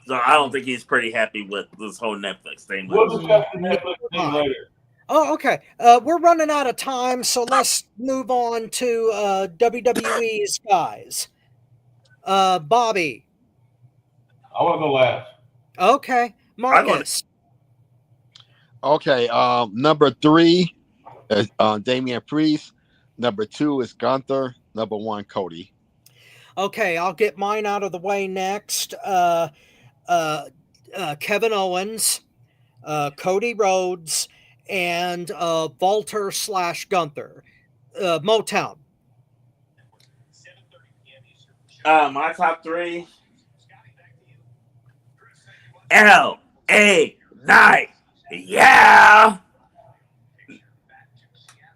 So I don't think he's pretty happy with this whole Netflix thing. We'll discuss the Netflix thing later. Oh, okay. We're running out of time, so let's move on to WWE's guys. Bobby. I want to go last. Okay. Marcus. Okay. Number 3 is Damian Priest. Number 2 is Gunther. Number 1, Cody. Okay, I'll get mine out of the way next. Kevin Owens, Cody Rhodes, and Walter / Gunther. Motown. My top 3. L.A. Knight. Yeah.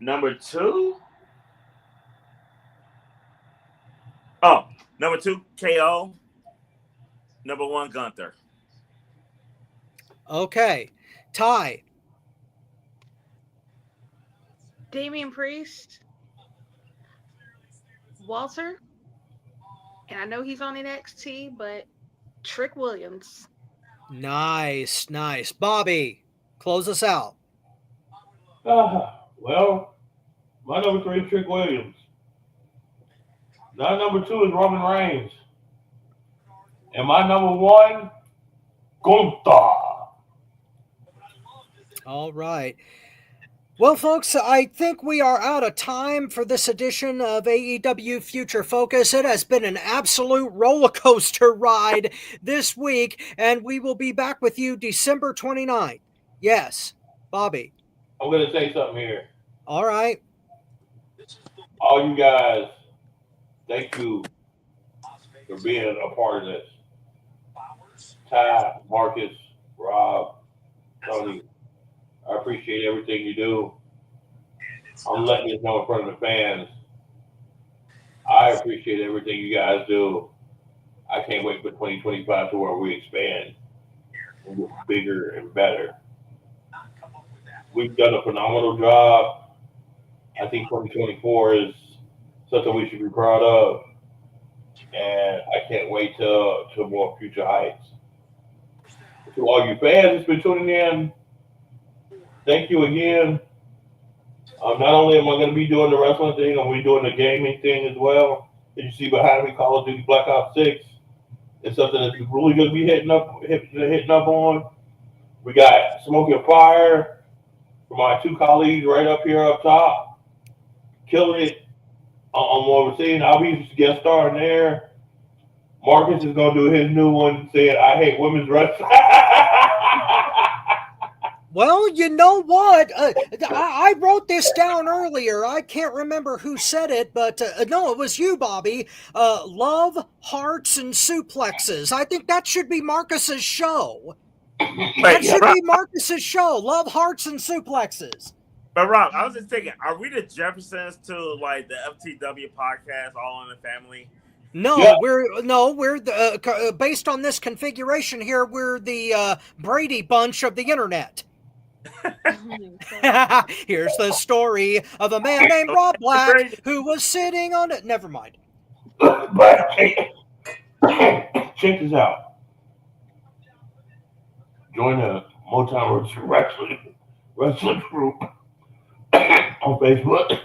Number 2. Number 2, KO. Number 1, Gunther. Okay. Ty. Damian Priest. Walter. And I know he's on NXT, but Trick Williams. Nice. Bobby, close us out. Well, my number 3 is Trick Williams. My number 2 is Roman Reigns. And my number 1, Gunther. All right. Well, folks, I think we are out of time for this edition of AEW Future Focus. It has been an absolute roller coaster ride this week, and we will be back with you December 29th. Yes, Bobby. I'm going to say something here. All right. All you guys, thank you for being a part of this. Ty, Marcus, Rob, Tony, I appreciate everything you do. I'm letting you know in front of the fans. I appreciate everything you guys do. I can't wait for 2025 to where we expand and get bigger and better. We've done a phenomenal job. I think 2024 is something we should be proud of. And I can't wait to more future heights. To all you fans that's been tuning in, thank you again. Not only am I going to be doing the wrestling thing, I'm going to be doing the gaming thing as well. As you see behind me, Call of Duty Black Ops 6. It's something that's really going to be hitting up on. We got Smoke and Fire from my 2 colleagues right up here up top. Killing it on what we're seeing. I'll be guest starring there. Marcus is gonna do his new one. Said, "I hate women's wrestling." Well, you know what? I wrote this down earlier. I can't remember who said it, but no, it was you, Bobby. Love, hearts, and suplexes. I think that should be Marcus's show. That should be Marcus's show. Love, hearts, and suplexes. But Rob, I was just thinking, are we the Jeffersons to like the FTW podcast, All in the Family? No, we're the based on this configuration here, we're the Brady Bunch of the internet. Here's the story of a man named Rob Black who was sitting on it. Never mind. But check this out. Join the Motown Wrestling group on Facebook.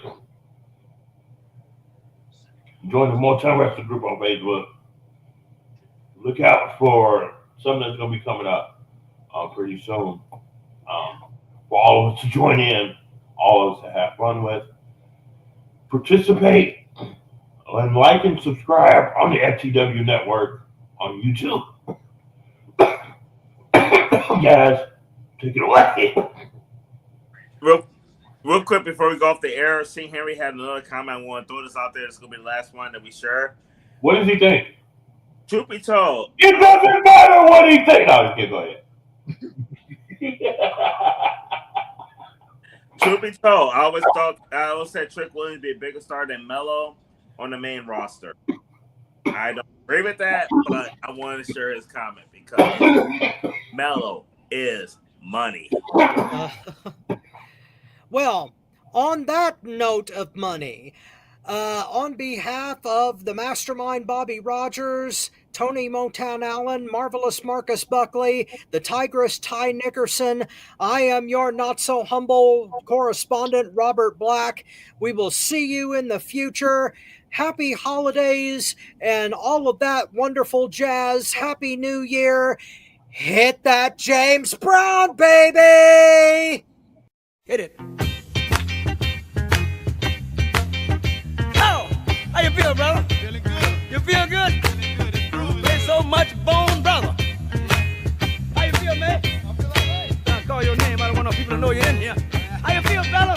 Join the Motown Wrestling group on Facebook. Look out for something that's going to be coming up pretty soon. For all of us to join in, all of us to have fun with, participate, and like and subscribe on the FTW Network on YouTube. Guys, take it away. Real quick before we go off the air, St. Henry had another comment. I want to throw this out there. It's going to be the last one that we share. What does he think? Truth be told, it doesn't matter what he thinks. No, just go ahead. Truth be told, I always said Trick Williams be a bigger star than Melo on the main roster. I don't agree with that, but I want to share his comment because Melo is money. Well, on that note of money, on behalf of the mastermind Bobby Rogers, Tony Motown Allen, Marvelous Marcus Buckley, the Tigress Ty Nickerson, I am your not-so-humble correspondent, Robert Black. We will see you in the future. Happy holidays and all of that wonderful jazz. Happy New Year. Hit that James Brown, baby! Hit it. Oh, how you feel, brother? Feeling good. You feel good? Feeling good. It's grooving. Play so much bone, brother. How you feel, man? I feel all right. I'll call your name. I don't want no people to know you're in here. How you feel, brother?